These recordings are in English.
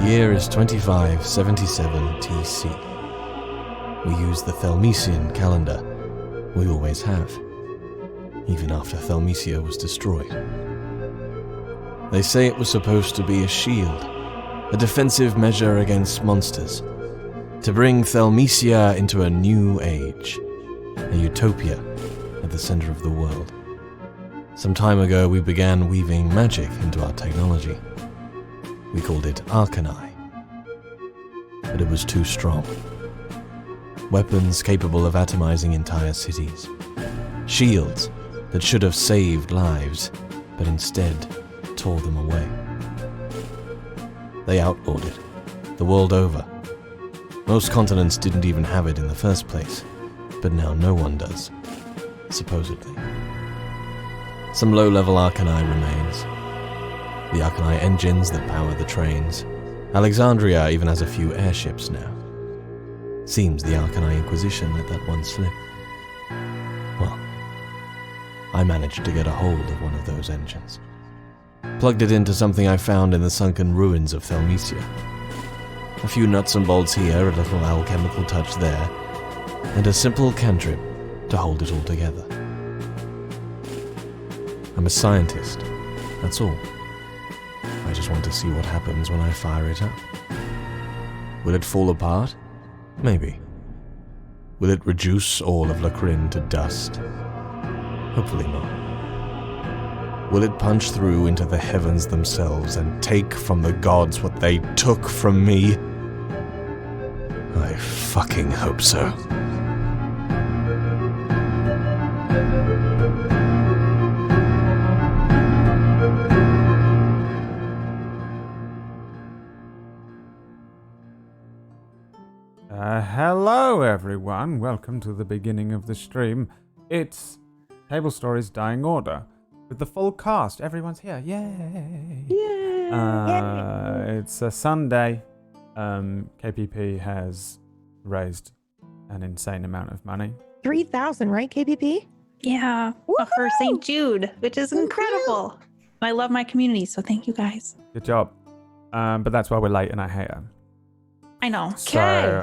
year is 2577 TC. We use the Thelmecian calendar. We always have. Even after Thelmecia was destroyed. They say it was supposed to be a shield, a defensive measure against monsters, to bring Thelmecia into a new age, a utopia at the center of the world. Some time ago we began weaving magic into our technology. We called it Arcanii. But it was too strong. Weapons capable of atomizing entire cities. Shields that should have saved lives, but instead tore them away. They outlawed it, the world over. Most continents didn't even have it in the first place, but now no one does, supposedly. Some low-level Arcanii remains. The Arcanii engines that power the trains. Alexandria even has a few airships now. Seems the Arcanii Inquisition let that one slip. Well, I managed to get a hold of one of those engines. Plugged it into something I found in the sunken ruins of Thelmecia. A few nuts and bolts here, a little alchemical touch there, and a simple cantrip to hold it all together. I'm a scientist, that's all. I just want to see what happens when I fire it up. Will it fall apart? Maybe. Will it reduce all of Lacrin to dust? Hopefully not. Will it punch through into the heavens themselves and take from the gods what they took from me? I fucking hope so. Hello everyone, welcome to the beginning of the stream. It's Tablestory's Dying Order. With the full cast, everyone's here, yay! Yay! It's a Sunday. KPP has raised an insane amount of money. 3,000, right, KPP? Yeah, for St. Jude, which is incredible. I love my community, so thank you guys. Good job. But that's why we're late and I hate him. I know. So,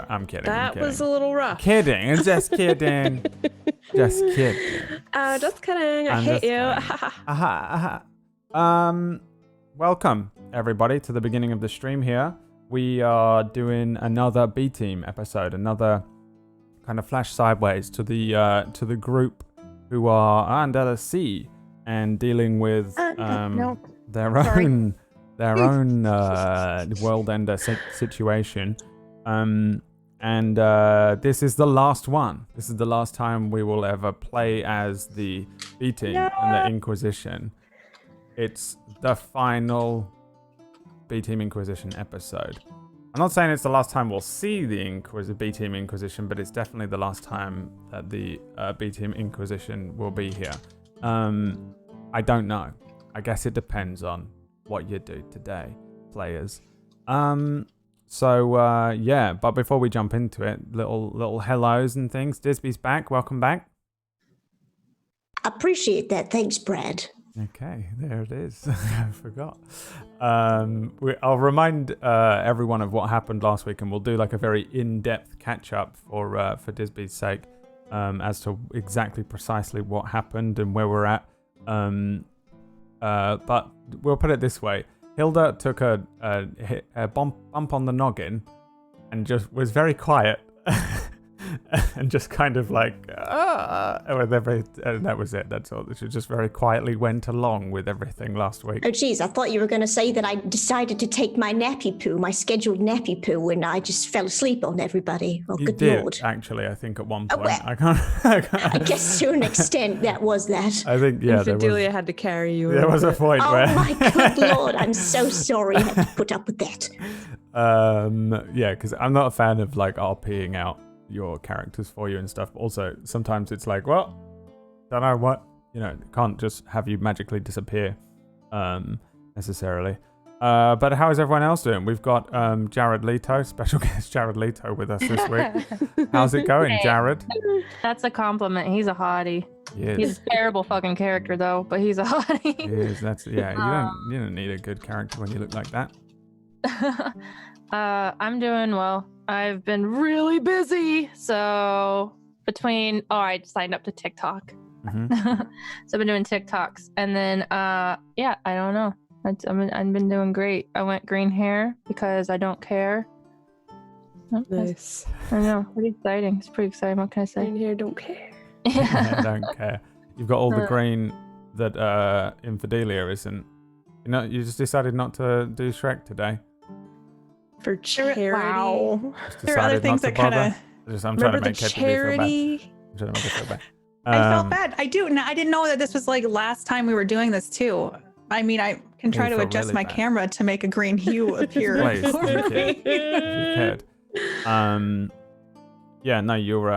I'm kidding. That was a little rough. Kidding, just kidding. Just kidding. Just kidding. I hate you. Welcome, everybody, to the beginning of the stream here. We are doing another B Team episode, another kind of flash sideways to the group who are under the sea and dealing with their own world ender situation. And this is the last one. This is the last time we will ever play as the B Team and the Inquisition. It's the final B Team Inquisition episode. I'm not saying it's the last time we'll see the B Team Inquisition, but it's definitely the last time that the B Team Inquisition will be here. I don't know. I guess it depends on what you do today, players. But before we jump into it, little hellos and things. Disby's back. Welcome back. Appreciate that. Thanks, Brad. Okay, there it is. I forgot. I'll remind everyone of what happened last week, and we'll do like a very in-depth catch-up for Disby's sake as to exactly precisely what happened and where we're at. But we'll put it this way. Hilda took a bump on the noggin and just was very quiet and just kind of like, and that was it. That's all. She just very quietly went along with everything last week. Oh, geez, I thought you were going to say that I decided to take my nappy poo, my scheduled nappy poo, and I just fell asleep on everybody. Oh, you good did, Lord. Actually, I think at one point. Well, I can't. I guess to an extent that was that. I think, yeah. Fidelia had to carry you. There was a point where. Oh, my good Lord. I'm so sorry I had to put up with that. Yeah, because I'm not a fan of like RPing out your characters for you and stuff. Also, sometimes it's like, well, don't know what, can't just have you magically disappear necessarily. But how is everyone else doing? We've got Jared Leto, special guest Jared Leto with us this week. How's it going, Jared? That's a compliment. He's a hottie. Yes. He's a terrible fucking character though, but he's a hottie. He is. You don't need a good character when you look like that. I'm doing well. I've been really busy. So I signed up to TikTok. Mm-hmm. So I've been doing TikToks. And then, I don't know. I've been doing great. I went green hair because I don't care. Nice. I know. Pretty exciting. It's pretty exciting. What can I say? Green hair, don't care. I don't care. You've got all the green that Infidelia isn't. You just decided not to do Shrek today. For charity. Wow. Just There are other decided not things to that kind bother. of. I'm trying to Remember the make KPB feel bad. charity? I'm trying to make it feel bad. I felt bad. I didn't know that this was like last time we were doing this too. I mean, I can try You to feel adjust really my bad. camera to make a green hue appear. Please, for thank you. me. If you could. Yeah, no, you're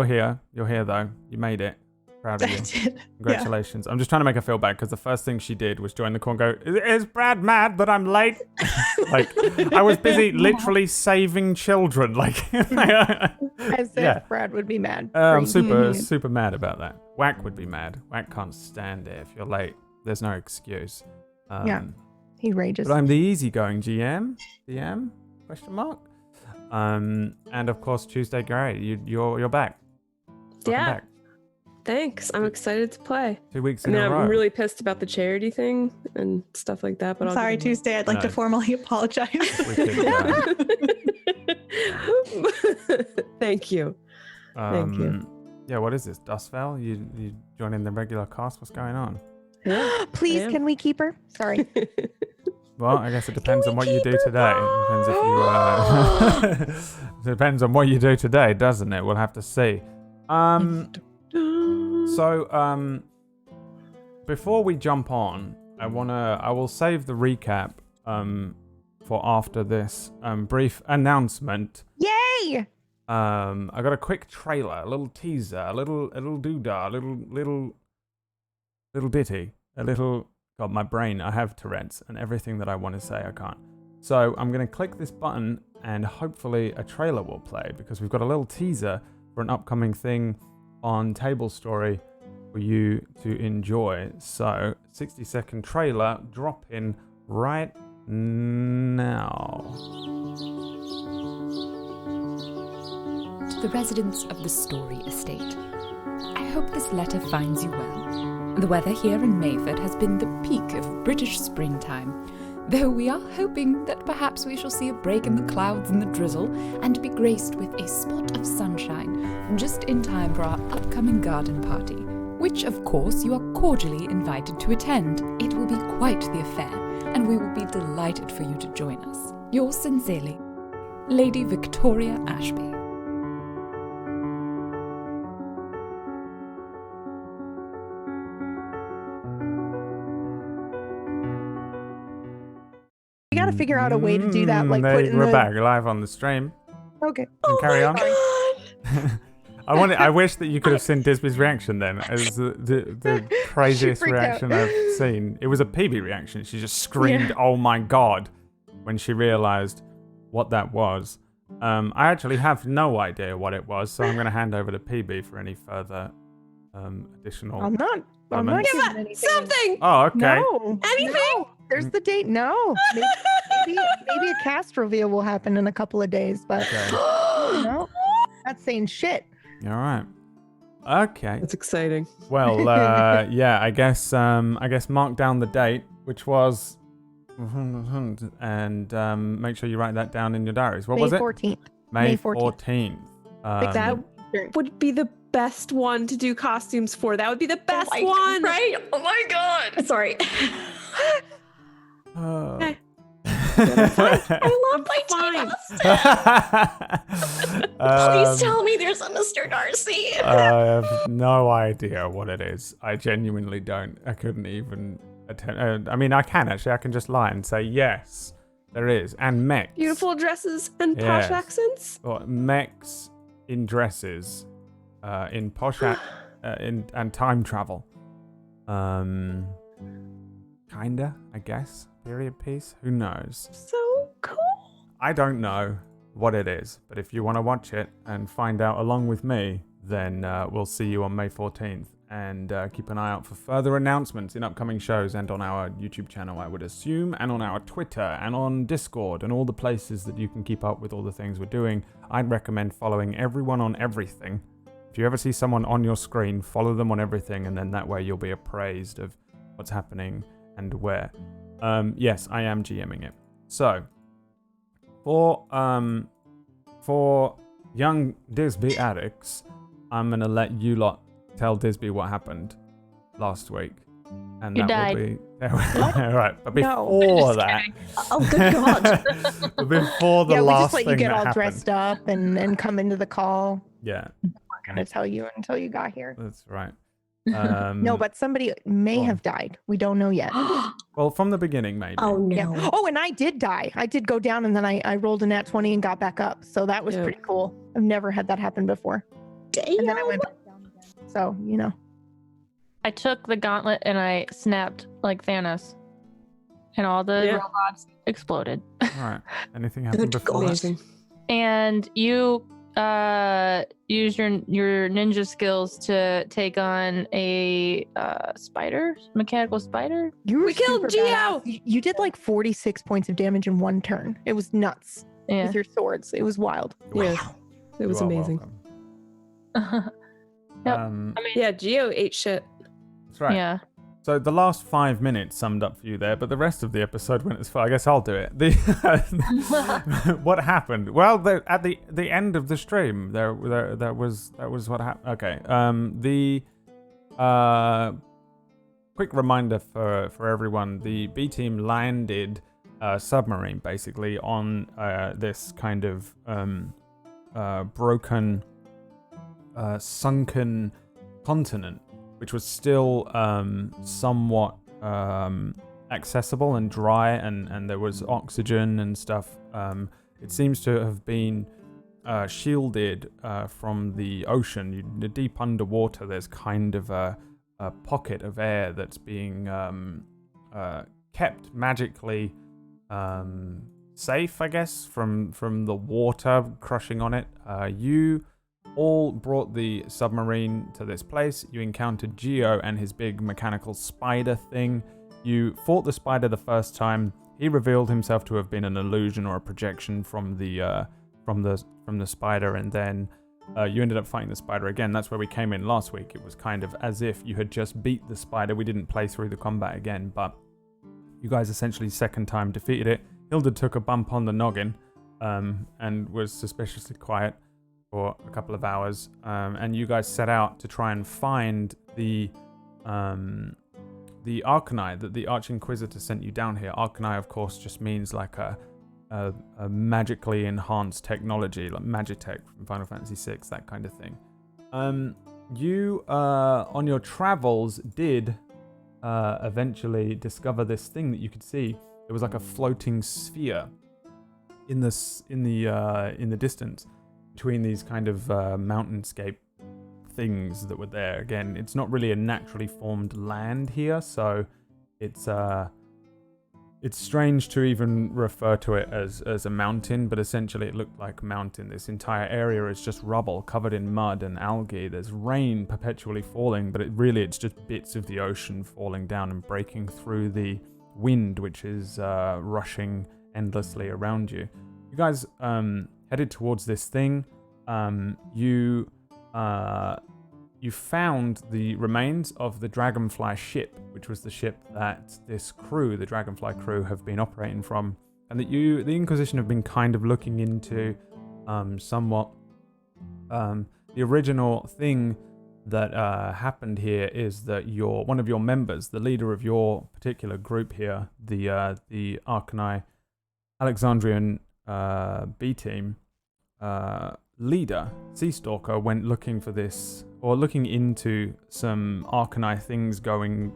here. You're here though. You made it. Proud of I you. did. Congratulations. I'm just trying to make her feel bad because the first thing she did was join the call and go, is Brad mad that I'm late? Like, I was busy literally saving children. Like, As Yeah. if Brad would be mad. I'm for super mad about that. Whack would be mad. Whack can't stand it if you're late. There's no excuse. Yeah. He rages. But I'm the easygoing GM. DM? Question mark. And of course Tuesday Gray. You're back. Welcome Yeah. back. Thanks. I'm excited to play. 2 weeks I in mean, a row. I'm really pissed about the charity thing and stuff like that. But I'm sorry, Tuesday. I'd like to No. formally apologize. We could, Thank you. Thank you. Yeah, what is this? Dustfell? You joining the regular cast? What's going on? Please, Yeah. can we keep her? Sorry. Well, I guess it depends on what you do today. It depends if you depends on what you do today, doesn't it? We'll have to see. So before we jump on, I will save the recap for after this brief announcement. Yay! I got a quick trailer, a little teaser, a little doodah, little ditty, a little. God, my brain, I have Tourette's, and everything that I want to say, I can't. So I'm going to click this button, and hopefully a trailer will play, because we've got a little teaser for an upcoming thing on Tablestory for you to enjoy. So, 60-second trailer, drop in right now. To the residents of the Story Estate, I hope this letter finds you well. The weather here in Mayford has been the peak of British springtime, though we are hoping that perhaps we shall see a break in the clouds and the drizzle and be graced with a spot of sunshine just in time for our upcoming garden party, which of course you are cordially invited to attend. It will be quite the affair, and we will be delighted for you to join us. Yours sincerely, Lady Victoria Ashby. We gotta figure out a way to do that. Like, put in we're the. back live on the stream. Okay. And carry on. God. I wish that you could have seen Disby's reaction then. It was the craziest freaked out. reaction I've seen. It was a PB reaction. She just screamed, "Oh my god," when she realized what that was. I actually have no idea what it was, so I'm going to hand over to PB for any further additional. I'm not Elements. giving Give anything. something. Oh, okay. No. Anything? No. There's the date. No. Maybe a cast reveal will happen in a couple of days, but Okay. no, not saying shit. All right. Okay. That's exciting. Well, yeah. I guess mark down the date, which was, and make sure you write that down in your diaries. What May was it? 14th. May May 14th. 14th. That would be the best one to do costumes for. That would be the best Like, one. Right? Oh my god. Sorry. Okay. I love my fine. taste. Please tell me there's a Mr. Darcy. I have no idea what it is. I genuinely don't. I couldn't even attempt. I mean, I can actually. I can just lie and say yes, there is. And mechs. Beautiful dresses and posh Yes. accents. Or mechs in dresses, in posh and time travel. Kinda, I guess. Period piece. Who knows? So cool. I don't know what it is, but if you want to watch it and find out along with me, then we'll see you on May 14th. and keep an eye out for further announcements in upcoming shows and on our YouTube channel, I would assume, and on our Twitter and on Discord and all the places that you can keep up with all the things we're doing. I'd recommend following everyone on everything. If you ever see someone on your screen, follow them on everything, and then that way you'll be appraised of what's happening and where. Yes, I am GMing it. So, for young Disby addicts, I'm gonna let you lot tell Disby what happened last week, and You that died. will be all right. But No. before that, Oh, good God. before the Yeah, we last just let you thing get that all happened, dressed up and come into the call. yeah, We're gonna tell you until you got here. that's right. No, but somebody may go on. have died. We don't know yet. Well, from the beginning, maybe. Oh, no. Yeah. Oh, and I did die. I did go down, and then I rolled a nat 20 and got back up. So that was Yeah. pretty cool. I've never had that happen before. And then I went back down again. So, you know. I took the gauntlet and I snapped like Thanos, and all the Yeah. robots exploded. All right. Anything happened Good before? God. Amazing. And you used your ninja skills to take on a spider, mechanical spider. You were We killed super Geo! badass. You did like 46 points of damage in one turn. It was nuts Yeah. with your swords. It was wild. Yes. It You was are amazing. welcome. Yep. Yeah, Geo ate shit. That's right. Yeah. So the last 5 minutes summed up for you there, but the rest of the episode went as far. I guess I'll do it. What happened? Well, at the end of the stream, there was what happened. Okay. The quick reminder for everyone: the B team landed a submarine basically on this kind of broken, sunken continent, which was still somewhat accessible and dry, and there was oxygen and stuff. It seems to have been shielded from the ocean. Deep underwater, there's kind of a pocket of air that's being kept magically safe, I guess, from the water crushing on it. You all brought the submarine to this place. You encountered Geo and his big mechanical spider thing. You fought the spider the first time. He revealed himself to have been an illusion or a projection from the spider, and then you ended up fighting the spider again. That's where we came in last week. It was kind of as if you had just beat the spider. We didn't play through the combat again, but you guys essentially second time defeated it. Hilda took a bump on the noggin and was suspiciously quiet for a couple of hours, and you guys set out to try and find the Arcanii that the Arch Inquisitor sent you down here. Arcanii, of course, just means like a magically enhanced technology, like Magitech from Final Fantasy VI, that kind of thing. You, on your travels, did eventually discover this thing that you could see. It was like a floating sphere in the distance between these kind of mountainscape things that were there. Again, it's not really a naturally formed land here, so it's strange to even refer to it as a mountain, but essentially it looked like a mountain. This entire area is just rubble covered in mud and algae. There's rain perpetually falling, but it's just bits of the ocean falling down and breaking through the wind, which is rushing endlessly around you. You guys headed towards this thing. You found the remains of the Dragonfly ship, which was the ship that this crew, the Dragonfly crew, have been operating from, and that the Inquisition have been kind of looking into somewhat. The original thing that happened here is that one of your members, the leader of your particular group here, the Arcanii Alexandrian B Team leader, Sea Stalker, went looking for this, or looking into some Arcanii things going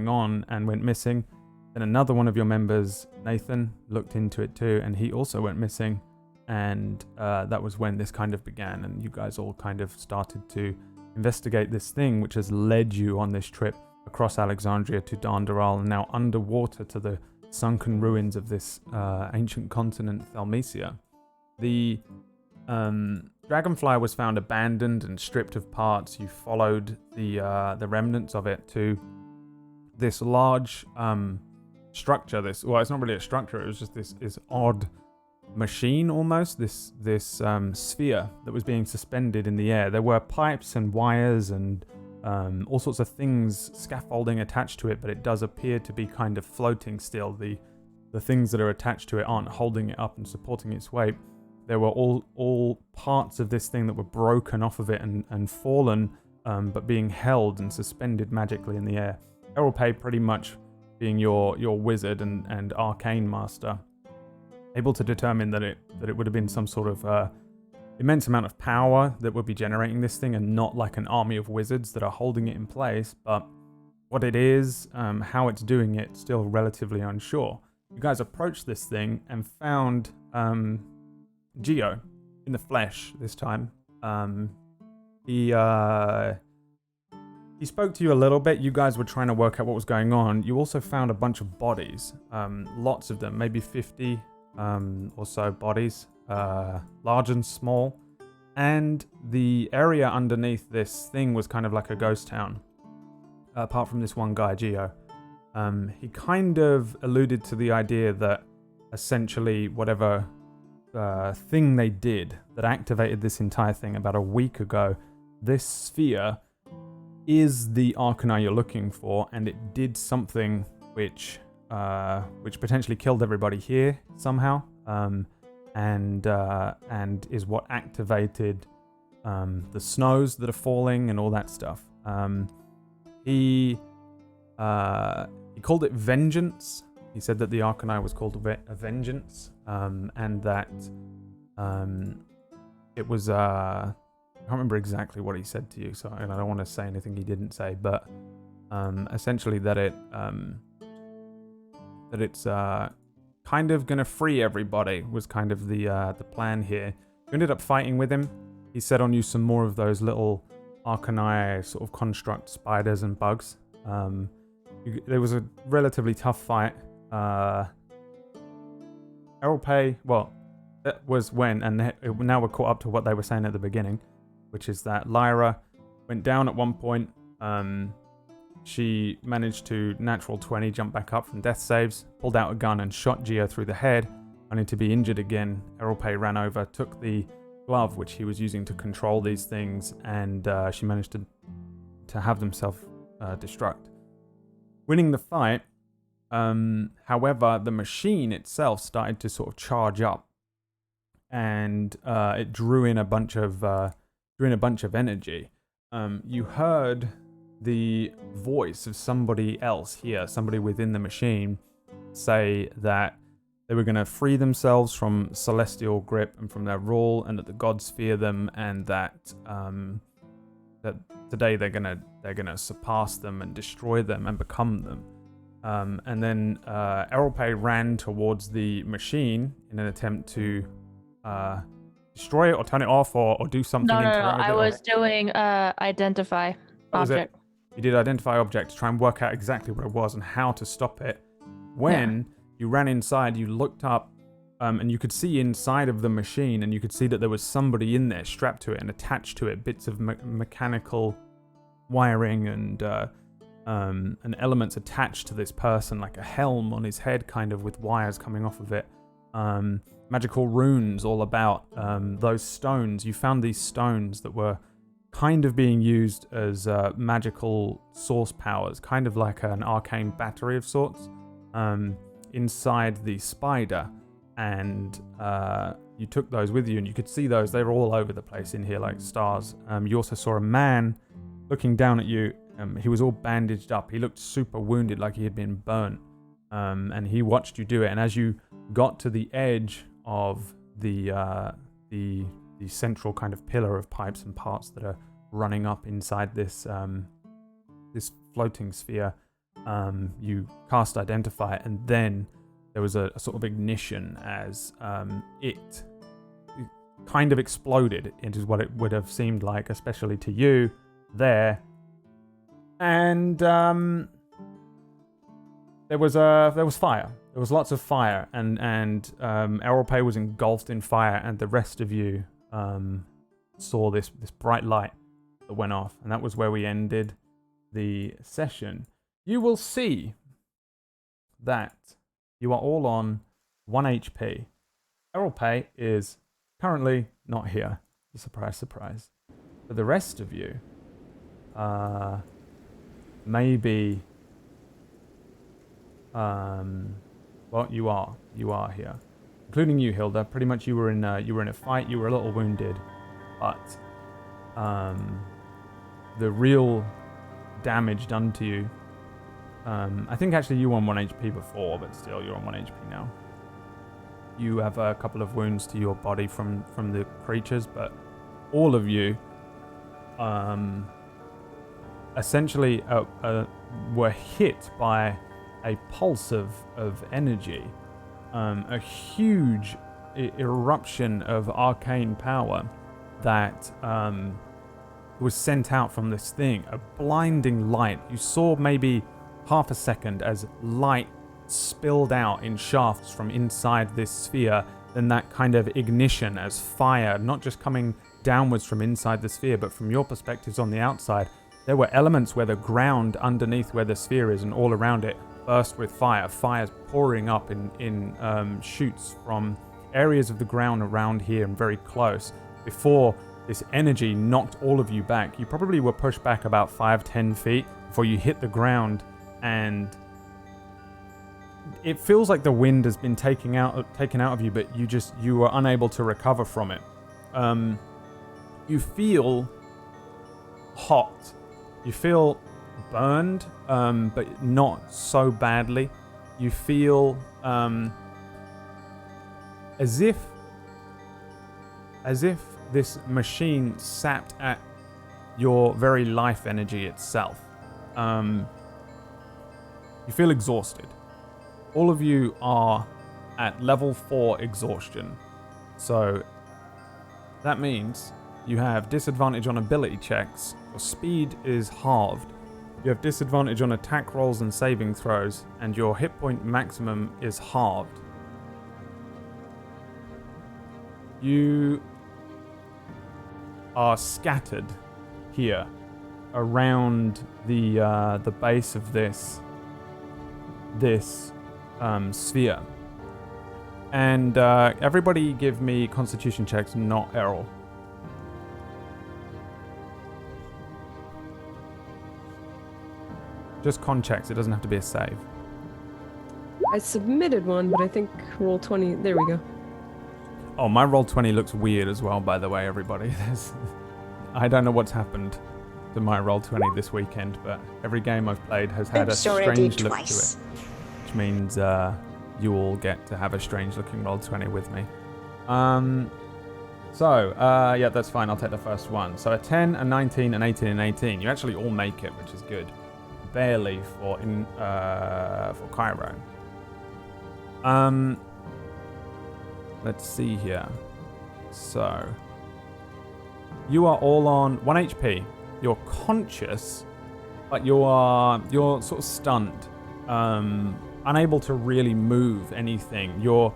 on, and went missing. Then another one of your members, Nathan, looked into it too, and he also went missing. And that was when this kind of began, and you guys all kind of started to investigate this thing, which has led you on this trip across Alexandria to Dandaral, and now underwater to the sunken ruins of this ancient continent, Thelmecia. The Dragonfly was found abandoned and stripped of parts. You followed the remnants of it to this large structure. Well, it's not really a structure. It was just this odd machine almost. This sphere that was being suspended in the air. There were pipes and wires and all sorts of things, scaffolding attached to it, but it does appear to be kind of floating still. The things that are attached to it aren't holding it up and supporting its weight. There were all parts of this thing that were broken off of it and fallen, but being held and suspended magically in the air. Errolpay pretty much being your wizard and arcane master, able to determine that it would have been some sort of immense amount of power that would be generating this thing, and not like an army of wizards that are holding it in place. But what it is, how it's doing it, still relatively unsure. You guys approached this thing and found Geo in the flesh this time. He spoke to you a little bit. You guys were trying to work out what was going on. You also found a bunch of bodies, lots of them, maybe 50 or so bodies, large and small. And the area underneath this thing was kind of like a ghost town, apart from this one guy, Geo. He kind of alluded to the idea that essentially whatever thing they did that activated this entire thing about a week ago, this sphere is the Arcanii you're looking for, and it did something which potentially killed everybody here somehow, and is what activated the snows that are falling and all that stuff. He called it vengeance. He said that the Arcanii was called a vengeance, and that it was I can't remember exactly what he said to you, so and I don't want to say anything he didn't say, but essentially that it's kind of gonna free everybody was kind of the plan here. You ended up fighting with him. He set on you some more of those little Arcanii sort of construct spiders and bugs. There was a relatively tough fight. Errolpay, well, that was when, and now we're caught up to what they were saying at the beginning, which is that Lyra went down at one point. She managed to natural 20, jump back up from death saves, pulled out a gun and shot Geo through the head, only to be injured again. Errolpay ran over, took the glove which he was using to control these things, and she managed to have them self-destruct. Winning the fight, however, the machine itself started to sort of charge up, and it drew in a bunch of energy. You heard the voice of somebody else here, somebody within the machine, say that they were going to free themselves from celestial grip and from their rule, and that the gods fear them, and that today they're gonna surpass them and destroy them and become them. And then Errolpay ran towards the machine in an attempt to destroy it or turn it off or do something. No. I was doing identify object. You did identify object to try and work out exactly what it was and how to stop it. When you ran inside, you looked up, and you could see inside of the machine, and you could see that there was somebody in there strapped to it and attached to it, bits of mechanical wiring and elements attached to this person, like a helm on his head, kind of with wires coming off of it. Magical runes all about. Those stones, you found these stones that were kind of being used as magical source powers, kind of like an arcane battery of sorts, inside the spider. And you took those with you, and you could see those. They were all over the place in here like stars. You also saw a man looking down at you. He was all bandaged up. He looked super wounded, like he had been burnt. And he watched you do it. And as you got to the edge of the central kind of pillar of pipes and parts that are running up inside this this floating sphere, you cast Identify, and then there was a sort of ignition as it kind of exploded into what it would have seemed like, especially to you there. And there was fire. There was lots of fire, and Errolpay was engulfed in fire, and the rest of you saw this bright light that went off, and that was where we ended the session. You will see that you are all on 1 HP. Errol Pay is currently not here. Surprise, surprise. For the rest of you, maybe, well, you are here, including you, Hilda. Pretty much, you were in a fight. You were a little wounded, but the real damage done to you. I think actually you were on 1 HP before, but still you're on 1 HP now. You have a couple of wounds to your body from the creatures, but all of you essentially were hit by a pulse of energy, a huge eruption of arcane power that was sent out from this thing, a blinding light. You saw maybe half a second as light spilled out in shafts from inside this sphere, then that kind of ignition as fire, not just coming downwards from inside the sphere, but from your perspectives on the outside. There were elements where the ground underneath where the sphere is and all around it burst with fire. Fire's pouring up in shoots from areas of the ground around here and very close. Before this energy knocked all of you back, you probably were pushed back about 5-10 feet before you hit the ground, and it feels like the wind has been taken out of you, but you were unable to recover from it. You feel hot. You feel burned, but not so badly. You feel as if this machine sapped at your very life energy itself. You feel exhausted. All of you are at level 4 exhaustion. So that means you have disadvantage on ability checks. Your speed is halved. You have disadvantage on attack rolls and saving throws, and your hit point maximum is halved. You are scattered here around the base of this sphere. And everybody give me constitution checks, not Errol. Just con checks, it doesn't have to be a save. I submitted one, but I think roll 20. There we go. Oh, my roll 20 looks weird as well, by the way, everybody. I don't know what's happened to my roll 20 this weekend, but every game I've played has had a strange look to it. Which means you all get to have a strange looking roll 20 with me. Yeah, that's fine. I'll take the first one. So a 10, a 19, an 18, and 18. You actually all make it, which is good. Barely for Cairo. Let's see here. So you are all on 1 HP. You're conscious, but you're sort of stunned, unable to really move anything. Your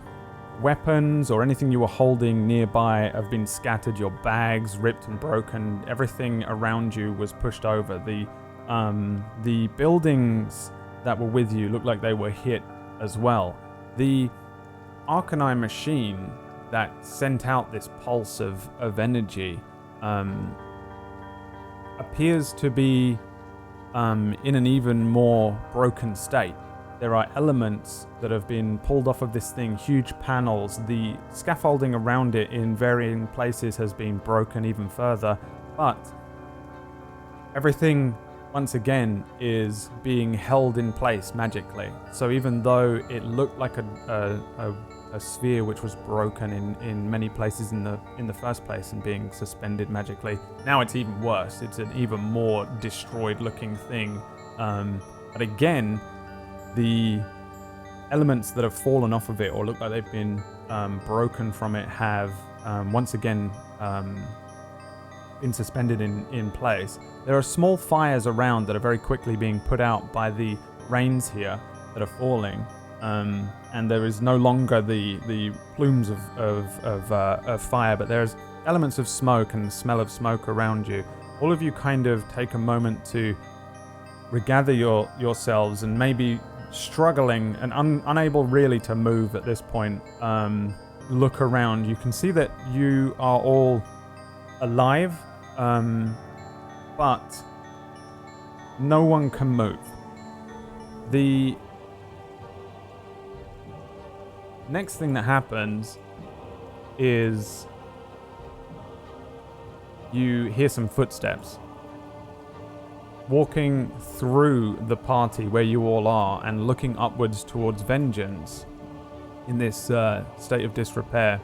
weapons or anything you were holding nearby have been scattered. Your bags ripped and broken. Everything around you was pushed over. The buildings that were with you looked like they were hit as well. The Arcanii machine that sent out this pulse of energy appears to be in an even more broken state. There are elements that have been pulled off of this thing, huge panels. The scaffolding around it in varying places has been broken even further, but everything once again is being held in place magically. So even though it looked like a sphere which was broken in many places in the first place and being suspended magically, now it's even worse. It's an even more destroyed looking thing. But again, the elements that have fallen off of it or look like they've been broken from it have once again been suspended in place. There are small fires around that are very quickly being put out by the rains here that are falling, and there is no longer the plumes of fire, but there's elements of smoke and the smell of smoke around you. All of you kind of take a moment to regather yourselves and maybe struggling and unable really to move at this point. Look around. You can see that you are all alive, but no one can move. The next thing that happens is you hear some footsteps walking through the party where you all are and looking upwards towards Vengeance in this state of disrepair.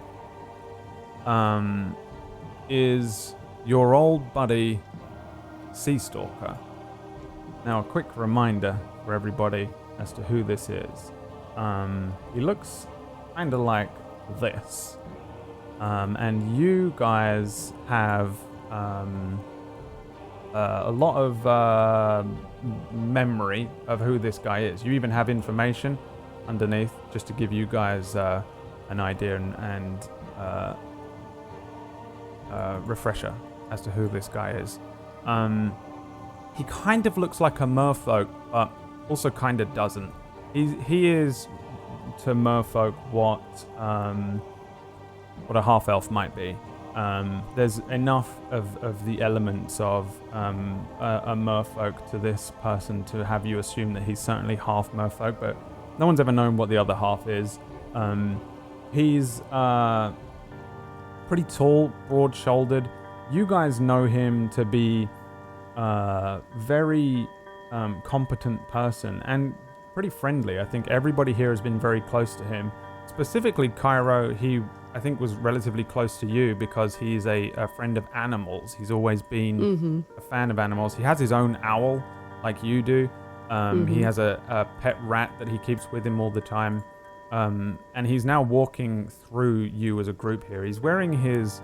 Is your old buddy Sea Stalker. Now, a quick reminder for everybody as to who this is. He looks kind of like this. And you guys have a lot of memory of who this guy is. You even have information underneath just to give you guys an idea and refresher as to who this guy is. He kind of looks like a merfolk, but also kind of doesn't. He is to merfolk what a half-elf might be. There's enough of the elements of a merfolk to this person to have you assume that he's certainly half merfolk, but no one's ever known what the other half is. He's pretty tall, broad-shouldered. You guys know him to be a very competent person and pretty friendly. I think everybody here has been very close to him. Specifically, Cairo, he, I think, was relatively close to you because he's a friend of animals. He's always been a fan of animals. He has his own owl, like you do. He has a pet rat that he keeps with him all the time. And he's now walking through you as a group here. He's wearing his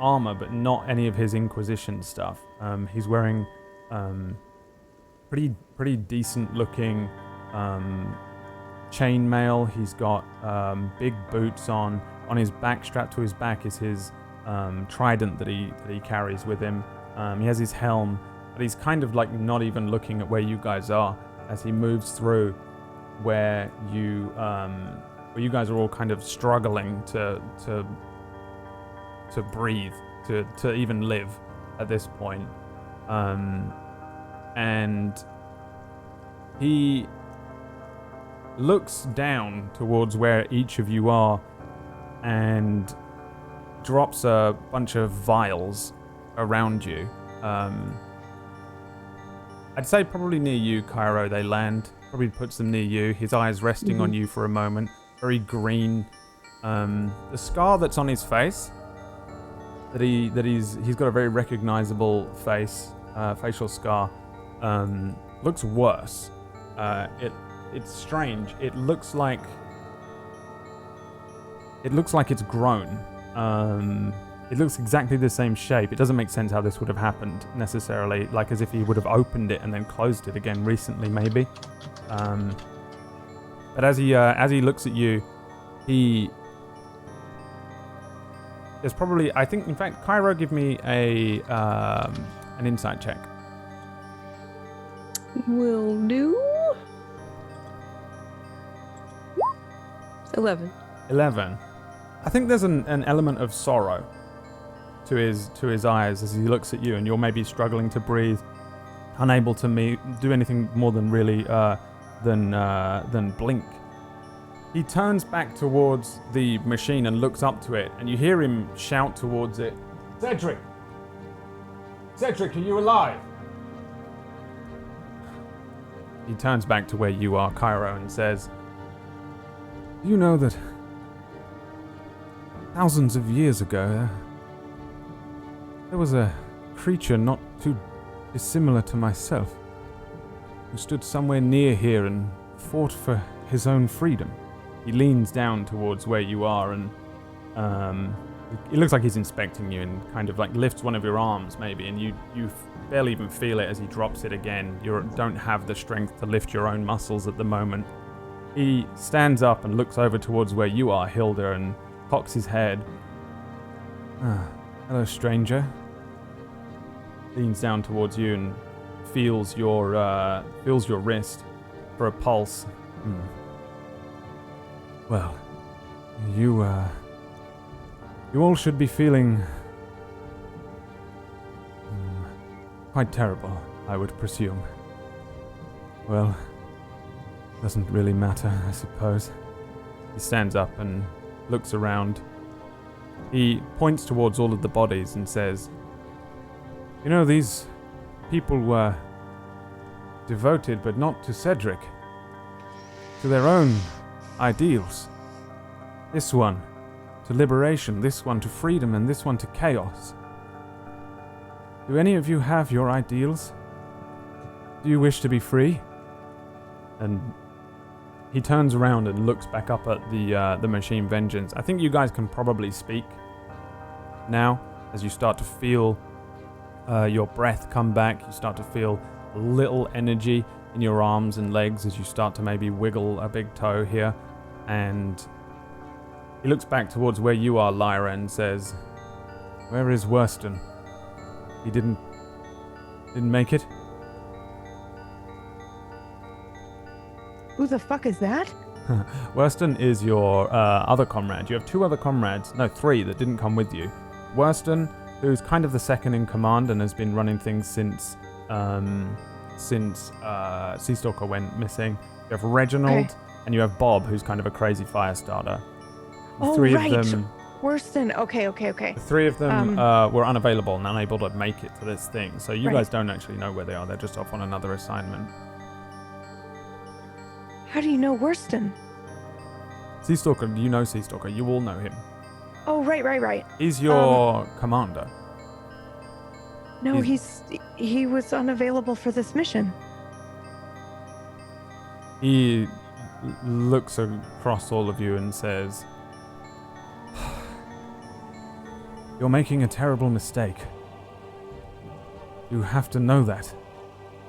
armor, but not any of his Inquisition stuff. He's wearing pretty decent looking chainmail. He's got big boots on. On his back, strapped to his back, is his trident that he carries with him. He has his helm, but he's kind of like not even looking at where you guys are as he moves through where you guys are all kind of struggling to breathe, to even live at this point. And he looks down towards where each of you are and drops a bunch of vials around you. I'd say probably near you, Cairo, they land. Probably puts them near you. His eyes resting on you for a moment. Very green. The scar that's on his face, he's got a very recognizable face, facial scar, looks worse. It's strange. It looks like it's grown. It looks exactly the same shape. It doesn't make sense how this would have happened necessarily, like as if he would have opened it and then closed it again recently, maybe. But as he looks at you, there's probably, I think, in fact, Cairo, give me an insight check. Will do. 11. I think there's an element of sorrow to his eyes as he looks at you, and you're maybe struggling to breathe, unable to do anything more than really than blink. He turns back towards the machine and looks up to it, and you hear him shout towards it, Cedric, are you alive? He turns back to where you are, Cairo, and says, you know that thousands of years ago, there was a creature not too dissimilar to myself who stood somewhere near here and fought for his own freedom. He leans down towards where you are, and it looks like he's inspecting you and kind of like lifts one of your arms maybe, and you barely even feel it as he drops it again. You don't have the strength to lift your own muscles at the moment. He stands up and looks over towards where you are, Hilda, and cocks his head. Hello, stranger. Leans down towards you and feels your wrist for a pulse. Well, you all should be feeling quite terrible, I would presume. Well, doesn't really matter, I suppose. He stands up and looks around. He points towards all of the bodies and says, "You know, these people were devoted, but not to Cedric. To their own ideals. This one to liberation, this one to freedom, and this one to chaos. Do any of you have your ideals? Do you wish to be free?" And he turns around and looks back up at the machine Vengeance. I think you guys can probably speak now as you start to feel your breath come back. You start to feel a little energy in your arms and legs as you start to maybe wiggle a big toe here. And he looks back towards where you are, Lyra, and says, "Where is Worston? He didn't make it?" Who the fuck is that? Worston is your other comrade. You have two other comrades, no, three that didn't come with you. Worston, who's kind of the second in command and has been running things since Seastalker went missing. You have Reginald, and you have Bob, who's kind of a crazy fire starter. The three of them, Worston. Okay. the three of them were unavailable and unable to make it to this thing. So you guys don't actually know where they are. They're just off on another assignment. How do you know Worston? Seastalker, you know Seastalker. You all know him. Oh, right. He's your commander. No, he was unavailable for this mission. He looks across all of you and says, "You're making a terrible mistake. You have to know that.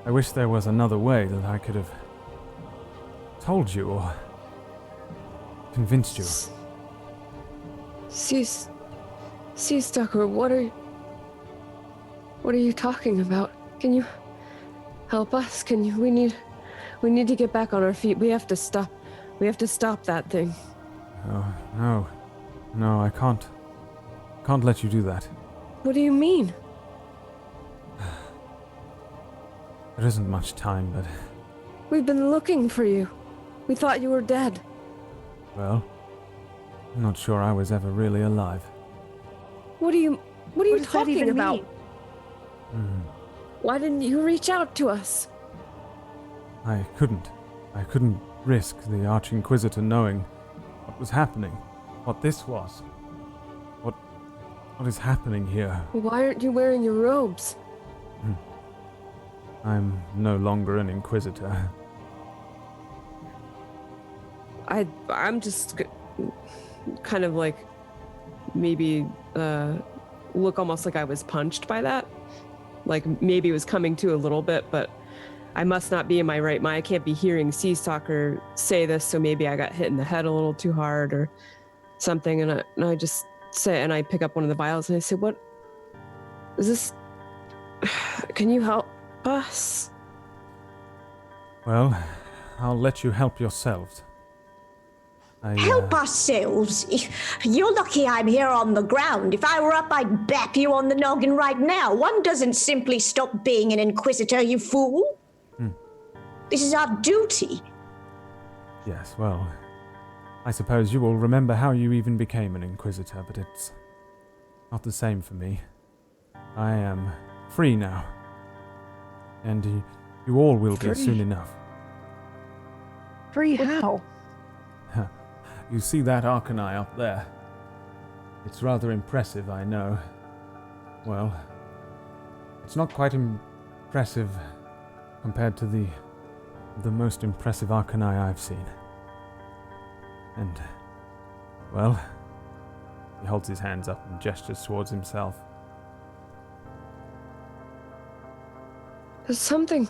I wish there was another way that I could have told you or convinced you." Seastalker, what are you talking about? Can you help us? We need to get back on our feet. We have to stop that thing. Oh, no, I can't let you do that. What do you mean? There isn't much time, but We've been looking for you. We thought you were dead. well, I'm not sure I was ever really alive. What are you does that talking even about? mean? Why didn't you reach out to us? I couldn't risk the Arch-Inquisitor knowing what was happening, what this was. What is happening here? Why aren't you wearing your robes? I'm no longer an Inquisitor. I'm just kind of like maybe look almost like I was punched by that. Like maybe it was coming to a little bit, but I must not be in my right mind. I can't be hearing Seastalker say this, so maybe I got hit in the head a little too hard or something. And I just say, and I pick up one of the vials and I say, "What is this? Can you help us?" Well, I'll let you help yourselves. Help ourselves? You're lucky I'm here on the ground. If I were up, I'd bap you on the noggin right now. One doesn't simply stop being an Inquisitor, you fool. This is our duty. Yes, well, I suppose you will remember how you even became an Inquisitor, but it's not the same for me. I am free now. And you all will be soon enough. Free how? You see that Arcanii up there? It's rather impressive, I know. Well, it's not quite impressive compared to the most impressive Arcanii I've seen. And, well, he holds his hands up and gestures towards himself. Something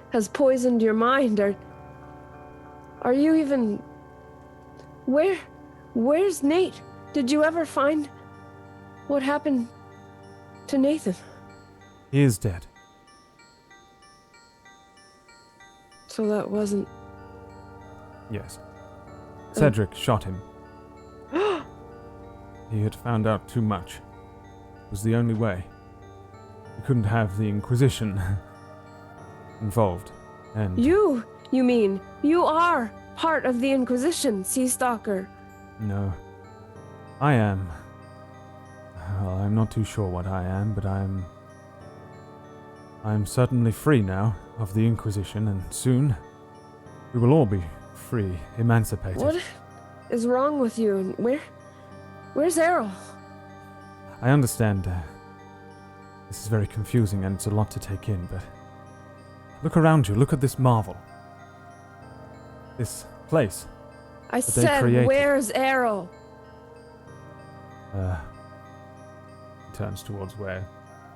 has poisoned your mind. Are you even... Where's Nate? Did you ever find what happened to Nathan? He is dead. So that wasn't... Yes. Cedric shot him. He had found out too much. It was the only way. We couldn't have the Inquisition involved. And You mean, you are part of the Inquisition, Sea Stalker. no. I am. Well, I'm not too sure what I am, but I'm certainly free now of the Inquisition, and soon we will all be free, emancipated. What is wrong with you? And where's Errol? I understand this is very confusing and it's a lot to take in, but look around you. Look at this marvel. This place. I they said, created. where's Errol? He turns towards where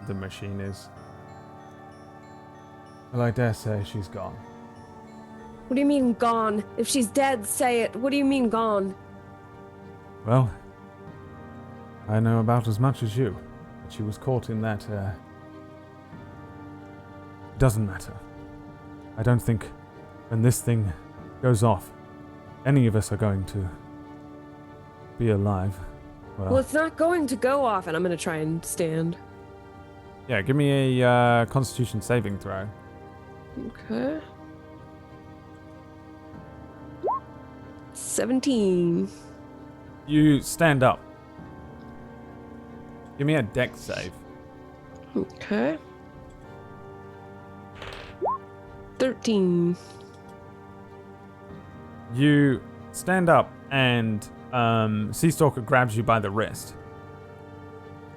the machine is. Well, I dare say she's gone. What do you mean gone? If she's dead, say it. What do you mean gone? Well, I know about as much as you. But she was caught in that, Doesn't matter. I don't think when this thing goes off, any of us are going to be alive. Well, it's not going to go off, and I'm going to try and stand. Yeah, give me a Constitution saving throw. Okay. 17. You stand up. Give me a dex save. Okay. 13. You stand up and Sea Stalker grabs you by the wrist,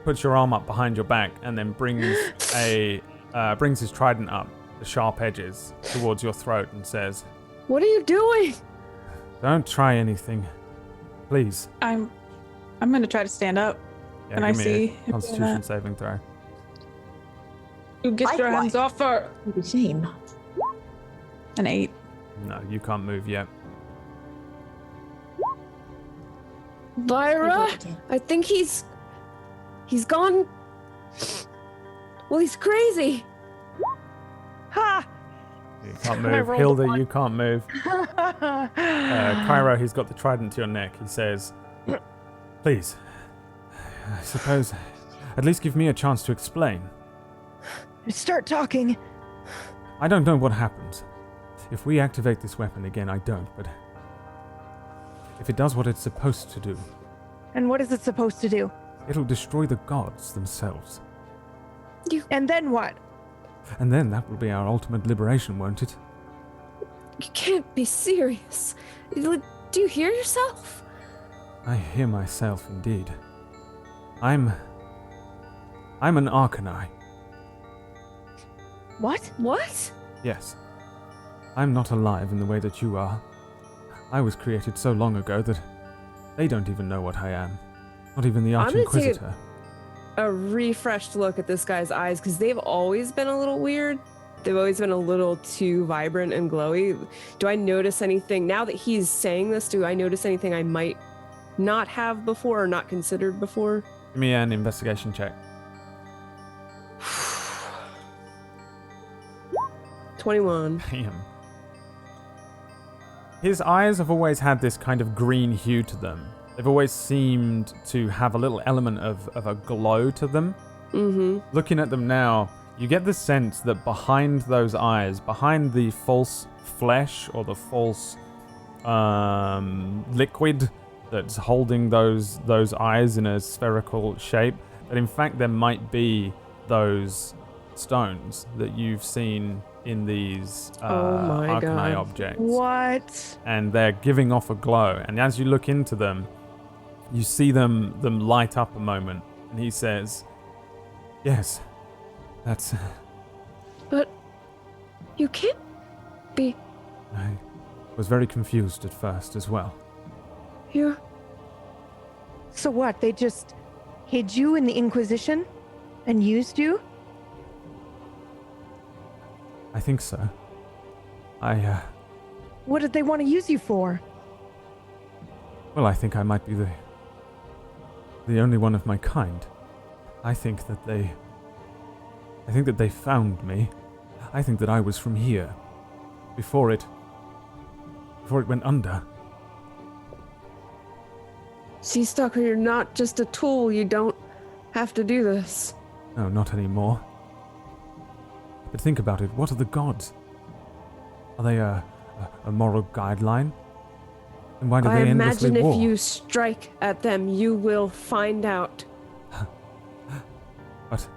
puts your arm up behind your back, and then brings his trident up, the sharp edges, towards your throat and says, What are you doing? "Don't try anything, please." I'm gonna try to stand up. Yeah, Can I give me see a him do Constitution that? saving throw. You get your hands off her. The same. An 8. No, you can't move yet. Lyra, I think he's gone. Well, he's crazy. Ha! You can't I move. rolled a Hilda, one. you can't move. Cairo, he's got the trident to your neck. He says, "Please, I suppose, at least give me a chance to explain. Start talking. I don't know what happens. If we activate this weapon again, I don't, but if it does what it's supposed to do, And what is it supposed to do? it'll destroy the gods themselves. And then what? And then that will be our ultimate liberation, won't it?" You can't be serious. Do you hear yourself? I hear myself indeed. I'm an Arcanii. What? What? Yes. I'm not alive in the way that you are. I was created so long ago that they don't even know what I am. Not even the I'm gonna take Arch-Inquisitor. A refreshed look at this guy's eyes, because they've always been a little weird. They've always been a little too vibrant and glowy. Do I notice anything, now that he's saying this, do I notice anything I might not have before or not considered before? Give me an investigation check. 21. Damn. His eyes have always had this kind of green hue to them. They've always seemed to have a little element of a glow to them. Mm-hmm. Looking at them now, you get the sense that behind those eyes, behind the false flesh or the false liquid that's holding those eyes in a spherical shape, that in fact there might be those stones that you've seen in these Arcanii objects. What? And they're giving off a glow. And as you look into them, you see them light up a moment. And he says, "Yes, that's..." But you can't be... I was very confused at first as well. You're... So what? They just hid you in the Inquisition and used you? I think so. What did they want to use you for? Well, I think I might be the only one of my kind. I think that they found me. I think that I was from here. Before it went under. Sea Stalker, you're not just a tool. You don't have to do this. No, not anymore. But think about it. What are the gods? Are they a moral guideline? And why do they endlessly war? I imagine if you strike at them, you will find out. But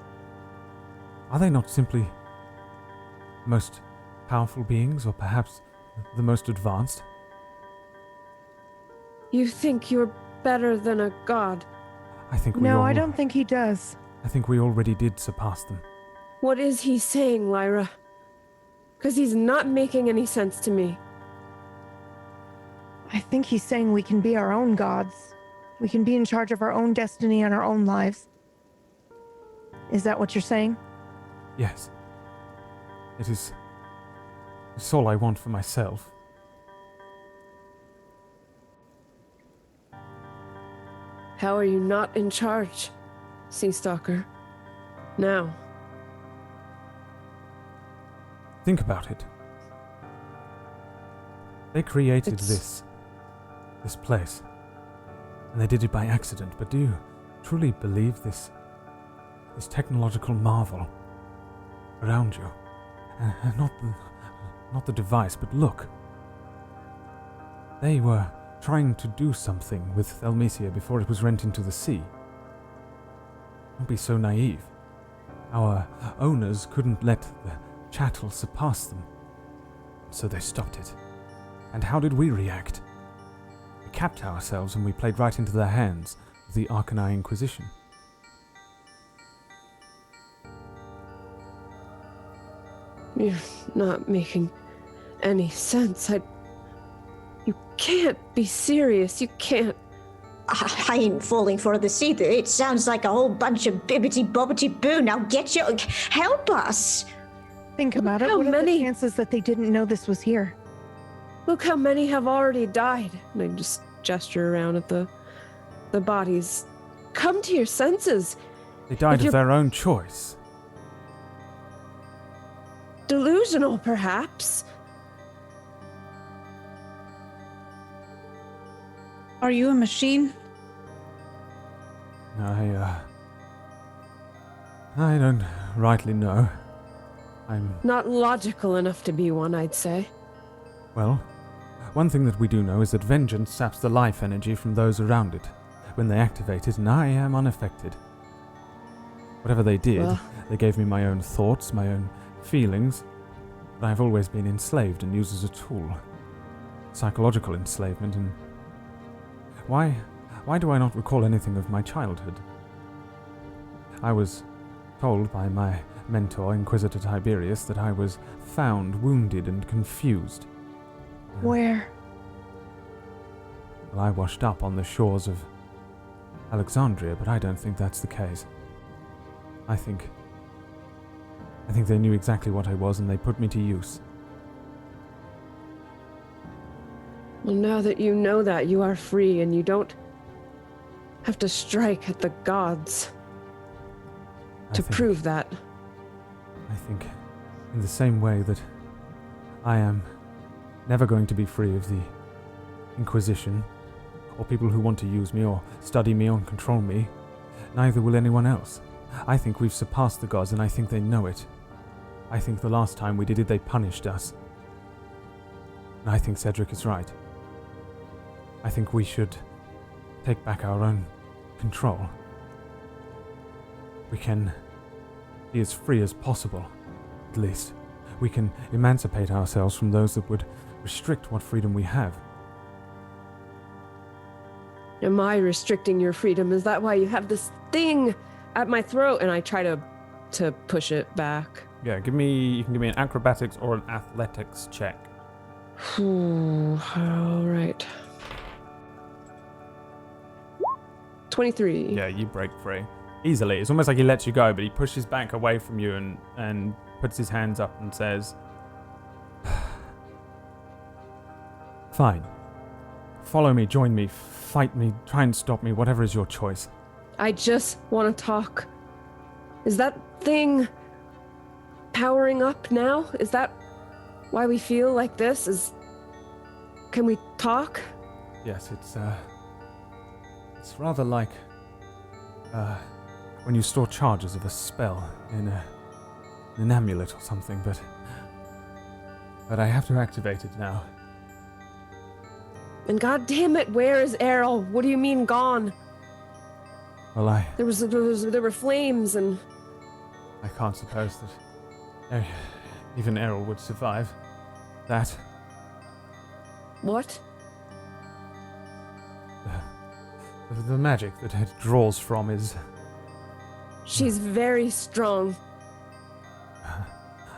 are they not simply the most powerful beings, or perhaps the most advanced? You think you're better than a god? I think No, I don't think he does. I think we already did surpass them. What is he saying, Lyra? Because he's not making any sense to me. I think he's saying we can be our own gods. We can be in charge of our own destiny and our own lives. Is that what you're saying? Yes. It's all I want for myself. How are you not in charge, Sea Stalker? Now. Think about it. They created this place. And they did it by accident, but do you truly believe this technological marvel around you? Not the device, but look. They were trying to do something with Thelmecia before it was rent into the sea. Don't be so naive. Our owners couldn't let the chattel surpass them, so they stopped it. And how did we react? We capped ourselves and we played right into their hands of the Arcanii Inquisition. You're not making any sense. You can't be serious. You can't. I ain't falling for this either. It sounds like a whole bunch of bibbity-bobbity-boo. Now help us. Think about it. What are the chances that they didn't know this was here? Look how many have already died. And I just gesture around at the bodies. Come to your senses. They died of their own choice. Delusional, perhaps. Are you a machine? I don't rightly know. I'm not logical enough to be one, I'd say. Well, one thing that we do know is that vengeance saps the life energy from those around it when they activate it, and I am unaffected. Whatever they did, they gave me my own thoughts, my own feelings, but I've always been enslaved and used as a tool. Psychological enslavement, and why do I not recall anything of my childhood? I was told by my mentor, Inquisitor Tiberius, that I was found wounded and confused. Where? Well, I washed up on the shores of Alexandria, but I don't think that's the case. I think they knew exactly what I was, and they put me to use. Well, now that you know that, you are free, and you don't have to strike at the gods to prove that. I think, in the same way that I am never going to be free of the Inquisition, or people who want to use me, or study me, or control me, neither will anyone else. I think we've surpassed the gods, and I think they know it. I think the last time we did it, they punished us. And I think Cedric is right. I think we should take back our own control. We can be as free as possible, at least. We can emancipate ourselves from those that would restrict what freedom we have. Am I restricting your freedom? Is that why you have this thing at my throat? And I try to push it back. Yeah, you can give me an acrobatics or an athletics check. All right. 23. Yeah, you break free. Easily. It's almost like he lets you go, but he pushes back away from you and puts his hands up and says, Fine. Follow me, join me, fight me, try and stop me, whatever is your choice. I just want to talk. Is that thing powering up now? Is that why we feel like this? Can we talk? Yes, it's rather like when you store charges of a spell in an amulet or something, but I have to activate it now. And god damn it, where is Errol? What do you mean gone? Well, there were flames and I can't suppose that even Errol would survive that. What? The magic that it draws from is... She's very strong.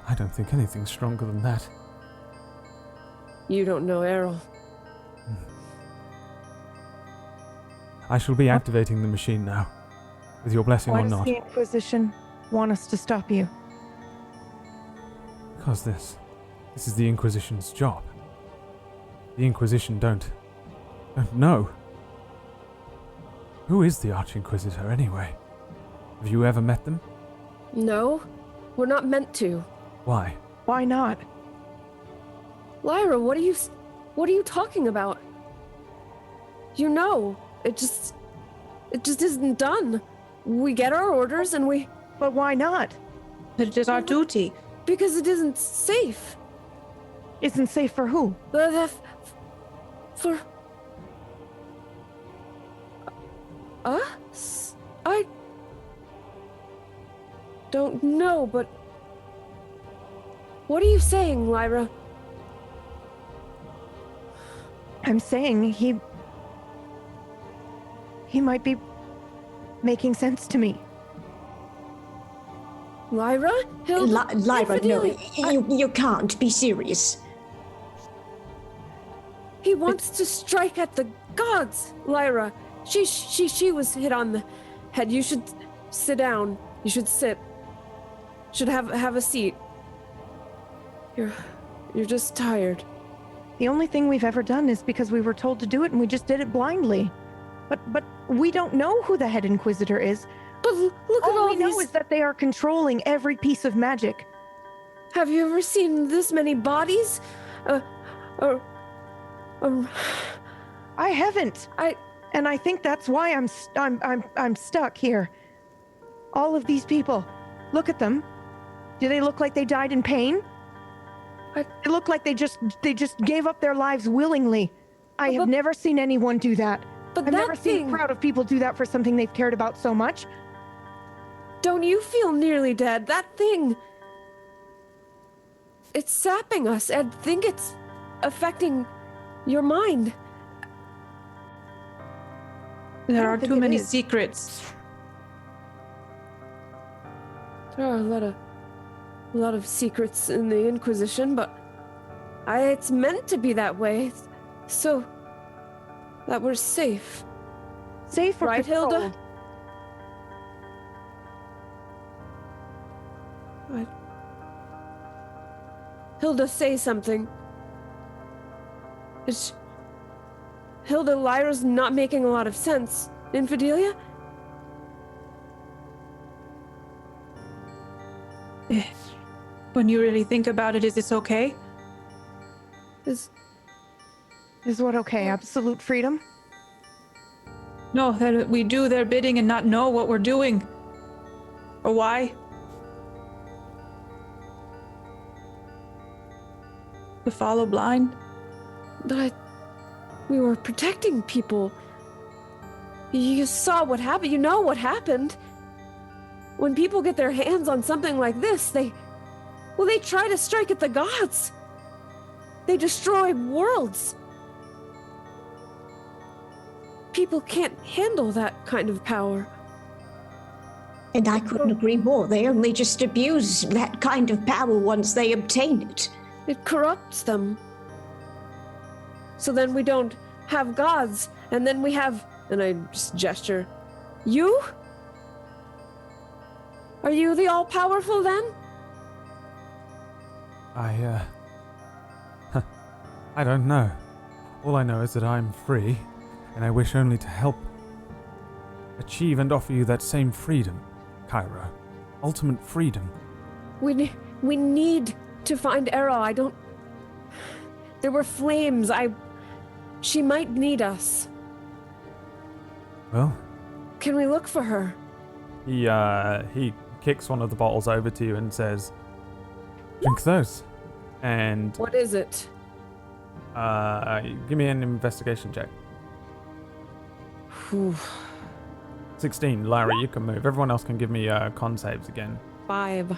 I don't think anything's stronger than that. You don't know Errol. I shall be activating the machine now, with your blessing Why or does not. the Inquisition want us to stop you? Because this is the Inquisition's job. The Inquisition don't know. Who is the Arch-Inquisitor, anyway? Have you ever met them? No, we're not meant to. Why? Why not? Lyra, what are you talking about? You know, it just isn't done. We get our orders and we... But why not? It is our duty. Because it isn't safe. Isn't safe for who? For... us? I... don't know, but... What are you saying, Lyra? I'm saying he might be making sense to me. Lyra? Lyra, no, you can't be serious. He wants to strike at the gods, Lyra. She was hit on the head. You should sit down. You should sit. Should have a seat. You're just tired. The only thing we've ever done is because we were told to do it and we just did it blindly. But we don't know who the head Inquisitor is. But look at all we these... know is that they are controlling every piece of magic. Have you ever seen this many bodies? I haven't. And I think that's why I'm stuck here. All of these people, look at them. Do they look like they died in pain? They look like they just gave up their lives willingly. I have never seen anyone do that. But I've never seen a crowd of people do that for something they've cared about so much. Don't you feel nearly dead? That thing... It's sapping us. I think it's affecting your mind. There are too many secrets. There are a lot of secrets in the Inquisition, but it's meant to be that way, so that we're safe. Safe, right, controlled. Hilda? Hilda, say something. Hilda, Lyra's not making a lot of sense. Infidelia? When you really think about it, is this okay? Is what okay? Absolute freedom? No, that we do their bidding and not know what we're doing. Or why? To follow blind? But we were protecting people. You saw what happened. You know what happened. When people get their hands on something like this, they try to strike at the gods. They destroy worlds. People can't handle that kind of power. And I couldn't agree more. They only just abuse that kind of power once they obtain it. It corrupts them. So then we don't have gods, and then we have... And I just gesture. You? Are you the all-powerful then? I don't know. All I know is that I'm free, and I wish only to help achieve and offer you that same freedom, Cairo. Ultimate freedom. We need to find Errol. I don't... There were flames. She might need us. Well... Can we look for her? He kicks one of the bottles over to you and says, drink those. And... What is it? Give me an investigation check. Whew. 16. Lyra, you can move. Everyone else can give me con saves again. 5.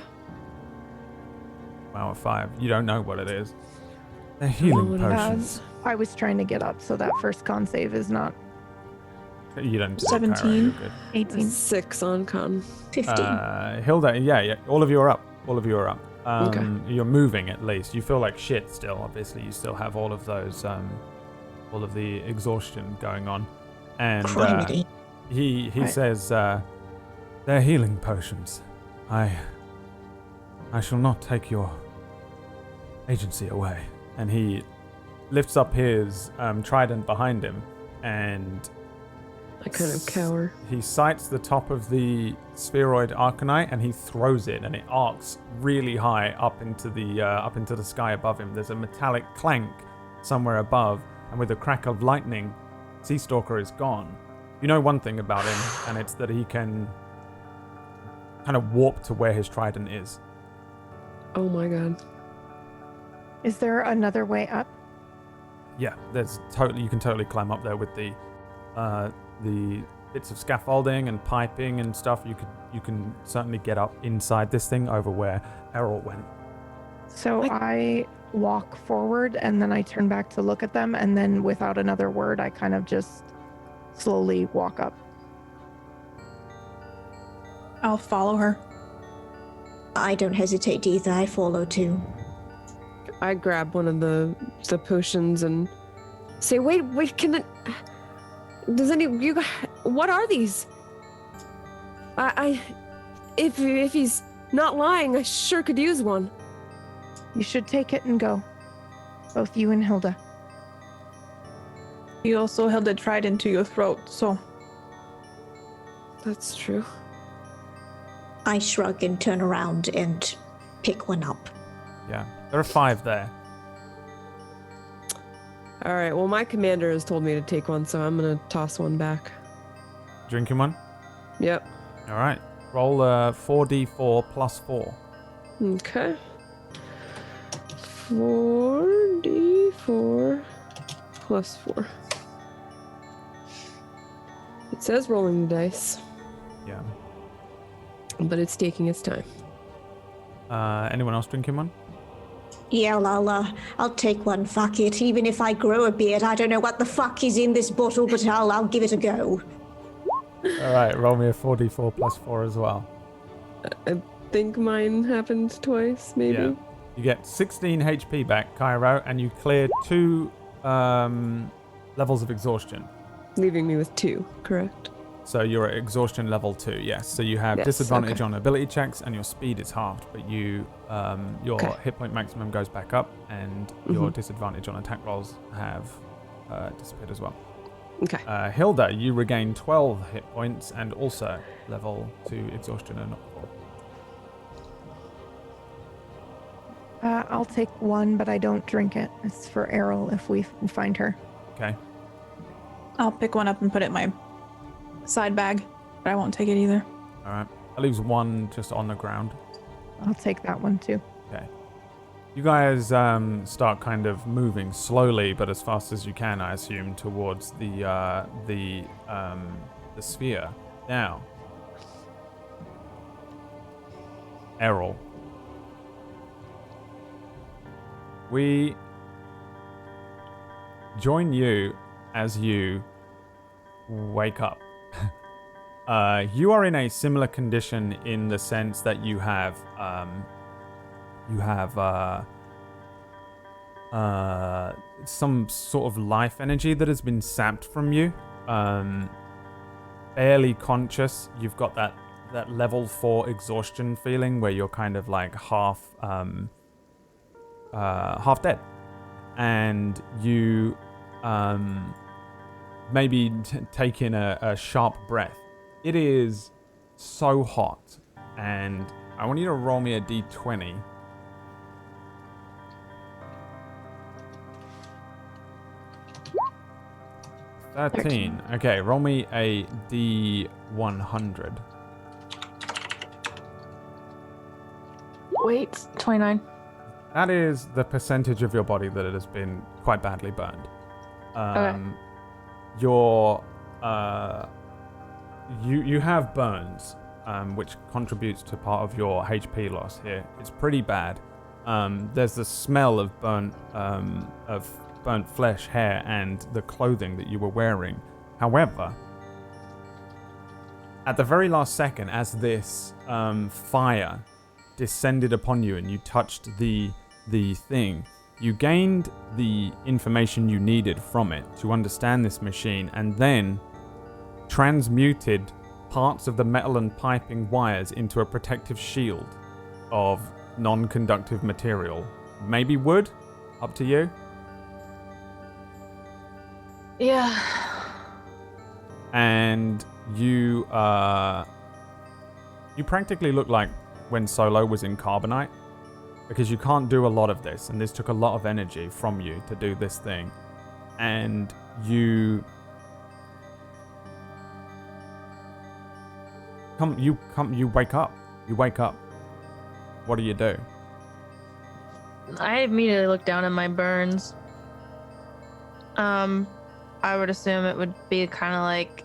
Wow, 5. You don't know what it is. They're healing potions. I was trying to get up, so that first con save is not You don't. 17. 18. 6 on con. 15. Hilda, yeah. All of you are up. Okay. You're moving at least. You feel like shit still. Obviously, you still have all of those, all of the exhaustion going on. And he says, they're healing potions. I shall not take your agency away. And he lifts up his trident behind him, and I kind of cower. he sights the top of the spheroid Arcanii, and he throws it, and it arcs really high up into the sky above him. There's a metallic clank somewhere above, and with a crack of lightning, Seastalker is gone. You know one thing about him, and it's that he can kind of warp to where his trident is. Oh my god. Is there another way up? Yeah, you can totally climb up there with the bits of scaffolding and piping and stuff. You can certainly get up inside this thing over where Errol went. So I walk forward and then I turn back to look at them, and then without another word, I kind of just slowly walk up. I'll follow her. I don't hesitate either. I follow too. I grab one of the potions and say, wait, can it... what are these? If he's not lying, I sure could use one. You should take it and go. Both you and Hilda. You also held a trident to your throat, so... That's true. I shrug and turn around and pick one up. Yeah, there are 5 there. All right, well, my commander has told me to take one, so I'm going to toss one back. Drinking one? Yep. All right. Roll a 4d4 plus 4. Okay. 4d4 plus 4. It says rolling the dice. Yeah. But it's taking its time. Anyone else drinking one? Yeah, I'll take one. Fuck it. Even if I grow a beard, I don't know what the fuck is in this bottle, but I'll give it a go. All right, roll me a 4d4 plus 4 as well. I think mine happened twice, maybe. Yeah. You get 16 HP back, Cairo, and you clear 2 levels of exhaustion. Leaving me with 2, correct? So you're at exhaustion level 2, yes. So you have disadvantage okay. on ability checks, and your speed is halved, but your hit point maximum goes back up, and your disadvantage on attack rolls have disappeared as well. Okay. Hilda, you regain 12 hit points and also level 2 exhaustion and not 4. I'll take one, but I don't drink it. It's for Errol if we find her. Okay. I'll pick one up and put it in my side bag, but I won't take it either. All right. That leaves one just on the ground. I'll take that one too. Okay. You guys start kind of moving slowly, but as fast as you can, I assume, towards the sphere. Now, Errol, we join you as you wake up. You are in a similar condition in the sense that you have some sort of life energy that has been sapped from you. Barely conscious. You've got that level 4 exhaustion feeling where you're kind of like half dead, and you maybe take in a sharp breath It is so hot, and I want you to roll me a d20. Thirteen. Okay, roll me a d100. Wait, 29. That is the percentage of your body that it has been quite badly burned. Okay. Your you have burns, which contributes to part of your HP loss here. It's pretty bad. There's the smell of burnt flesh, hair, and the clothing that you were wearing. However, at the very last second, as this fire descended upon you and you touched the thing, you gained the information you needed from it to understand this machine, and then transmuted parts of the metal and piping wires into a protective shield of non-conductive material. Maybe wood? Up to you. Yeah. And you practically look like when Solo was in Carbonite, because you can't do a lot of this, and this took a lot of energy from you to do this thing. And you wake up. You wake up. What do you do? I immediately look down at my burns. I would assume it would be kind of like,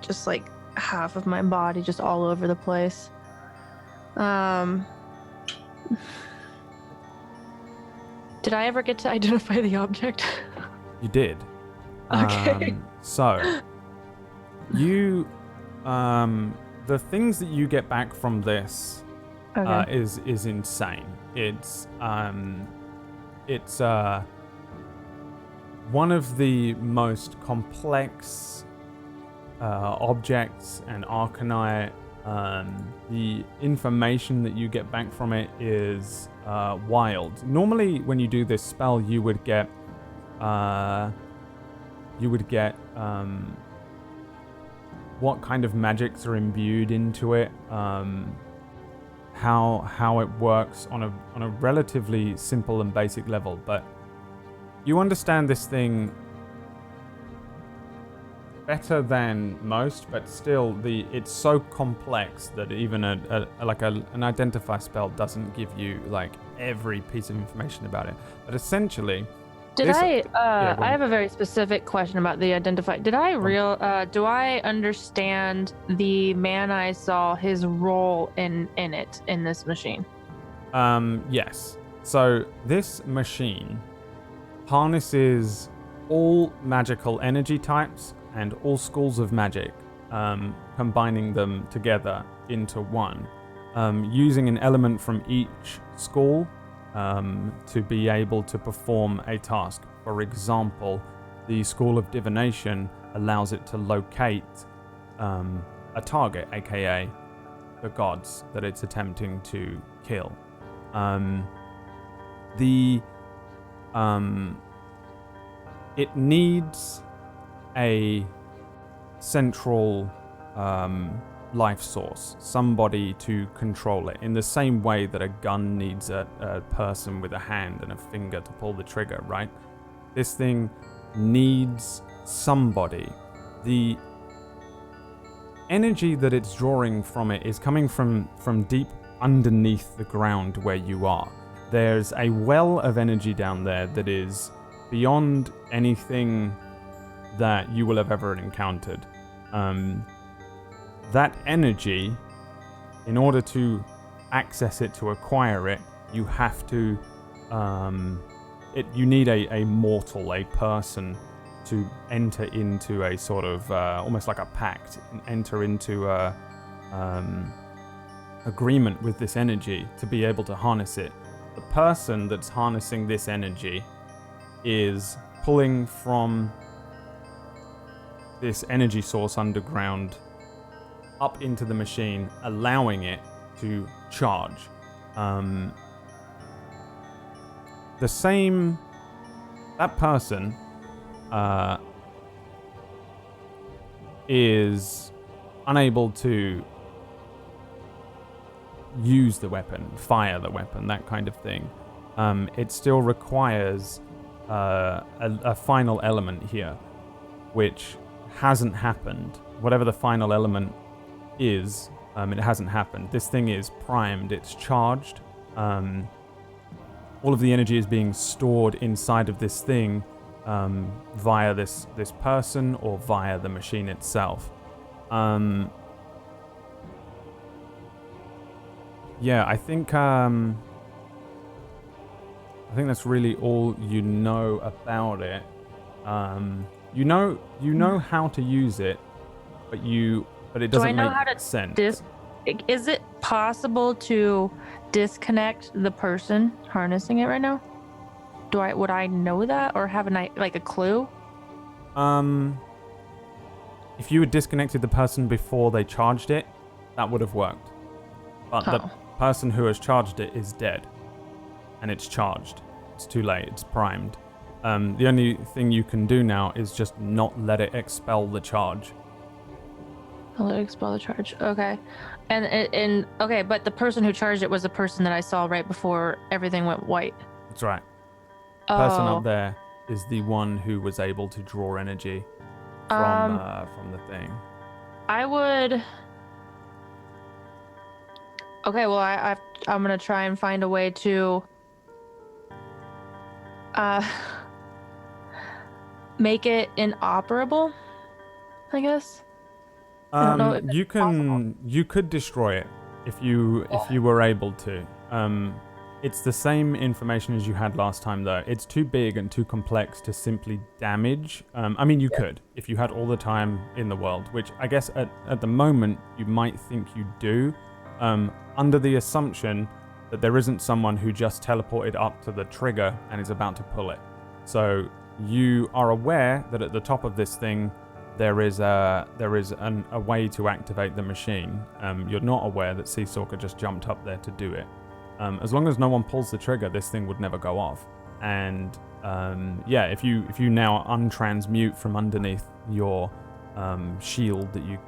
just like half of my body just all over the place. Did I ever get to identify the object? You did. Okay. So, you, the things that you get back from this is insane. It's one of the most complex objects and Arcanii. The information that you get back from it is wild. Normally, when you do this spell, you would get what kind of magics are imbued into it, how it works on a relatively simple and basic level, but you understand this thing better than most, but still it's so complex that even an identify spell doesn't give you like every piece of information about it. But essentially, I have a very specific question about the identify. Do I understand the man I saw, his role in this machine? Yes. So this machine harnesses all magical energy types and all schools of magic, combining them together into one, using an element from each school to be able to perform a task. For example, the School of Divination allows it to locate a target, aka the gods that it's attempting to kill. It needs a central life source, somebody to control it, in the same way that a gun needs a person with a hand and a finger to pull the trigger, right? This thing needs somebody. The energy that it's drawing from it is coming from deep underneath the ground where you are. There's a well of energy down there that is beyond anything that you will have ever encountered. That energy, in order to access it, to acquire it, you have to you need a mortal, a person, to enter into a sort of almost like a pact, and enter into a agreement with this energy to be able to harness it. The person that's harnessing this energy is pulling from this energy source underground up into the machine, allowing it to charge. That person is unable to use the weapon, fire the weapon, that kind of thing. It still requires a final element here, which hasn't happened. Whatever the final element is, it hasn't happened. This thing is primed, it's charged. All of the energy is being stored inside of this thing via this person or via the machine itself. Yeah, I think that's really all you know about it. You know how to use it, but it doesn't make sense. Is it possible to disconnect the person harnessing it right now? Would I know that, or have a clue? If you had disconnected the person before they charged it, that would have worked. But the person who has charged it is dead, and it's charged. It's too late. It's primed. The only thing you can do now is just not let it expel the charge. I'll let it expel the charge. Okay. And okay, but the person who charged it was the person that I saw right before everything went white. That's right. The person up there is the one who was able to draw energy from the thing. I would. Okay, well, I'm gonna try and find a way to make it inoperable, I guess. I don't know if it's possible. You could destroy it if you were able to. It's the same information as you had last time, though. It's too big and too complex to simply damage. I mean, you could if you had all the time in the world, which I guess at the moment you might think you do, under the assumption that there isn't someone who just teleported up to the trigger and is about to pull it. So you are aware that at the top of this thing there is a way to activate the machine. You're not aware that Seastalker just jumped up there to do it. As long as no one pulls the trigger, this thing would never go off. And if you now untransmute from underneath your shield that you've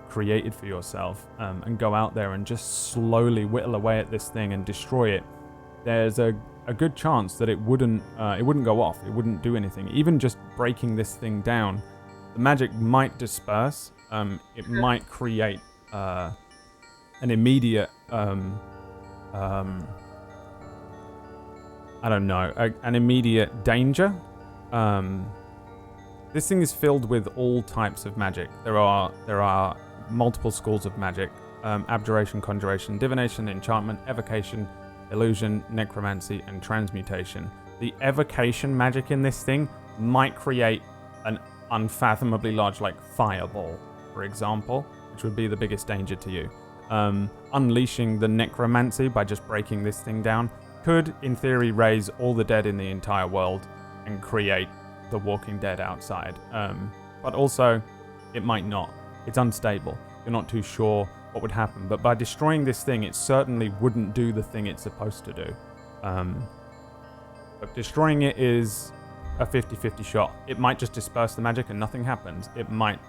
created for yourself and go out there and just slowly whittle away at this thing and destroy it, there's a good chance that it wouldn't go off. It wouldn't do anything. Even just breaking this thing down, the magic might disperse. It might create an immediate an immediate danger. This thing is filled with all types of magic. There are multiple schools of magic: abjuration, conjuration, divination, enchantment, evocation, illusion, necromancy, and transmutation. The evocation magic in this thing might create an unfathomably large, like, fireball, for example, which would be the biggest danger to you. Unleashing the necromancy by just breaking this thing down could, in theory, raise all the dead in the entire world and create the Walking Dead outside. But also, it might not. It's unstable. You're not too sure what would happen. But by destroying this thing, it certainly wouldn't do the thing it's supposed to do. But destroying it is a 50-50 shot. It might just disperse the magic and nothing happens. It might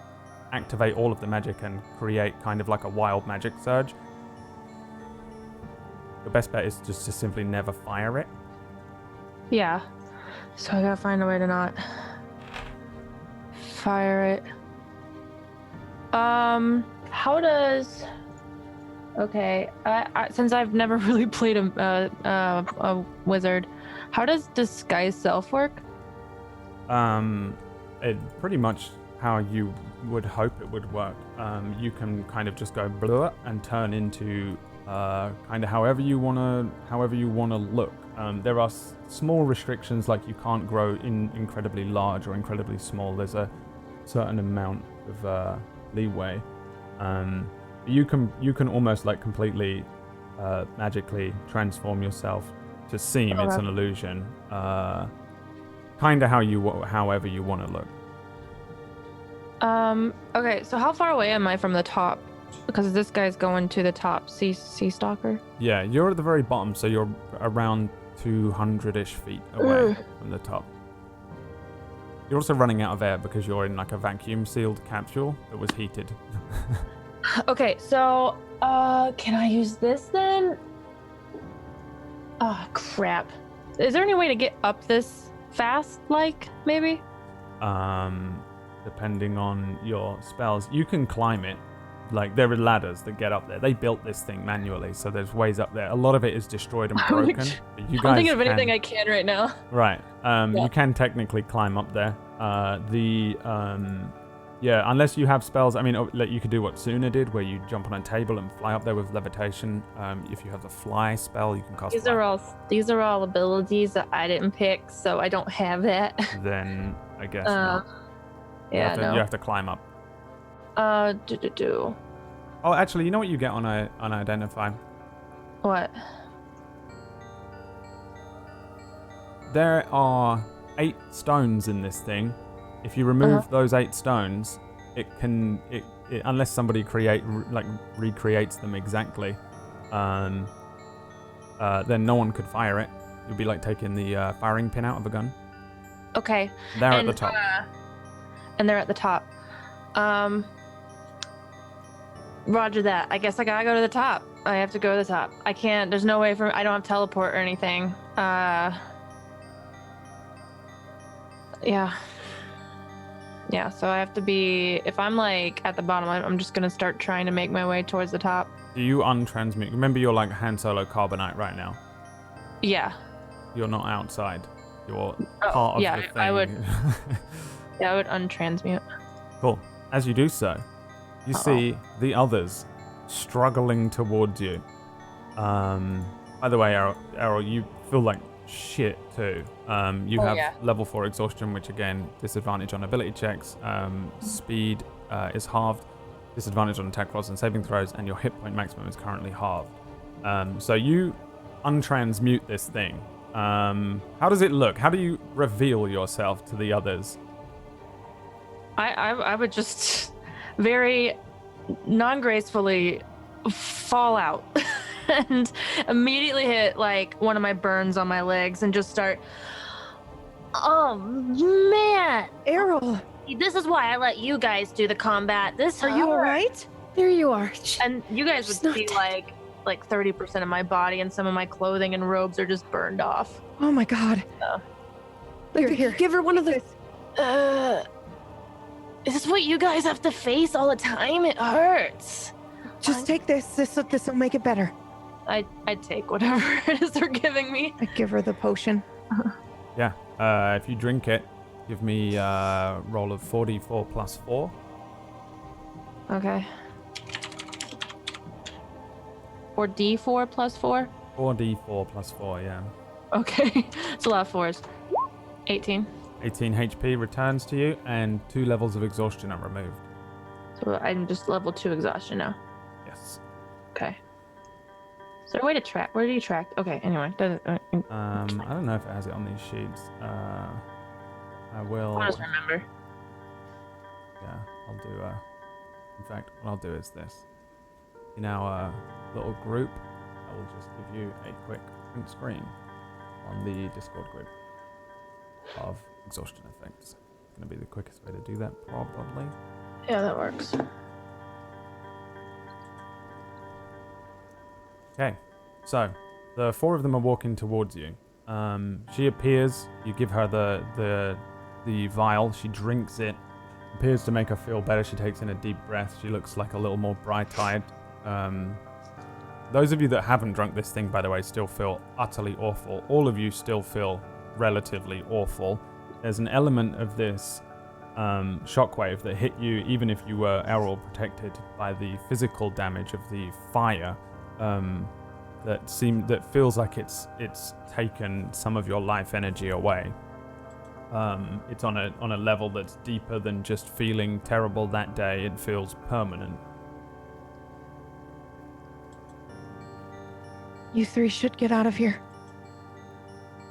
activate all of the magic and create kind of like a wild magic surge. The best bet is just to simply never fire it. Yeah. So I gotta find a way to not fire it. How does... Okay, I since I've never really played a wizard, how does disguise self work? It pretty much how you would hope it would work. You can kind of just go blah and turn into kind of however you wanna look. There are small restrictions, like you can't grow incredibly large or incredibly small. There's a certain amount of leeway. You can almost like completely magically transform yourself to seem it's an illusion. Kind of however you want to look. Okay, so how far away am I from the top? Because this guy's going to the top. Sea Stalker? Yeah, you're at the very bottom, so you're around 200-ish feet away from the top. You're also running out of air because you're in like a vacuum-sealed capsule that was heated. Okay, so can I use this then? Oh crap! Is there any way to get up this fast? Like maybe? Depending on your spells, you can climb it. Like there are ladders that get up there. They built this thing manually, so there's ways up there. A lot of it is destroyed and broken. You guys I'm thinking of anything I can right now. Right. You can technically climb up there. Yeah, unless you have spells. I mean, you could do what Suna did, where you jump on a table and fly up there with levitation. If you have the fly spell, you can cast. These are all abilities that I didn't pick, so I don't have that. Then I guess not. You have to climb up. Oh, actually, you know what you get on Identify? What? There are 8 stones in this thing. If you remove those 8 stones, it unless somebody recreates them exactly, then no one could fire it. You'd be like taking the firing pin out of a gun. Okay. They're at the top. And they're at the top. Roger that. I guess I gotta go to the top. I have to go to the top. I can't. There's no way I don't have teleport or anything. Yeah. Yeah, so I have to be, if I'm like at the bottom, I'm just gonna start trying to make my way towards the top. Do you untransmute? Remember, you're like Han Solo Carbonite right now. Yeah. You're not outside. You're part of the thing. I would. Yeah, I would untransmute. Cool. As you do so, you see the others struggling towards you. By the way, Errol, you feel like shit too. You have level 4 exhaustion, which again, disadvantage on ability checks. Speed is halved, disadvantage on attack rolls and saving throws, and your hit point maximum is currently halved. So you untransmute this thing. How does it look? How do you reveal yourself to the others? I would just very non-gracefully fall out and immediately hit like one of my burns on my legs and just start, oh man, Errol, this is why I let you guys do the combat. Are you all right? There you are. And you guys would see like 30% of my body, and some of my clothing and robes are just burned off. Oh my god. Here. Give her one of the is this what you guys have to face all the time? It hurts. Just take this. This will make it better. I'd take whatever it is they're giving me. I give her the potion. Yeah. If you drink it, give me a roll of 4d4 plus 4. Okay. 4d4 plus 4? 4d4 plus 4, yeah. Okay. It's a lot of 4s. 18. 18 HP returns to you, and 2 levels of exhaustion are removed. So I'm just level 2 exhaustion now. Yes. Okay. Is there a way to track? Where do you track? Okay, anyway. I don't know if it has it on these sheets. I will... I'll just remember. Yeah, I'll do... in fact, what I'll do is this. In our little group, I will just give you a quick print screen on the Discord group of exhaustion effects. It's going to be the quickest way to do that, probably. Yeah, that works. Okay, so the 4 of them are walking towards you. She appears. You give her the vial. She drinks it. Appears to make her feel better. She takes in a deep breath. She looks like a little more bright-eyed. Those of you that haven't drunk this thing, by the way, still feel utterly awful. All of you still feel relatively awful. There's an element of this shockwave that hit you, even if you were Errol protected by the physical damage of the fire. That feels like it's taken some of your life energy away. It's on a level that's deeper than just feeling terrible that day. It feels permanent. You 3 should get out of here.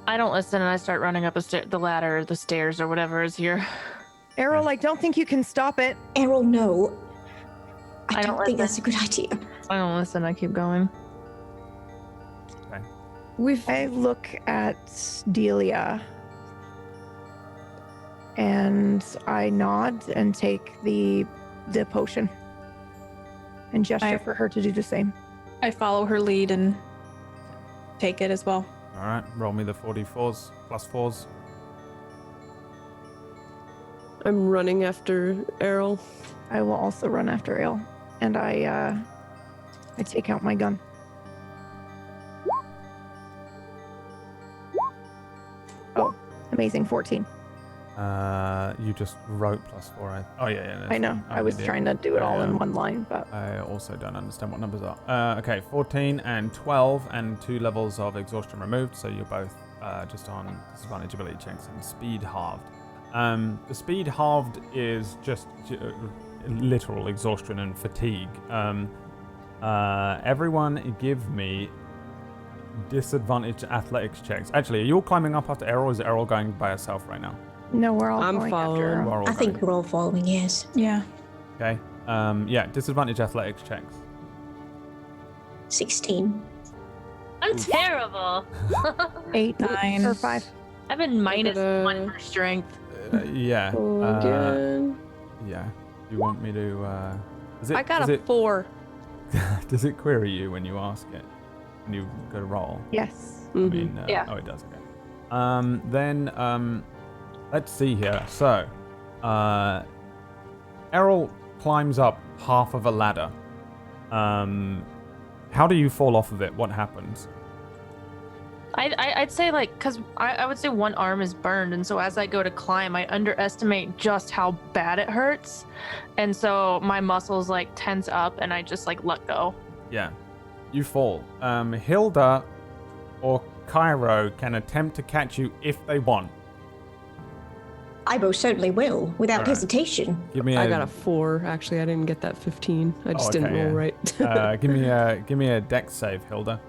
I don't listen, and I start running up the ladder, or the stairs, or whatever is here. Errol, I don't think you can stop it. Errol, no. I don't think listen. that's a good idea. I don't listen. I keep going. Okay. I look at Delia, and I nod and take the potion. and gesture for her to do the same. I follow her lead and take it as well. All right, roll me the 44s plus 4s. I'm running after Errol. I will also run after Ale, and I take out my gun. Oh, amazing, 14. You just wrote +4. Oh yeah. I know. I was trying to do it all in one line, but I also don't understand what numbers are. Okay, 14 and 12, and 2 levels of exhaustion removed, so you're both just on disadvantage ability checks and speed halved. The speed halved is just literal exhaustion and fatigue. Everyone give me disadvantage athletics checks. Actually, are you all climbing up after Errol, or is Errol going by herself right now? no, we're all I'm going following. after her. We're all I think going. we're all following, yes. Yeah. Okay. Yeah, disadvantage athletics checks. 16. I'm terrible. 8, 9. or 5. I've been -1 for strength. Yeah. Again. Yeah. You want me to? I got a 4. Does it query you when you ask it? When you go to roll? Yes. I mean, Yeah. Oh, it does. Okay. Then let's see here. So, Errol climbs up half of a ladder. How do you fall off of it? What happens? I'd say because I would say one arm is burned, and so as I go to climb, I underestimate just how bad it hurts, and so my muscles tense up, and I just let go. Yeah, you fall. Hilda or Cairo can attempt to catch you if they want. I most certainly will, without Alright. hesitation. Give me I got a 4. Actually, I didn't get that 15. I just didn't roll right. Give me a dex save, Hilda.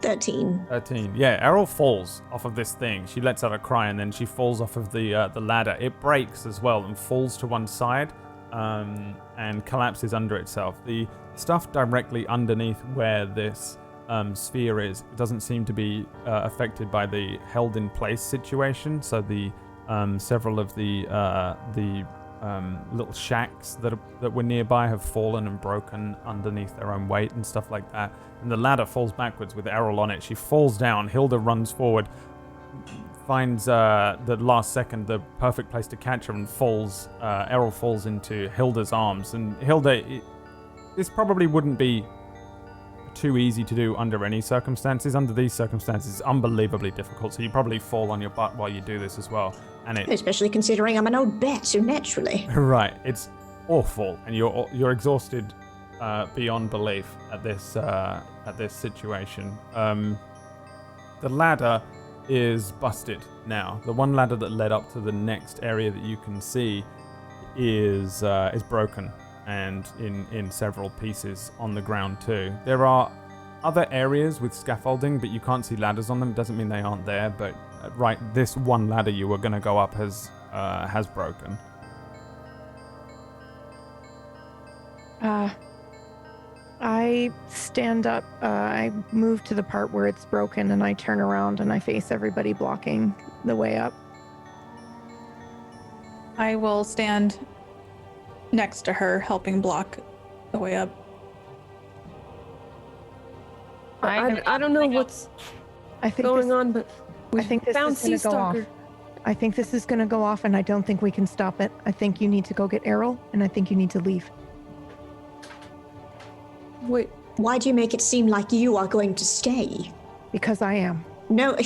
13. 13. Yeah, Errol falls off of this thing. She lets out a cry, and then she falls off of the ladder. It breaks as well and falls to one side and collapses under itself. The stuff directly underneath where this sphere is doesn't seem to be affected by the held in place situation. So the several of the little shacks that were nearby have fallen and broken underneath their own weight and stuff like that. And the ladder falls backwards with Errol on it. She falls down. Hilda runs forward, finds the last second the perfect place to catch her, and falls. Errol falls into Hilda's arms. And Hilda, this probably wouldn't be too easy to do under any circumstances. Under these circumstances, it's unbelievably difficult. So you probably fall on your butt while you do this as well. And it Especially considering I'm an old bat, so naturally. right, it's awful, and you're exhausted beyond belief at this situation. The ladder is busted now. The one ladder that led up to the next area that you can see is broken and in several pieces on the ground too. There are other areas with scaffolding, but you can't see ladders on them. It doesn't mean they aren't there, but right, this one ladder you were going to go up has broken. I stand up, I move to the part where it's broken, and I turn around and I face everybody blocking the way up. I will stand next to her, helping block the way up. I don't know what's I think going this, on, but we I think this found is going to Sea go off. Stalker. I think this is going to go off, and I don't think we can stop it. I think you need to go get Errol, and I think you need to leave. Wait, Why do you make it seem like you are going to stay? Because I am. No,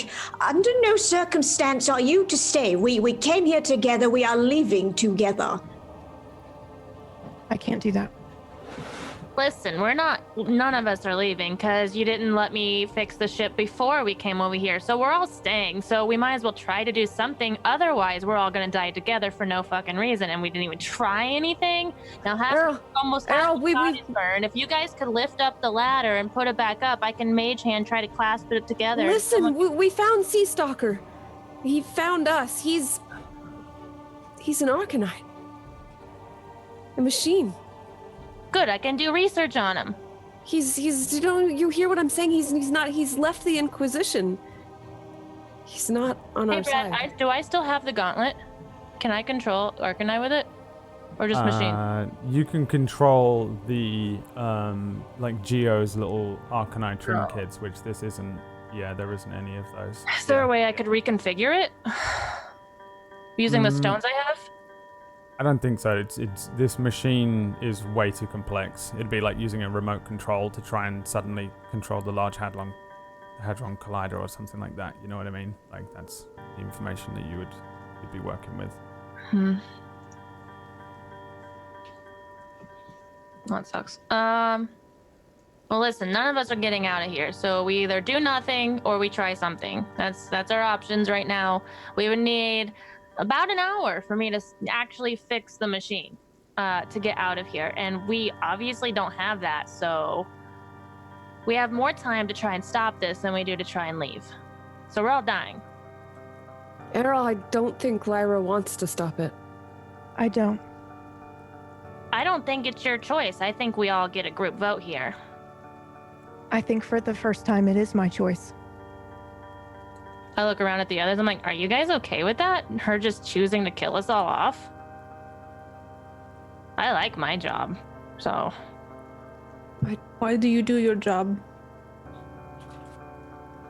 under no circumstance are you to stay. We came here together. We are leaving together. I can't do that. Listen, none of us are leaving because you didn't let me fix the ship before we came over here. So we're all staying. So we might as well try to do something. Otherwise, we're all going to die together for no fucking reason. And we didn't even try anything. Now, almost half the spot is burned. If you guys could lift up the ladder and put it back up, I can mage hand try to clasp it together. listen, we found Sea Stalker. He found us. He's an Arcanii. A machine. Good, I can do research on him. He's you hear what I'm saying? He's left the Inquisition. He's not on Hey, our Brad, side. do I still have the gauntlet? Can I control Arcanii with it? Or just machine? You can control the, like Geo's little Arcanii trinkets, which this isn't. Yeah, there isn't any of those. Is there a way I could reconfigure it? Using the stones I have? I don't think so. It's this machine is way too complex. It'd be like using a remote control to try and suddenly control the Large Hadron Collider or something like that. You know what I mean? Like that's the information that you'd be working with. That sucks. Well, listen, none of us are getting out of here, so we either do nothing or we try something. That's our options right now. We would need about an hour for me to actually fix the machine to get out of here, and we obviously don't have that, so we have more time to try and stop this than we do to try and leave. So we're all dying. Errol, I don't think Lyra wants to stop it. I don't. I don't think it's your choice. I think we all get a group vote here. I think for the first time it is my choice. I look around at the others. I'm like, are you guys okay with that? Her just choosing to kill us all off? I like my job, so. Why do you do your job?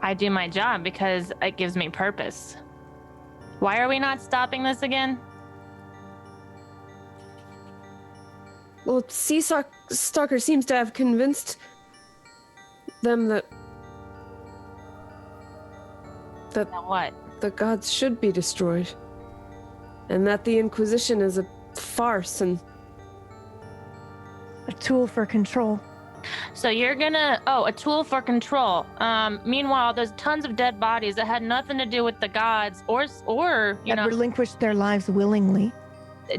I do my job because it gives me purpose. Why are we not stopping this again? Well, Sea Stalker seems to have convinced them that What? the gods should be destroyed, and that the Inquisition is a farce and A tool for control. So you're gonna, a tool for control. Meanwhile, there's tons of dead bodies that had nothing to do with the gods or you That know. relinquished their lives willingly.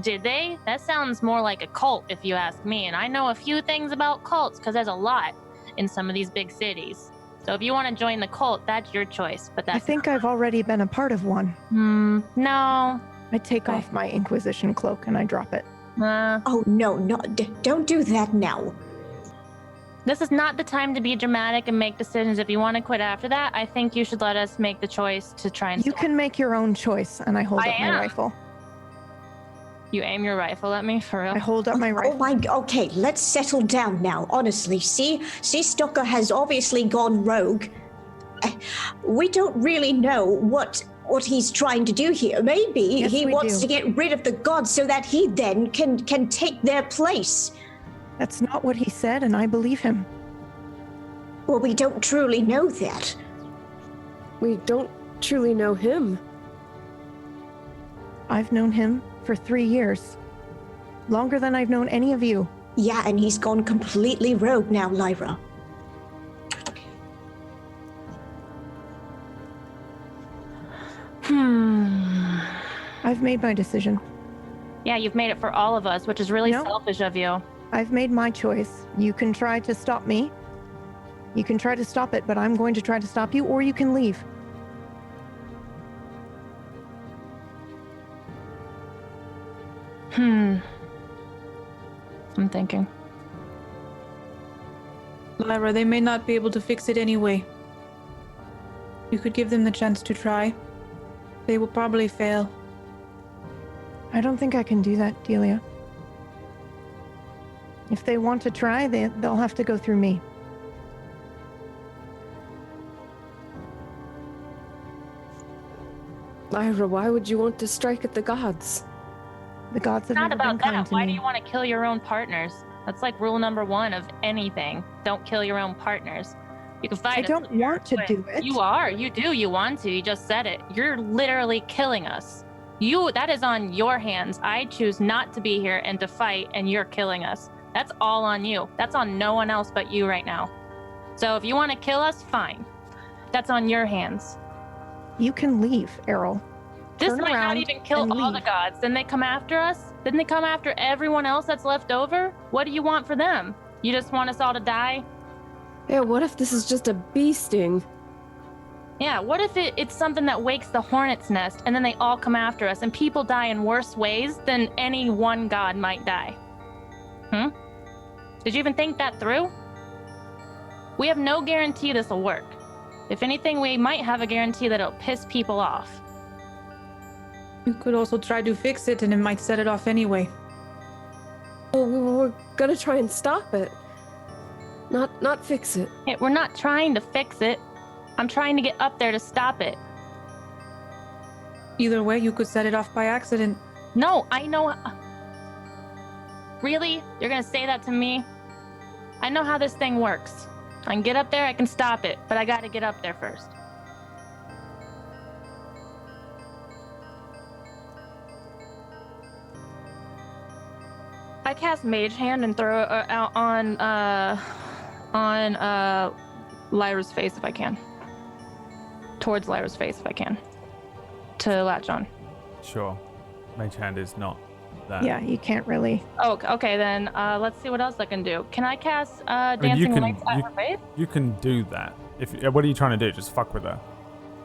Did they? That sounds more like a cult, if you ask me. And I know a few things about cults because there's a lot in some of these big cities. So if you want to join the cult, that's your choice. But that's I think I've already been a part of one. No. I take off my Inquisition cloak and I drop it. Oh, no, don't do that now. This is not the time to be dramatic and make decisions. If you want to quit after that, I think you should let us make the choice to try and. You can make your own choice, and I hold up my rifle. You aim your rifle at me, for real? I hold up my rifle. Oh my, okay, let's settle down now, honestly. Sea Stalker has obviously gone rogue. We don't really know what he's trying to do here. Maybe Yes, he we wants do. to get rid of the gods so that he then can take their place. That's not what he said, and I believe him. Well, we don't truly know that. we don't truly know him. I've known him for 3 years. Longer than I've known any of you. Yeah, and he's gone completely rogue now, Lyra. I've made my decision. Yeah, you've made it for all of us, which is really No. selfish of you. I've made my choice. You can try to stop me. You can try to stop it, but I'm going to try to stop you, or you can leave. I'm thinking. Lyra, they may not be able to fix it anyway. You could give them the chance to try. They will probably fail. I don't think I can do that, Delia. If they want to try, they'll have to go through me. Lyra, why would you want to strike at the gods? The gods have It's not never been about kind that. to Why me. do you want to kill your own partners? That's like rule number 1 of anything. Don't kill your own partners. You can fight I us, don't want to do it. You are. You do. You want to. You just said it. You're literally killing us. That is on your hands. I choose not to be here and to fight, and you're killing us. That's all on you. That's on no one else but you right now. So if you want to kill us, fine. That's on your hands. You can leave, Errol. This Turn might not around even kill and all the leave. gods. Then they come after us? Didn't they come after everyone else that's left over? What do you want for them? You just want us all to die? Yeah, what if this is just a bee sting? Yeah, what if it's something that wakes the hornet's nest and then they all come after us and people die in worse ways than any one god might die? Did you even think that through? We have no guarantee this will work. If anything, we might have a guarantee that it'll piss people off. You could also try to fix it and it might set it off anyway. Well, we're gonna try and stop it. Not fix it. Hey, we're not trying to fix it. I'm trying to get up there to stop it. Either way, you could set it off by accident. No, I know. Really? You're gonna say that to me? I know how this thing works. I can get up there, I can stop it, but I gotta get up there first. I cast Mage Hand and throw it out on Lyra's face if I can. Towards Lyra's face if I can. To latch on. Sure. Mage Hand is not that. Yeah, you can't really. Oh, okay, then let's see what else I can do. Can I cast Dancing Lights at her face? You can do that. What are you trying to do? Just fuck with her?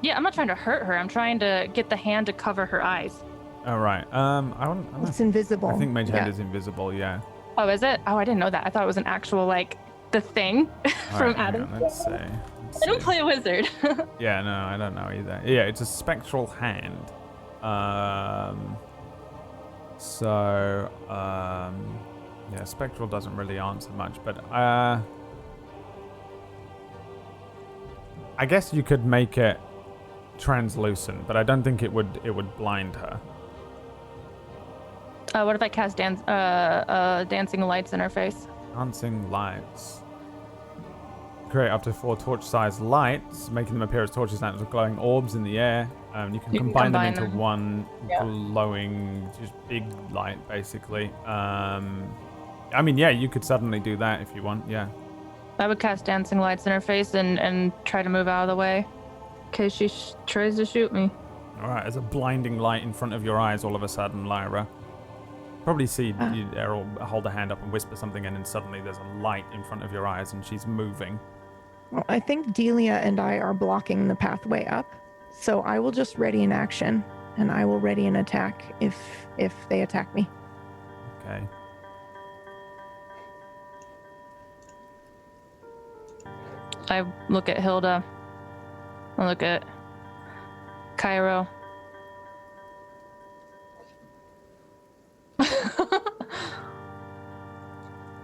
Yeah, I'm not trying to hurt her. I'm trying to get the hand to cover her eyes. Oh, right. It's invisible. I think Mage Hand is invisible, yeah. Oh, is it? Oh, I didn't know that. I thought it was an actual, like, the thing from Right, hang Adam. on, let's see. I don't play a wizard. Yeah, no, I don't know either. Yeah, it's a spectral hand. Yeah, spectral doesn't really answer much, but I guess you could make it translucent, but I don't think it would blind her. What if I cast Dancing Lights in her face? Dancing lights. Create up to 4 torch-sized lights, making them appear as torches and with glowing orbs in the air. You can combine them into one glowing, just big light, basically. I mean, yeah, you could suddenly do that if you want, yeah. I would cast Dancing Lights in her face and try to move out of the way in case she tries to shoot me. All right, as a blinding light in front of your eyes all of a sudden, Lyra. Probably see Errol hold a hand up and whisper something, and then suddenly there's a light in front of your eyes and she's moving. Well, I think Delia and I are blocking the pathway up, so I will just ready an action, and I will ready an attack if they attack me. Okay. I look at Hilda. I look at Cairo.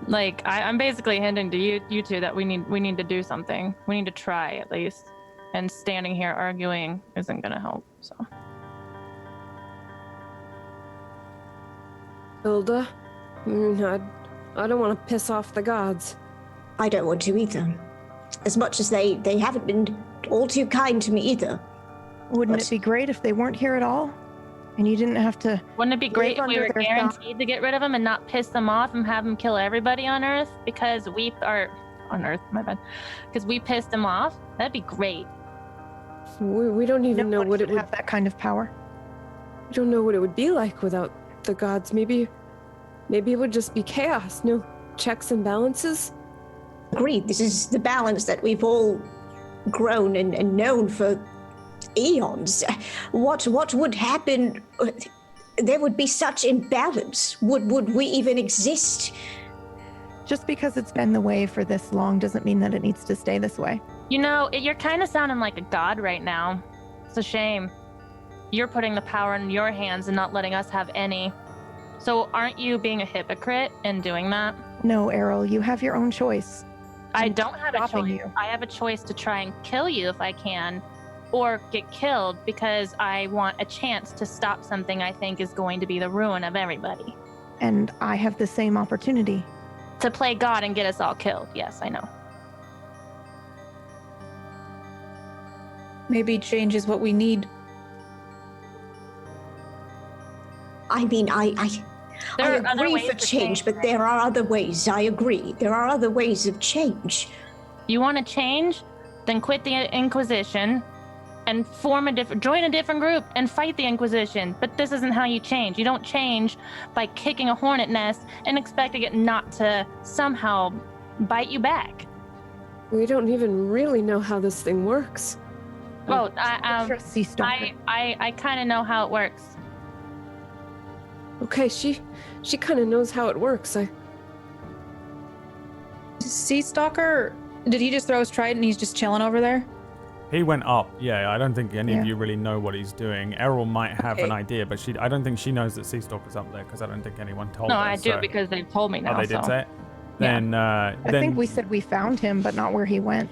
Like, I'm basically hinting to you two that we need to do something. We need to try at least. And standing here arguing isn't gonna help. So. Hilda, I don't want to piss off the gods. I don't want to either. As much as they haven't been all too kind to me either. Wouldn't it be great if they weren't here at all? And you didn't have to. Wouldn't it be great if we were their guaranteed to get rid of them and not piss them off and have them kill everybody on Earth because we are on Earth? My bad. Because we pissed them off. That'd be great. We don't even know what it would have that kind of power. We don't know what it would be like without the gods. Maybe it would just be chaos. No checks and balances. Agreed. This is the balance that we've all grown and known for eons. What would happen? There would be such imbalance. Would we even exist? Just because it's been the way for this long doesn't mean that it needs to stay this way. You know, you're kind of sounding like a god right now. It's a shame. You're putting the power in your hands and not letting us have any. So aren't you being a hypocrite in doing that? No, Errol, you have your own choice. I don't have a choice. You. I have a choice to try and kill you if I can, or get killed because I want a chance to stop something I think is going to be the ruin of everybody. And I have the same opportunity. To play God and get us all killed. Yes, I know. Maybe change is what we need. I mean, I agree for change, but there are other ways. I agree. There are other ways of change. You want to change? Then quit the Inquisition and join a different group and fight the Inquisition. But this isn't how you change. You don't change by kicking a hornet nest and expecting it not to somehow bite you back. We don't even really know how this thing works. Well, I kind of know how it works. Okay, she kind of knows how it works. Sea Stalker, did he just throw his trident and he's just chilling over there? He went up. Yeah, I don't think any Yeah. of you really know what he's doing. Errol might have an Okay. idea, but I don't think she knows that Sea Stalker's up there because I don't think anyone told No, her. I do so- because they told me now. Oh, they did so. say it? Yeah. Then, I think we said we found him, but not where he went.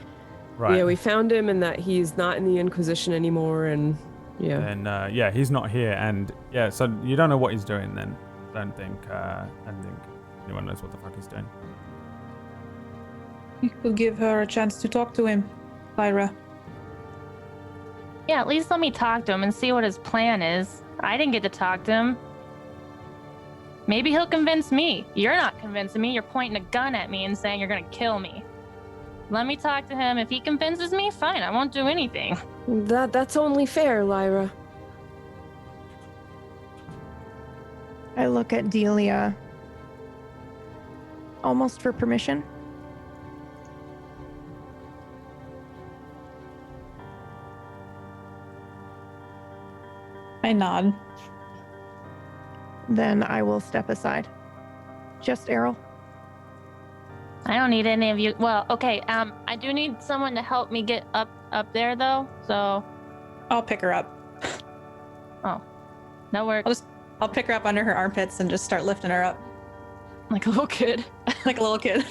right. Yeah, we found him and that he's not in the Inquisition anymore, and yeah. Then, yeah, he's not here, and yeah, so you don't know what he's doing then. I don't think anyone knows what the fuck he's doing. You could give her a chance to talk to him, Lyra. Yeah, at least let me talk to him and see what his plan is. I didn't get to talk to him. Maybe he'll convince me. You're not convincing me. You're pointing a gun at me and saying you're gonna kill me. Let me talk to him. If he convinces me, fine. I won't do anything. That's only fair, Lyra. I look at Delia almost for permission. I nod. Then I will step aside. Just Errol. I don't need any of you. Well, okay. I do need someone to help me get up there though. So I'll pick her up. that works. I'll pick her up under her armpits and just start lifting her up Like a little kid. like a little kid.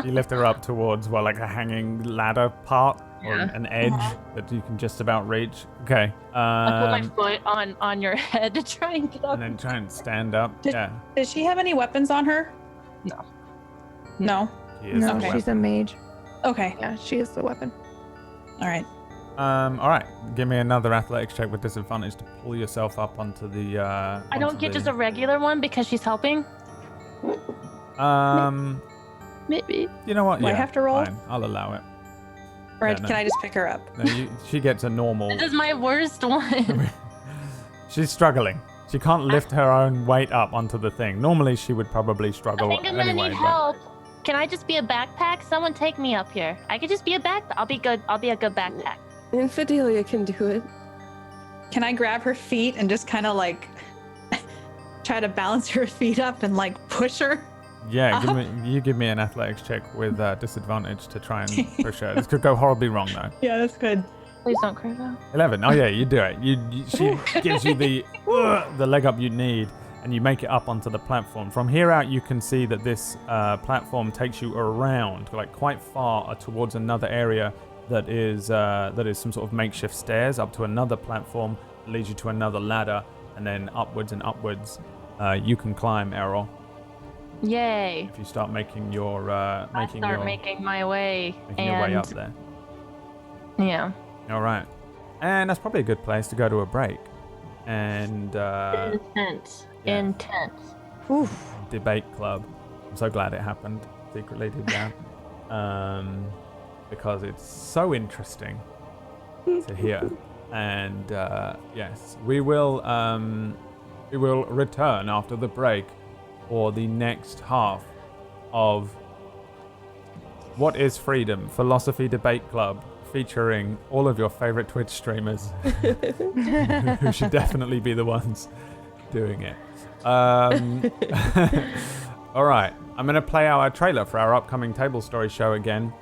You lift her up towards, well, like a hanging ladder part or Yeah. an edge that you can just about reach. Okay. I put my foot on your head to try and get up. And then try and stand up. Yeah. Does she have any weapons on her? No. No. She is No, the she's a mage. Okay. Yeah, she is the weapon. All right. All right. Give me another athletics check with disadvantage to pull yourself up onto the. I don't get just a regular one because she's helping. Maybe. You know what? Do I Yeah, have to roll? Fine. I'll allow it. Or Yeah, no. can I just pick her up? No, she gets a normal. This is my worst one. She's struggling. She can't lift her own weight up onto the thing. Normally, she would probably struggle I think I'm gonna anyway. need but- help. Can I just be a backpack? Someone take me up here. I could just be a backpack. I'll be good. I'll be a good backpack. And Fidelia can do it. Can I grab her feet and just kind of like try to balance her feet up and like push her? Yeah, give me an athletics check with disadvantage to try and push her. This could go horribly wrong though. Yeah, that's good. Please don't cry though. 11. Oh yeah, you do it. She gives you the leg up you need, and you make it up onto the platform. From here out, you can see that this platform takes you around, like quite far towards another area that is some sort of makeshift stairs up to another platform that leads you to another ladder, and then upwards and upwards. You can climb, Errol, Yay. if you start making your making my way. your way up there. Yeah. All right, and that's probably a good place to go to a break. And Intense. yeah. Intense. Oof. debate club. I'm so glad it happened secretly deep down, because it's so interesting to hear. And yes, we will return after the break for the next half of What is Freedom? Philosophy Debate Club, featuring all of your favorite Twitch streamers who should definitely be the ones doing it. All right, I'm going to play our trailer for our upcoming Tablestory show again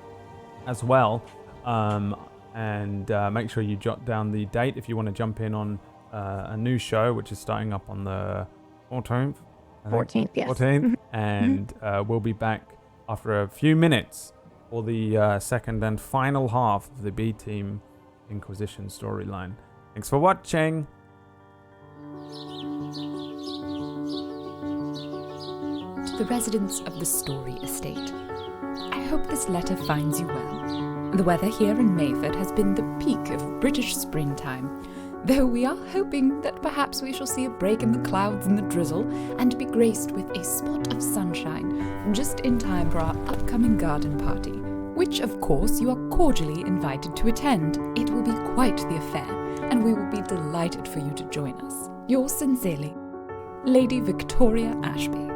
as well. And make sure you jot down the date if you want to jump in on a new show, which is starting up on the 14th. 14th, yes. 14th. And we'll be back after a few minutes for the second and final half of the B Team Inquisition storyline. Thanks for watching. To the residents of the Story Estate, I hope this letter finds you well. The weather here in Mayford has been the peak of British springtime, though we are hoping that perhaps we shall see a break in the clouds and the drizzle and be graced with a spot of sunshine just in time for our upcoming garden party, which of course you are cordially invited to attend. It will be quite the affair, and we will be delighted for you to join us. Yours sincerely, Lady Victoria Ashby.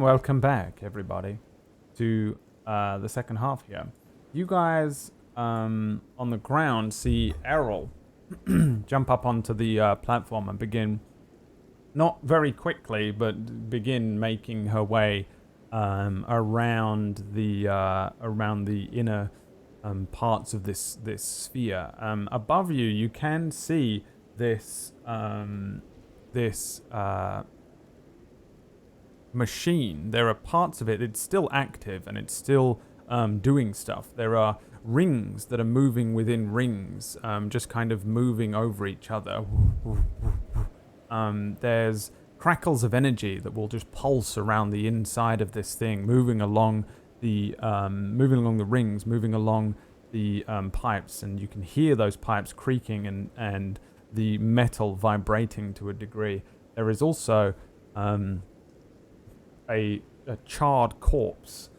welcome back, everybody, to the second half here. You guys on the ground see Errol jump up onto the platform and begin, not very quickly, but begin making her way around the inner parts of this sphere. Above you, you can see this machine. There are parts of it, it's still active and it's still doing stuff. There are rings that are moving within rings, just kind of moving over each other. There's crackles of energy that will just pulse around the inside of this thing, moving along the rings, moving along the pipes, and you can hear those pipes creaking and the metal vibrating to a degree. There is also a charred corpse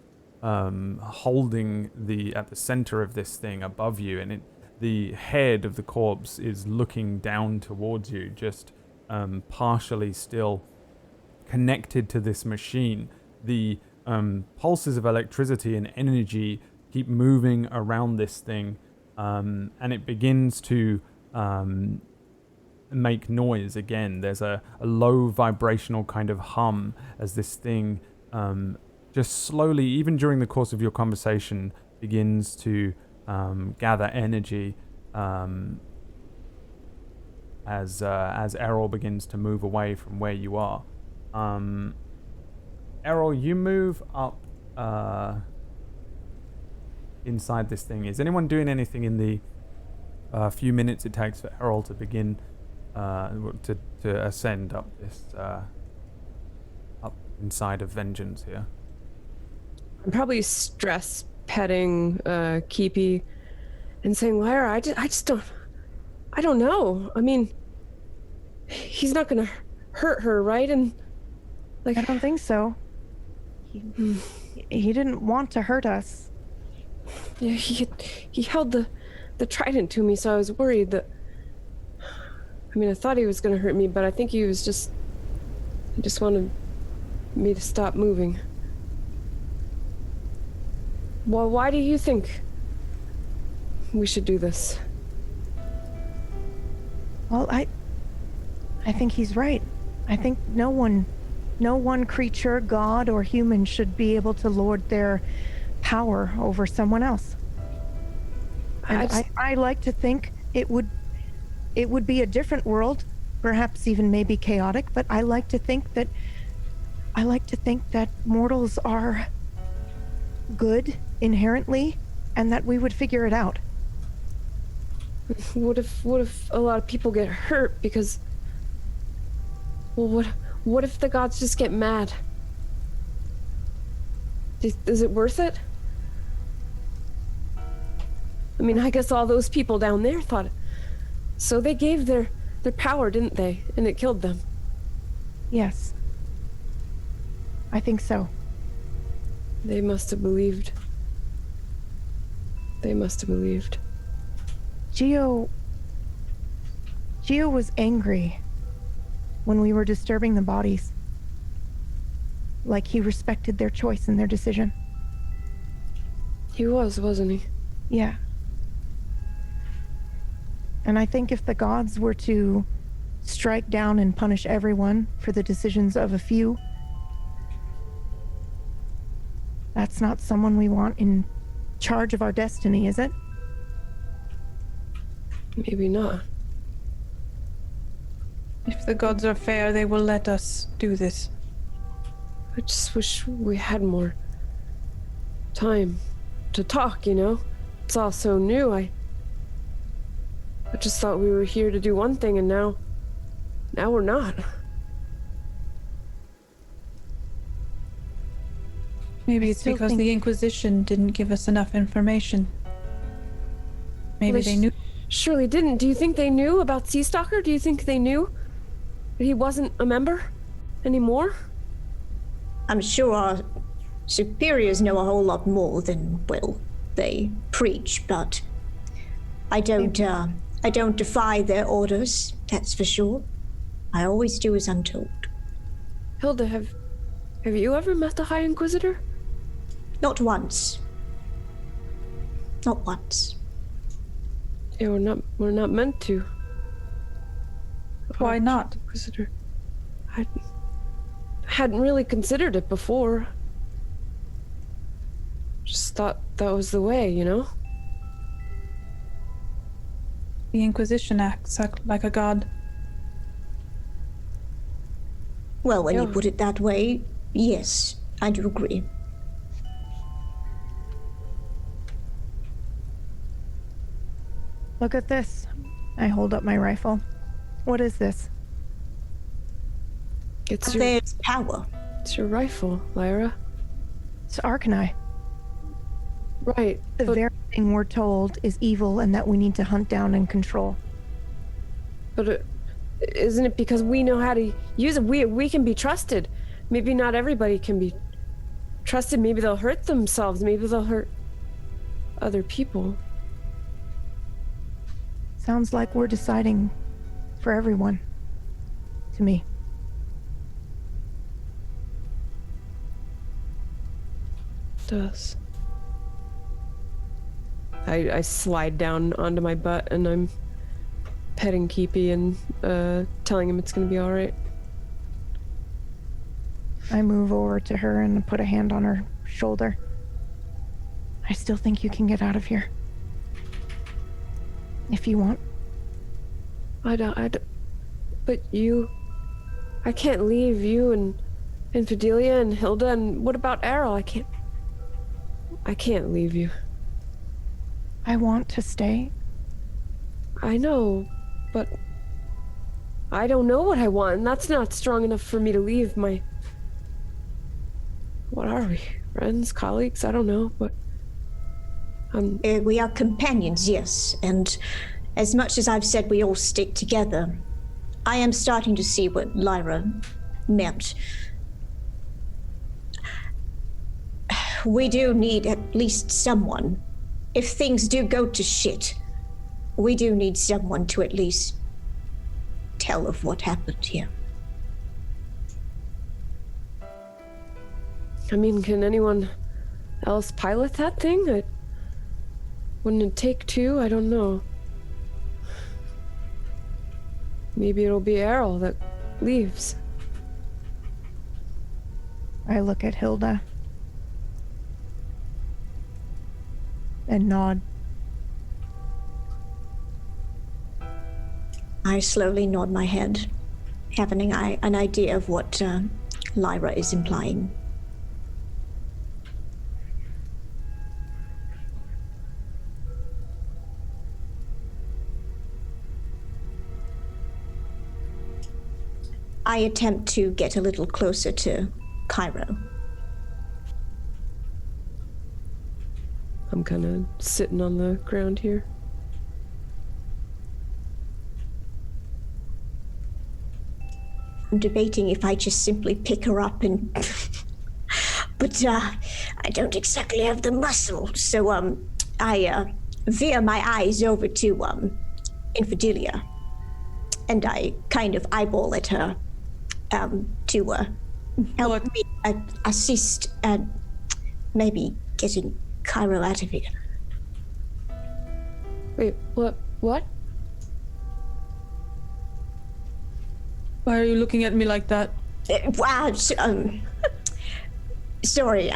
holding at the center of this thing above you, and the head of the corpse is looking down towards you, just partially still connected to this machine. The pulses of electricity and energy keep moving around this thing, and it begins to make noise again. There's a low vibrational kind of hum as this thing just slowly, even during the course of your conversation, begins to gather energy as Errol begins to move away from where you are. Errol, you move up inside this thing. Is anyone doing anything in the few minutes it takes for Errol to begin to ascend up this up inside of Vengeance here? I'm probably stress petting Keepy and saying, Lyra, I don't know. I mean, he's not gonna hurt her, right? And like, I don't think so. He didn't want to hurt us. Yeah, he held the trident to me, so I was worried that. I mean, I thought he was gonna hurt me, but I think he just wanted me to stop moving. Well, why do you think we should do this? Well, I think he's right. I think no one creature, god or human, should be able to lord their power over someone else. And I like to think it would be a different world, perhaps even maybe chaotic, but I like to think that mortals are good inherently, and that we would figure it out. What if a lot of people get hurt because, well, what if the gods just get mad? Is it worth it? I mean, I guess all those people down there thought it. So they gave their power, didn't they? And it killed them. Yes. I think so. They must have believed. Geo was angry when we were disturbing the bodies. Like he respected their choice and their decision. He was, wasn't he? Yeah. And I think if the gods were to strike down and punish everyone for the decisions of a few, that's not someone we want in charge of our destiny, is it? Maybe not. If the gods are fair, they will let us do this. I just wish we had more time to talk, you know? It's all so new. I just thought we were here to do one thing, and now we're not. Maybe it's because the Inquisition didn't give us enough information. Maybe they knew. Surely didn't. Do you think they knew about Seastalker? Do you think they knew that he wasn't a member anymore? I'm sure our superiors know a whole lot more than, well, they preach, but I don't defy their orders, that's for sure. I always do as I'm told. Hilda, have Have you ever met the High Inquisitor? Not once. Not once. Yeah, we're not meant to. Why not? Inquisitor. I hadn't really considered it before. Just thought that was the way, you know? The Inquisition acts like a god. Well, when you put it that way, yes, I do agree. Look at this. I hold up my rifle. What is this? There's power. It's your rifle, Lyra. It's Arcanii. Right. The very thing we're told is evil and that we need to hunt down and control. But isn't it because we know how to use it? We can be trusted. Maybe not everybody can be trusted. Maybe they'll hurt themselves. Maybe they'll hurt other people. Sounds like we're deciding for everyone. To me. It does. I slide down onto my butt and I'm petting Keepy and telling him it's gonna be all right. I move over to her and put a hand on her shoulder. I still think you can get out of here. If you want. I don't, but I can't leave you and Fidelia and Hilda, and what about Errol? I can't leave you. I want to stay. I know, but I don't know what I want, and that's not strong enough for me to leave my... What are we? Friends? Colleagues? I don't know, but... We are companions, yes, and as much as I've said we all stick together, I am starting to see what Lyra meant. We do need at least someone. If things do go to shit, we do need someone to at least tell of what happened here. I mean, can anyone else pilot that thing? Wouldn't it take two? I don't know. Maybe it'll be Errol that leaves. I look at Hilda. And nod. I slowly nod my head, having an idea of what Lyra is implying. I attempt to get a little closer to Cairo. I'm kind of sitting on the ground here. I'm debating if I just simply pick her up and... but I don't exactly have the muscle, so I veer my eyes over to Infidelia, and I kind of eyeball at her to help me assist at maybe getting Cairo out of here. Wait, what? Why are you looking at me like that? Sorry,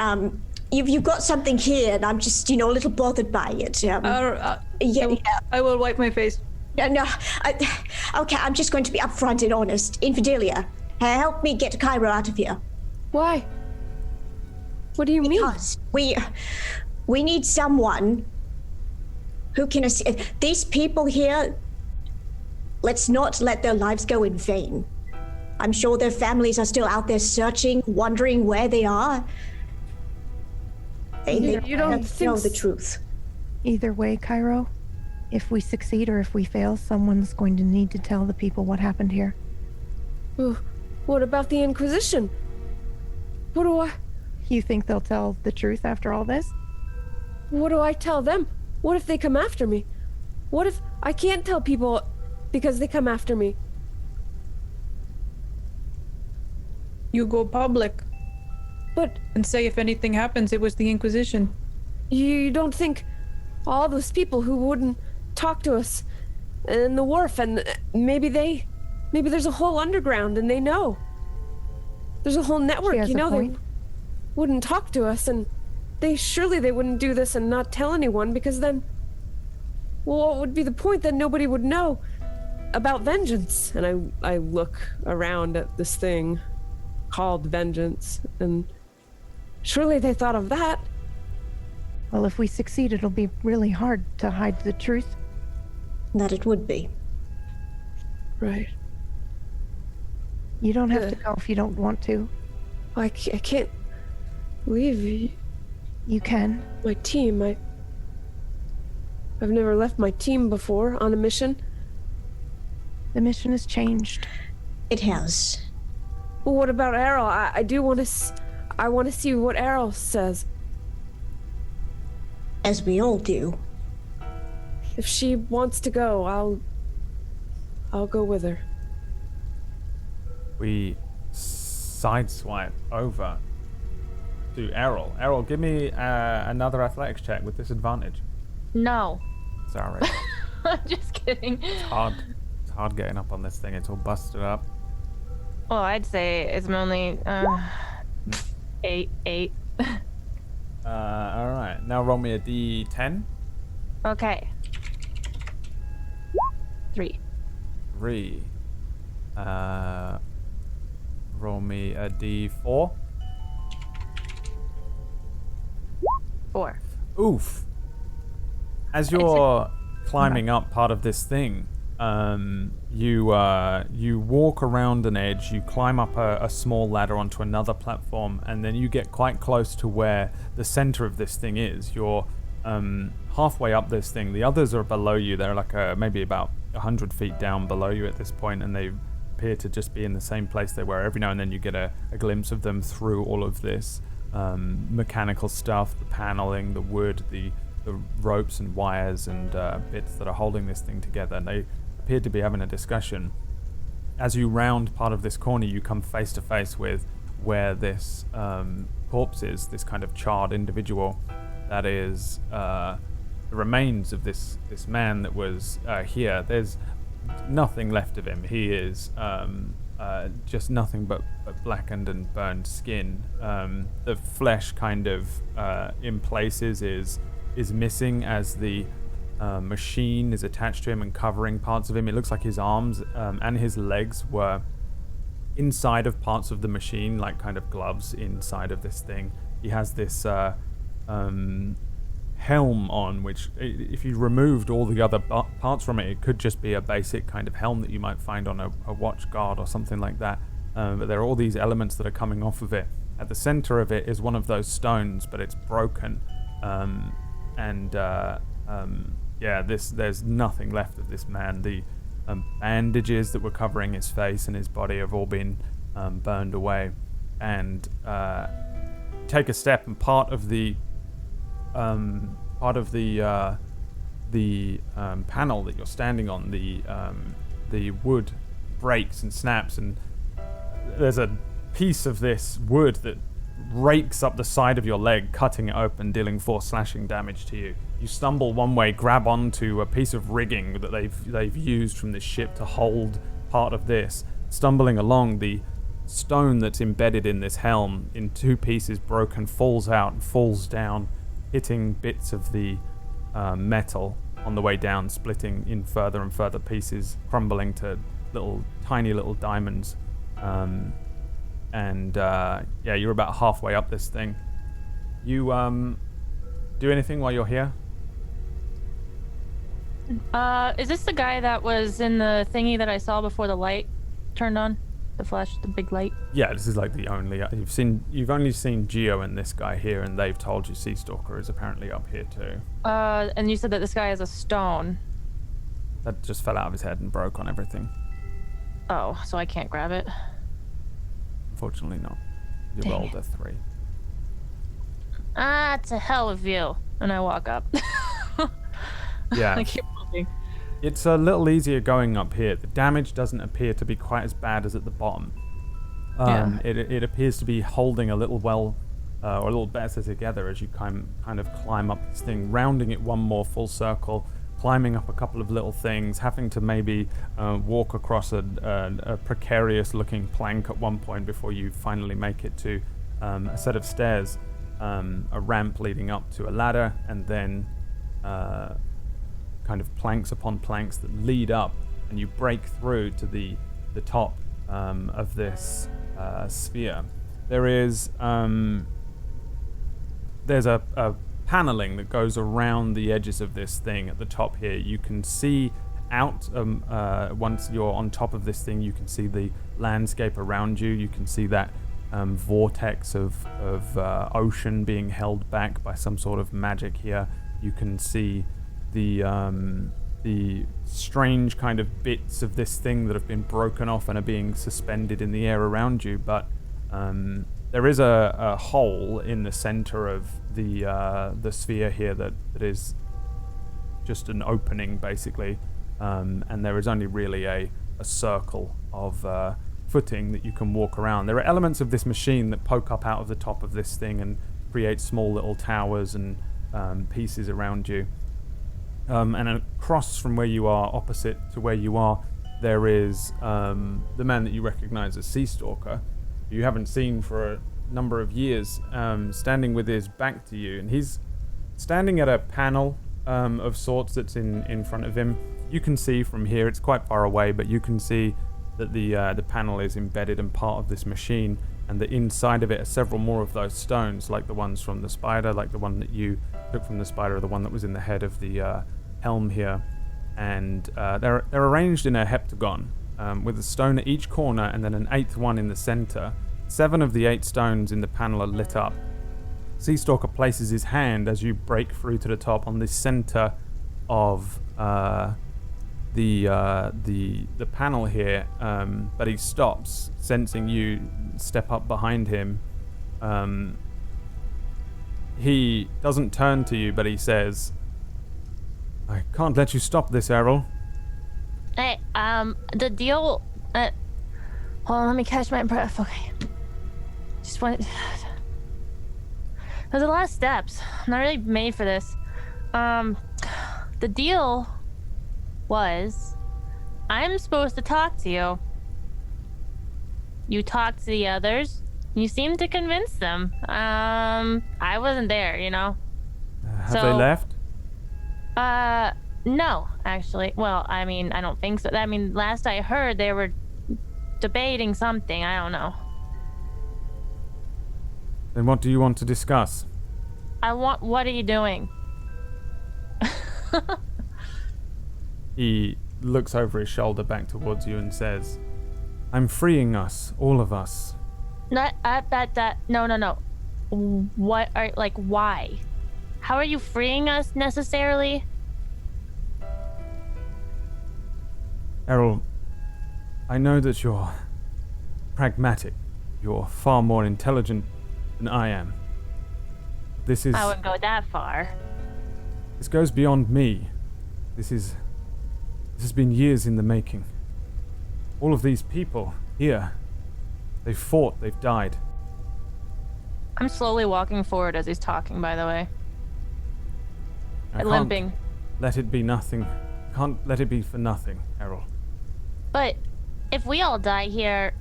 you've got something here and I'm just, a little bothered by it. I will wipe my face. No, okay, I'm just going to be upfront and honest. Infidelia, help me get Cairo out of here. Why? What do you mean? Because we need someone who can assist. These people here, let's not let their lives go in vain. I'm sure their families are still out there searching, wondering where they are. They don't know the truth. Either way, Cairo, if we succeed or if we fail, someone's going to need to tell the people what happened here. What about the Inquisition? You think they'll tell the truth after all this? What do I tell them? What if they come after me? What if I can't tell people because they come after me? You go public. But And say if anything happens, it was the Inquisition. you don't think all those people who wouldn't talk to us in the wharf, and maybe there's a whole underground and they know. There's a whole network, She has you a know, point. they wouldn't talk to us, and surely they wouldn't do this and not tell anyone, because then, well, what would be the point? Then nobody would know about vengeance. And I look around at this thing called vengeance, and surely they thought of that. Well, if we succeed, it'll be really hard to hide the truth. That it would be. Right. You don't have to go if you don't want to. I can't leave You can. my team. I've never left my team before on a mission. The mission has changed. It has. Well, what about Errol? I do want to. I want to see what Errol says. As we all do. If she wants to go, I'll go with her. We sideswipe over to Errol. Errol, give me another athletics check with disadvantage. No. Sorry. Just kidding. It's hard getting up on this thing. It's all busted up. Well, I'd say it's only 8. All right. Now roll me a d10. Okay. 3. 3. Roll me a d4. 4. Oof. As you're climbing up part of this thing, you walk around an edge, you climb up a small ladder onto another platform, and then you get quite close to where the center of this thing is. You're halfway up this thing. The others are below you. They're like maybe about 100 feet down below you at this point, and they appear to just be in the same place they were. Every now and then you get a glimpse of them through all of this mechanical stuff, the paneling, the wood, the ropes and wires and bits that are holding this thing together, and they appear to be having a discussion. As you round part of this corner, you come face to face with where this corpse is, this kind of charred individual that is the remains of this man that was here. There's nothing left of him. He is just nothing but blackened and burned skin. The flesh kind of in places is missing as the machine is attached to him and covering parts of him. It looks like his arms and his legs were inside of parts of the machine, like kind of gloves inside of this thing. He has this helm on, which if you removed all the other parts from it, it could just be a basic kind of helm that you might find on a watch guard or something like that. But there are all these elements that are coming off of it. At the center of it is one of those stones, but it's broken. There's nothing left of this man. The bandages that were covering his face and his body have all been burned away. And take a step, and part of the panel that you're standing on, the wood breaks and snaps, and there's a piece of this wood that rakes up the side of your leg, cutting it open, dealing 4 slashing damage to you. You stumble one way, grab onto a piece of rigging that they've used from this ship to hold part of this. Stumbling along, the stone that's embedded in this helm, in 2 pieces broken, falls out and falls down, hitting bits of the metal on the way down, splitting in further and further pieces, crumbling to tiny little diamonds. You're about halfway up this thing. You do anything while you're here? Is this the guy that was in the thingy that I saw before the light turned on? The flash, the big light? Yeah, this is like the only... You've only seen Geo and this guy here, and they've told you Sea Stalker is apparently up here too. And you said that this guy has a stone. That just fell out of his head and broke on everything. Oh, so I can't grab it? Unfortunately not. You Dang rolled it. a 3. It's a hell of a view. And I walk up. Yeah. I keep walking. It's a little easier going up here. The damage doesn't appear to be quite as bad as at the bottom. It appears to be holding a little or a little better together as you kind of climb up this thing, rounding it one more full circle, climbing up a couple of little things, having to maybe walk across a precarious-looking plank at one point before you finally make it to a set of stairs, a ramp leading up to a ladder, and then kind of planks upon planks that lead up, and you break through to the top of this sphere. There's a paneling that goes around the edges of this thing at the top here. You can see out, once you're on top of this thing, you can see the landscape around you. You can see that vortex of ocean being held back by some sort of magic here. You can see the strange kind of bits of this thing that have been broken off and are being suspended in the air around you, but there is a hole in the center of the sphere here that is just an opening, basically, and there is only really a circle of footing that you can walk around. There are elements of this machine that poke up out of the top of this thing and create small little towers and pieces around you. And across from where you are, opposite to where you are, there is the man that you recognize as Sea Stalker, who you haven't seen for a number of years, standing with his back to you. And he's standing at a panel of sorts that's in front of him. You can see from here, it's quite far away, but you can see that the panel is embedded and part of this machine, and that inside of it are several more of those stones, like the ones from the spider, like the one that you took from the spider, or the one that was in the head of the helm here. And they're arranged in a heptagon, with a stone at each corner and then an eighth one in the center. 7 of the 8 stones in the panel are lit up. Sea Stalker places his hand as you break through to the top on the center of the panel here, but he stops, sensing you step up behind him. He doesn't turn to you, but he says, "I can't let you stop this, Errol." Hey, the deal. Hold on, let me catch my breath. Okay. Just want. There's a lot of steps. I'm not really made for this. The deal was, I'm supposed to talk to you. You talked to the others. You seemed to convince them. I wasn't there, you know. Have they left? No, actually. Well, I mean, I don't think so. I mean, last I heard, they were debating something. I don't know. Then what do you want to discuss? What are you doing? He looks over his shoulder back towards you and says, "I'm freeing us, all of us." No. What are, like, why? How are you freeing us necessarily? Errol, I know that you're pragmatic. You're far more intelligent than I am. This is... I wouldn't go that far. This goes beyond me. This has been years in the making. All of these people here, they've fought, they've died. I'm slowly walking forward as he's talking, by the way. Limping. Let it be nothing. Can't let it be for nothing, Errol. But if we all die here,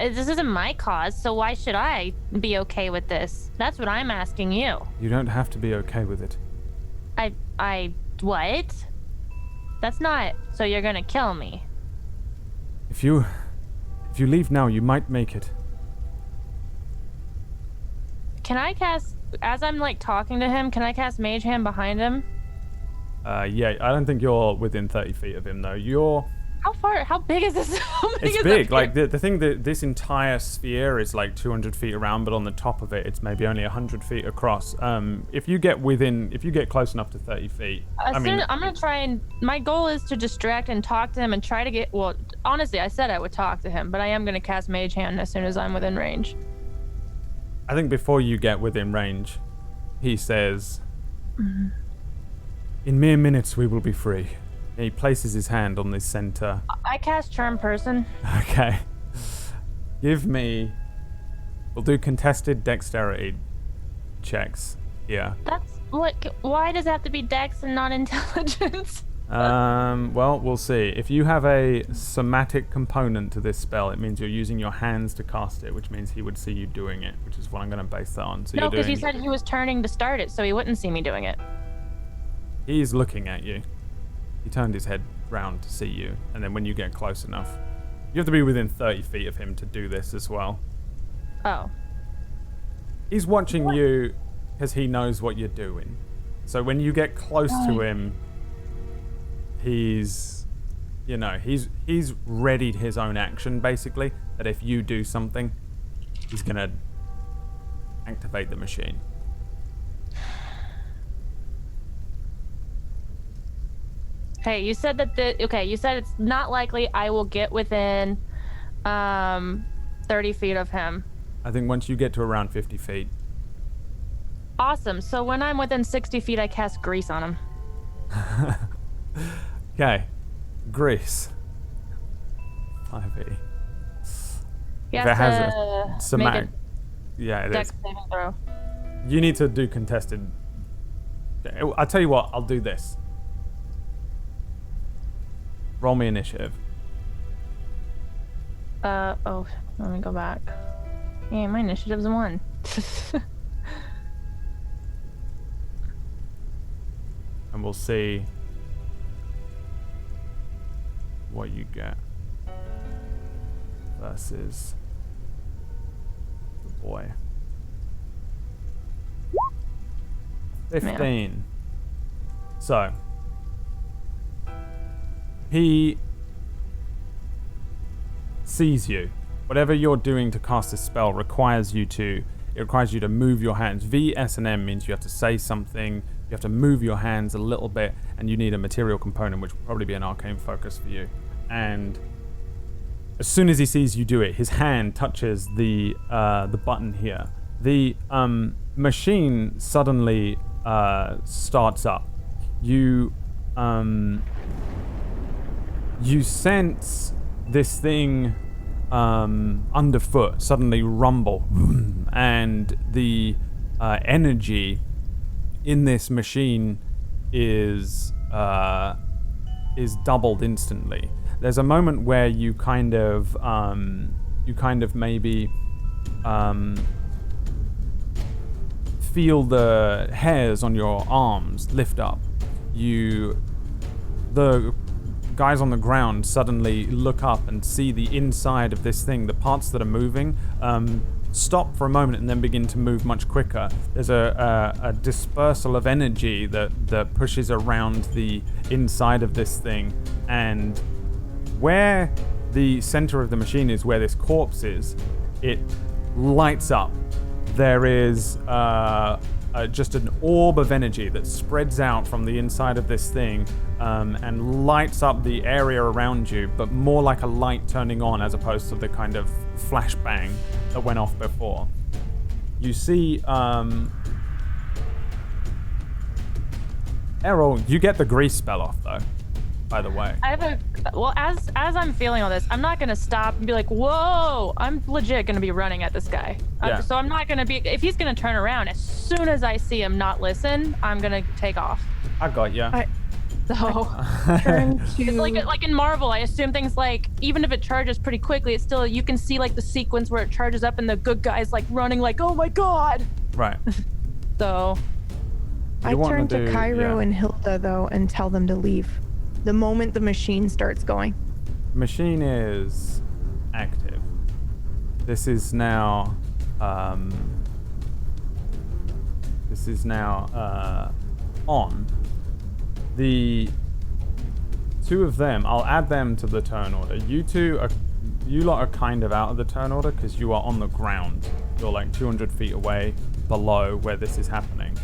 this isn't my cause, so why should I be okay with this? That's what I'm asking you. You don't have to be okay with it. What? That's not, so you're gonna kill me. If you leave now, you might make it. Can I cast, as I'm like talking to him, can I cast Mage Hand behind him? Yeah, I don't think you're within 30 feet of him though. You're... How big is this? It's big. Like the thing that this entire sphere is like 200 feet around, but on the top of it, it's maybe only 100 feet across. If you get close enough to 30 feet, I'm gonna try and. My goal is to distract and talk to him and try to get. Well, honestly, I said I would talk to him, but I am gonna cast Mage Hand as soon as I'm within range. I think before you get within range, he says, "In mere minutes, we will be free." He places his hand on the center. I cast Charm Person. Okay. Give me... We'll do contested dexterity checks here. That's what. Why does it have to be dex and not intelligence? Well, we'll see. If you have a somatic component to this spell, it means you're using your hands to cast it, which means he would see you doing it, which is what I'm going to base that on. So No, because doing... he said he was turning to start it, so he wouldn't see me doing it. He's looking at you. He turned his head round to see you, and then when you get close enough, you have to be within 30 feet of him to do this as well. Oh. He's watching you because he knows what you're doing. So when you get close to him, he's readied his own action, basically, that if you do something, he's gonna activate the machine. Hey, you said that you said it's not likely I will get within 30 feet of him. I think once you get to around 50 feet. Awesome. So when I'm within 60 feet, I cast grease on him. Okay. Grease. 5e. He If has it has to make yeah, a it dex is. saving throw. You need to do contested. I'll tell you what, I'll do this. Roll me initiative. Oh, let me go back. Yeah, my initiative's 1. And we'll see what you get versus the boy. 15. Man. So he sees you. Whatever you're doing to cast this spell requires you to move your hands. V, S, and M means you have to say something, you have to move your hands a little bit, and you need a material component, which will probably be an arcane focus for you. And as soon as he sees you do it, his hand touches the button here. The machine suddenly starts up. You sense this thing underfoot suddenly rumble, and the energy in this machine is doubled instantly. There's a moment where you kind of maybe feel the hairs on your arms lift up. The guys on the ground suddenly look up and see the inside of this thing. The parts that are moving stop for a moment and then begin to move much quicker. There's a dispersal of energy that pushes around the inside of this thing, and where the center of the machine is, where this corpse is, it lights up. There is just an orb of energy that spreads out from the inside of this thing and lights up the area around you, but more like a light turning on as opposed to the kind of flashbang that went off before. You see, Errol, you get the grease spell off though, by the way. As I'm feeling all this, I'm not gonna stop and be like, whoa, I'm legit gonna be running at this guy. Yeah. So I'm not gonna be, if he's gonna turn around, as soon as I see him not listen, I'm gonna take off. I got you. Turn to... It's like in Marvel, I assume things like, even if it charges pretty quickly, it's still, you can see like the sequence where it charges up and the good guy's like running like, oh my god. Right. So. I turn to Cairo and Hilda though and tell them to leave the moment the machine starts going. Machine is active. This is now on. The two of them, I'll add them to the turn order. You lot are kind of out of the turn order because you are on the ground. You're like 200 feet away below where this is happening.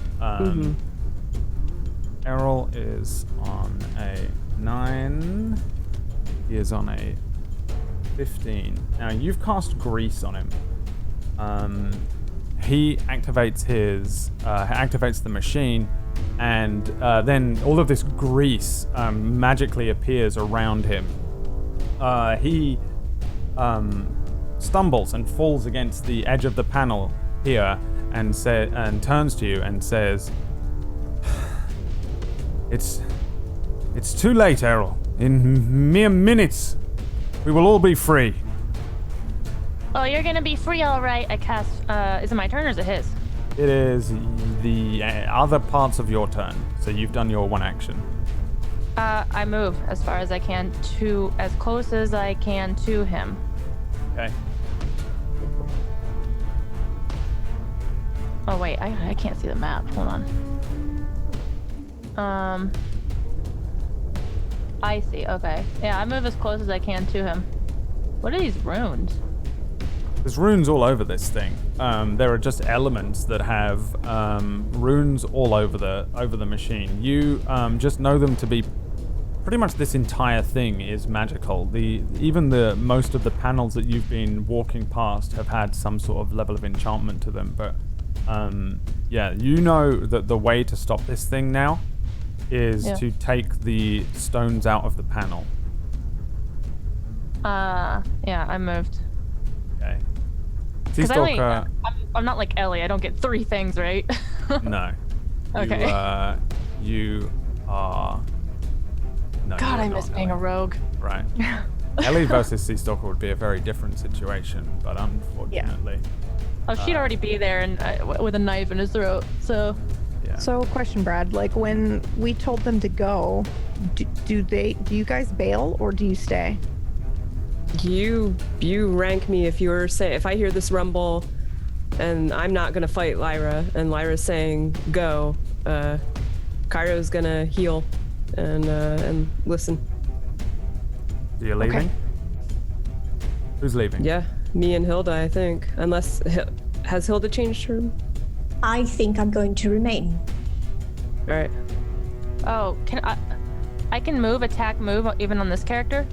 Errol is on a 9. He is on a 15. Now you've cast grease on him. He activates activates the machine, and then all of this grease magically appears around him. He stumbles and falls against the edge of the panel here and turns to you and says, It's too late, Errol. In mere minutes, we will all be free. Oh, you're gonna be free, all right. I cast. Is it my turn or is it his? It is the other parts of your turn. So you've done your one action. I move as far as I can as close as I can to him. Okay. Oh wait, I can't see the map. Hold on. I see. Okay. Yeah, I move as close as I can to him. What are these runes? There's runes all over this thing. There are just elements that have runes all over the machine. You just know them to be pretty much this entire thing is magical. Even most of the panels that you've been walking past have had some sort of level of enchantment to them. But yeah, you know that the way to stop this thing now is to take the stones out of the panel. Yeah, I moved. Okay. Because I'm not like Ellie. I don't get 3 things, right? No. Okay. You are. No, God, I miss being a rogue. Right. Ellie versus Sea Stalker would be a very different situation, but unfortunately. Oh, she'd already be there and with a knife in his throat. So. Yeah. So, question, Brad. Like, when we told them to go, do you guys bail or do you stay? You rank me if I hear this rumble and I'm not gonna fight Lyra and Lyra's saying go, Cairo's gonna heal and listen. You're leaving? Okay. Who's leaving? Yeah, me and Hilda, I think. Unless has Hilda changed her? I think I'm going to remain. All right. Oh, I can move, attack, move even on this character?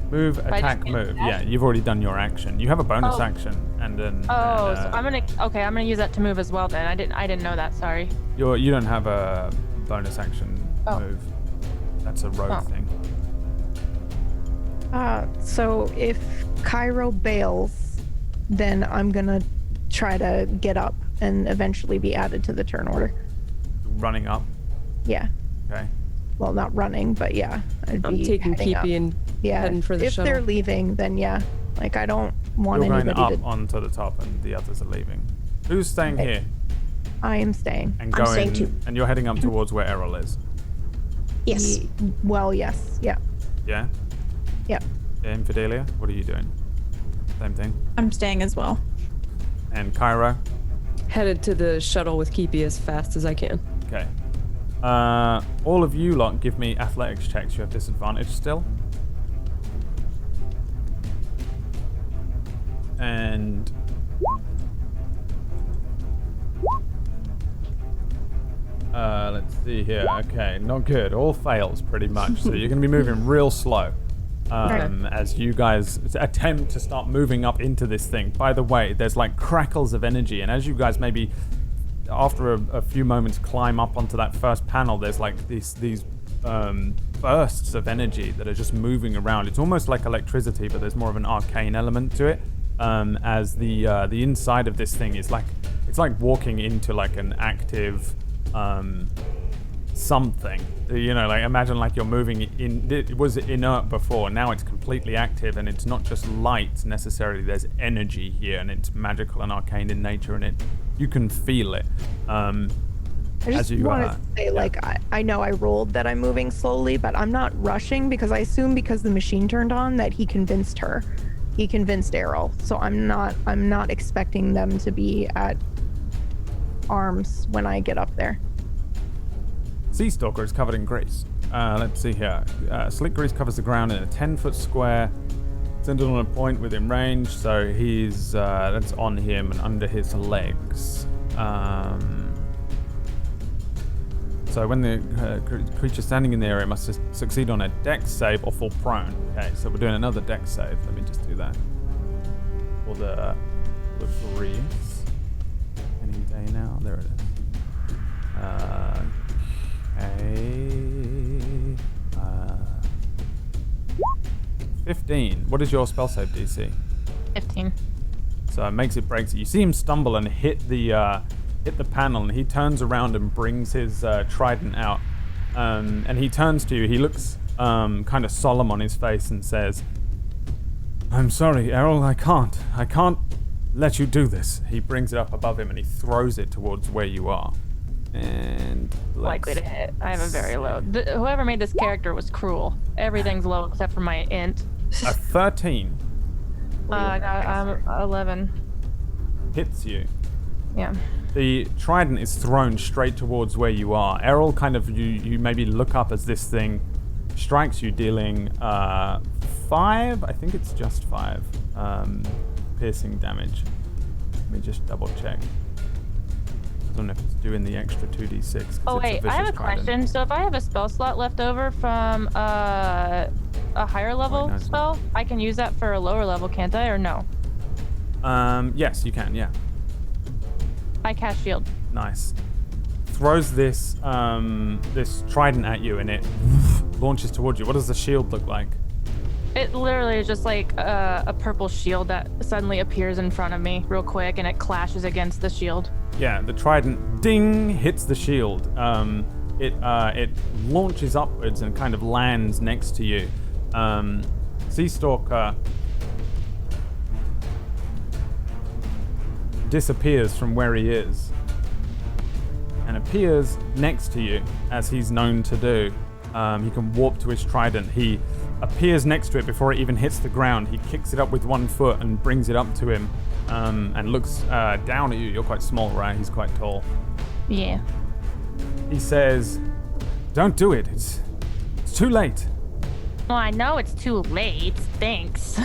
Move, attack, move. Yeah, you've already done your action. You have a bonus action, and then. Oh, so I'm gonna use that to move as well. Then I didn't know that. Sorry. You don't have a bonus action move. That's a rogue thing. So if Cairo bails, then I'm gonna try to get up and eventually be added to the turn order. Running up. Yeah. Okay. Well, not running, but yeah. I'm taking Keepy and heading for the shuttle. If they're leaving, then yeah. Like, I don't want You're anybody going up onto the top, and the others are leaving. Who's staying here? I am staying. And I'm staying too. And you're heading up towards where Errol is. Yes. Well, yes. Yeah. Yeah. Yeah. Infidelia, what are you doing? Same thing. I'm staying as well. And Cairo. Headed to the shuttle with Keepy as fast as I can. Okay. All of you lot give me athletics checks. You have disadvantage still. And let's see here. Okay, not good. All fails pretty much. So you're going to be moving real slow as you guys attempt to start moving up into this thing. By the way, there's like crackles of energy, and as you guys maybe after a few moments climb up onto that first panel, there's like these bursts of energy that are just moving around. It's almost like electricity, but there's more of an arcane element to it. As the inside of this thing is like, it's like walking into like an active something. You know, like imagine like you're moving in. It was inert before, now it's completely active, and it's not just light necessarily. There's energy here, and it's magical and arcane in nature, and you can feel it. I just want to say, like, I know I rolled that I'm moving slowly, but I'm not rushing because I assume because the machine turned on that he convinced her. He convinced Errol. So I'm not expecting them to be at arms when I get up there. Sea Stalker is covered in grease. Let's see here. Slick grease covers the ground in a 10-foot square, centered on a point within range, so he's that's on him and under his legs. So when the creature standing in the area must succeed on a dex save or fall prone. Okay, so we're doing another dex save. Let me just do that for the grease. Any day now. There it is. Okay. 15. What is your spell save DC? 15. So it breaks it. You see him stumble and hit the panel, and he turns around and brings his trident out. And he turns to you. He looks kind of solemn on his face and says, "I'm sorry, Errol, I can't let you do this." He brings it up above him and he throws it towards where you are. And likely to hit. I have a very low. Whoever made this character was cruel. Everything's low except for my int. A 13 I got 11. hits you. Yeah. The trident is thrown straight towards where you are. Errol, kind of, you maybe look up as this thing strikes you, dealing 5. I think it's just 5 piercing damage. Let me just double check. I don't know if it's doing the extra 2d6. Oh wait, I have a question. So if I have a spell slot left over from a higher level spell, I can use that for a lower level, can't I? Or no? Yes, you can. Yeah. I cast shield. Nice. Throws this this trident at you, and it launches towards you. What does the shield look like? It literally is just like a purple shield that suddenly appears in front of me real quick, and it clashes against the shield. Yeah, the trident, ding, hits the shield. It launches upwards and kind of lands next to you. Sea Stalker disappears from where he is and appears next to you, as he's known to do. He can warp to his trident. He appears next to it before it even hits the ground. He kicks it up with one foot and brings it up to him, and looks down at you. You're quite small, right? He's quite tall. Yeah. He says, "Don't do it. It's too late." Well, I know it's too late. Thanks.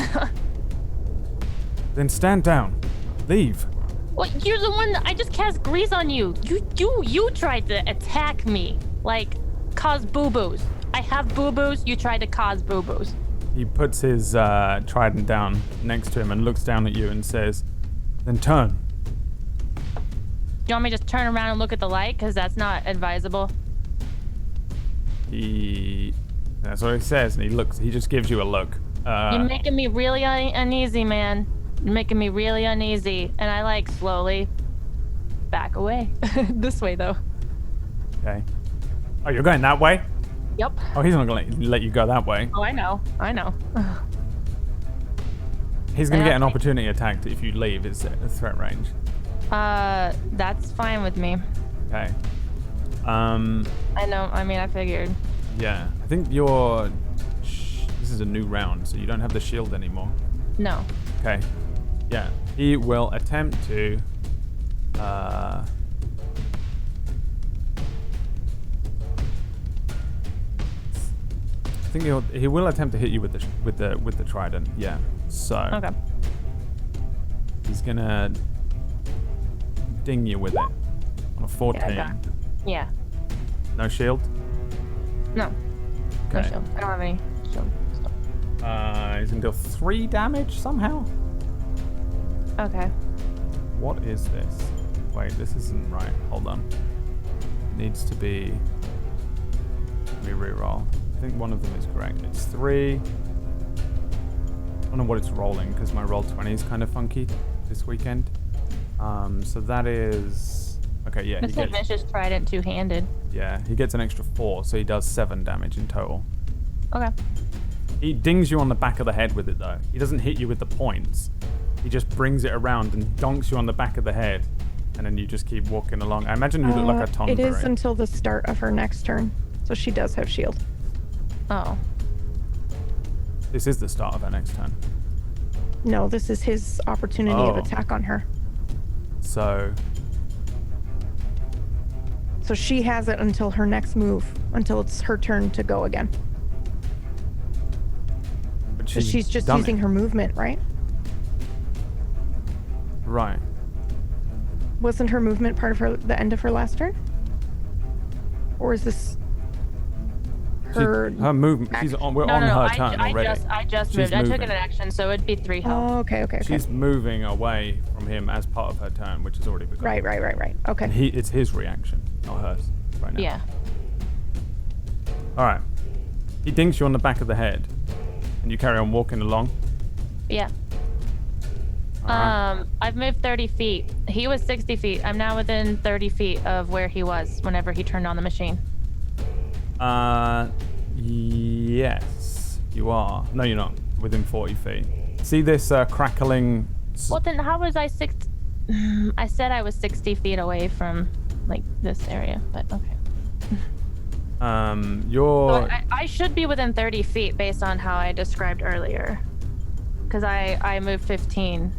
Then stand down. Leave. Well, you're the one that I just cast grease on you. You tried to attack me. Like, cause boo-boos. I have boo-boos. You tried to cause boo-boos. He puts his trident down next to him and looks down at you and says, "Then turn." You want me to just turn around and look at the light? Because that's not advisable. That's what he says, and he just gives you a look. You're making me really uneasy, man. You're making me really uneasy. And I, like, slowly back away. This way, though. Okay. Oh, you're going that way? Yep. Oh, he's not going to let you go that way. Oh, I know. He's going to get an opportunity attack if you leave his threat range. That's fine with me. Okay. I know. I mean, I figured. Yeah. I think this is a new round, so you don't have the shield anymore. No. Okay. Yeah. He will attempt to I think he will attempt to hit you with the trident. Yeah. So okay. He's gonna ding you with it on a 14. Yeah. No shield? No. Okay. No shield. I don't have any shield stuff. He's gonna deal 3 damage somehow. Okay. What is this? Wait, this isn't right. Hold on. It needs to be. Let me reroll. I think one of them is correct. It's 3. I don't know what it's rolling because my roll 20 is kind of funky this weekend. So that is okay. Yeah, This is vicious trident two-handed. Yeah, he gets an extra 4, so he does 7 damage in total. Okay. He dings you on the back of the head with it, though. He doesn't hit you with the points. He just brings it around and donks you on the back of the head, and then you just keep walking along. I imagine you look like a Tonberry. It is until the start of her next turn, so she does have shield. Oh. This is the start of her next turn. No, this is his opportunity of attack on her. So she has it until her next move, until it's her turn to go again. But she's just using her movement, right? Right. Wasn't her movement part of the end of her last turn? Or is this her movement? We're on her turn already. I just moved. I took an action, so it'd be 3 health. Oh, okay. She's moving away from him as part of her turn, which has already begun. Right. Okay. It's his reaction, not hers, right now. Yeah. All right. He dings you on the back of the head, and you carry on walking along. Yeah. I've moved 30 feet. He was 60 feet. I'm now within 30 feet of where he was whenever he turned on the machine. Yes, you are. No, you're not. Within 40 feet. See this crackling... Well, then how was I I said I was 60 feet away from, like, this area, but okay. You're... So I should be within 30 feet based on how I described earlier. Because I moved 15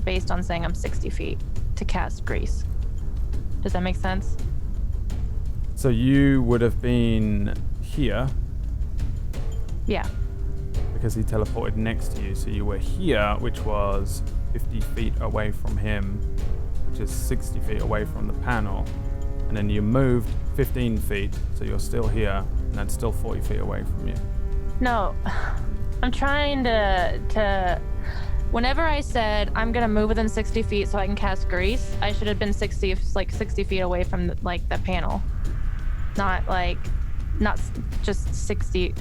based on saying I'm 60 feet to cast Grease. Does that make sense? So you would have been here. Yeah. Because he teleported next to you. So you were here, which was 50 feet away from him, which is 60 feet away from the panel. And then you moved 15 feet, so you're still here, and that's still 40 feet away from you. No. I'm trying to whenever I said I'm gonna move within 60 feet so I can cast Grease, I should have been 60 feet away from the panel. Not just 60.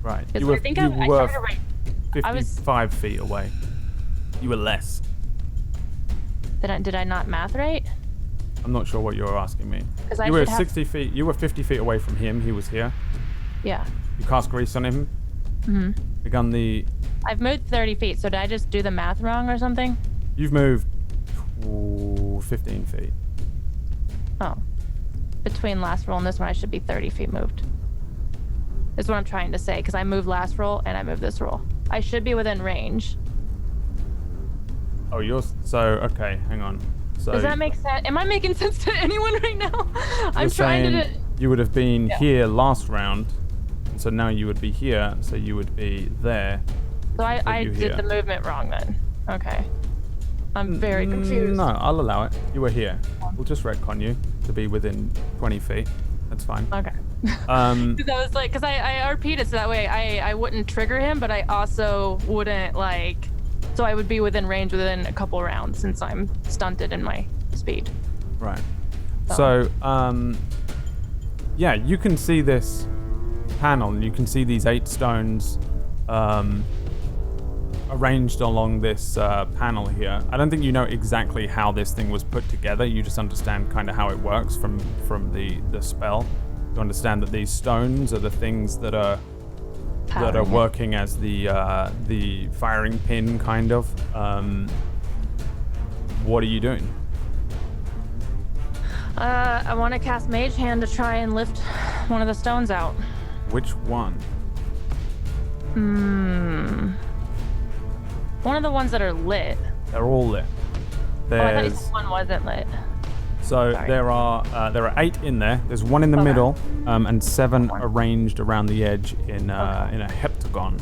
Right. You were 55 feet away. You were less. Did I not math right? I'm not sure what you're asking me. You were 60 feet. You were 50 feet away from him. He was here. Yeah. You cast Grease on him. Mhm. Begun the... I've moved 30 feet, so did I just do the math wrong or something? You've moved 15 feet. Oh. Between last roll and this one, I should be 30 feet moved. Is what I'm trying to say, because I moved last roll and I moved this roll. I should be within range. Oh, okay, hang on. So does that make sense? Am I making sense to anyone right now? I'm trying to... You would have been here last round, so now you would be here, so you would be there. So I did the movement wrong then. Okay. I'm very confused. No, I'll allow it. You were here. We'll just retcon you to be within 20 feet. That's fine. Okay. Because I was like, because I repeated so that way I wouldn't trigger him, but I also wouldn't so I would be within range within a couple rounds since I'm stunted in my speed. Right. So, yeah, you can see this panel and you can see these 8 stones arranged along this panel here. I don't think you know exactly how this thing was put together. You just understand kind of how it works from the spell. You understand that these stones are the things that are working as the firing pin, kind of. What are you doing? I want to cast Mage Hand to try and lift one of the stones out. Which one? One of the ones that are lit. They're all lit. I thought you said one wasn't lit. So Sorry. there are 8 in there. There's 1 in the middle, and 7 arranged around the edge in a heptagon.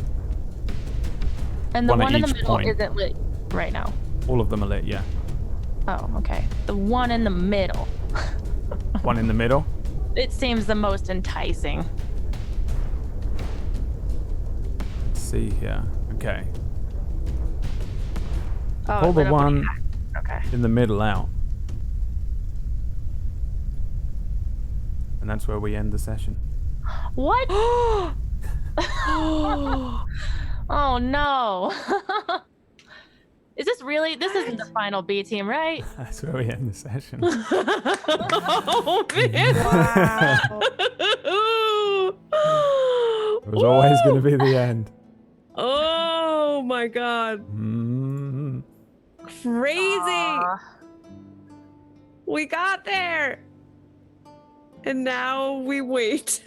And the one in the middle point. isn't lit right now. All of them are lit, yeah. Oh, okay. The one in the middle. One in the middle? It seems the most enticing. Let's see here. Okay. Oh, Pull the one in the middle out. And that's where we end the session. What? Oh no. Is this really? This isn't the final B team, right? That's where we end the session. Oh man! It was always going to be the end. Oh my god! Crazy! We got there, and now we wait.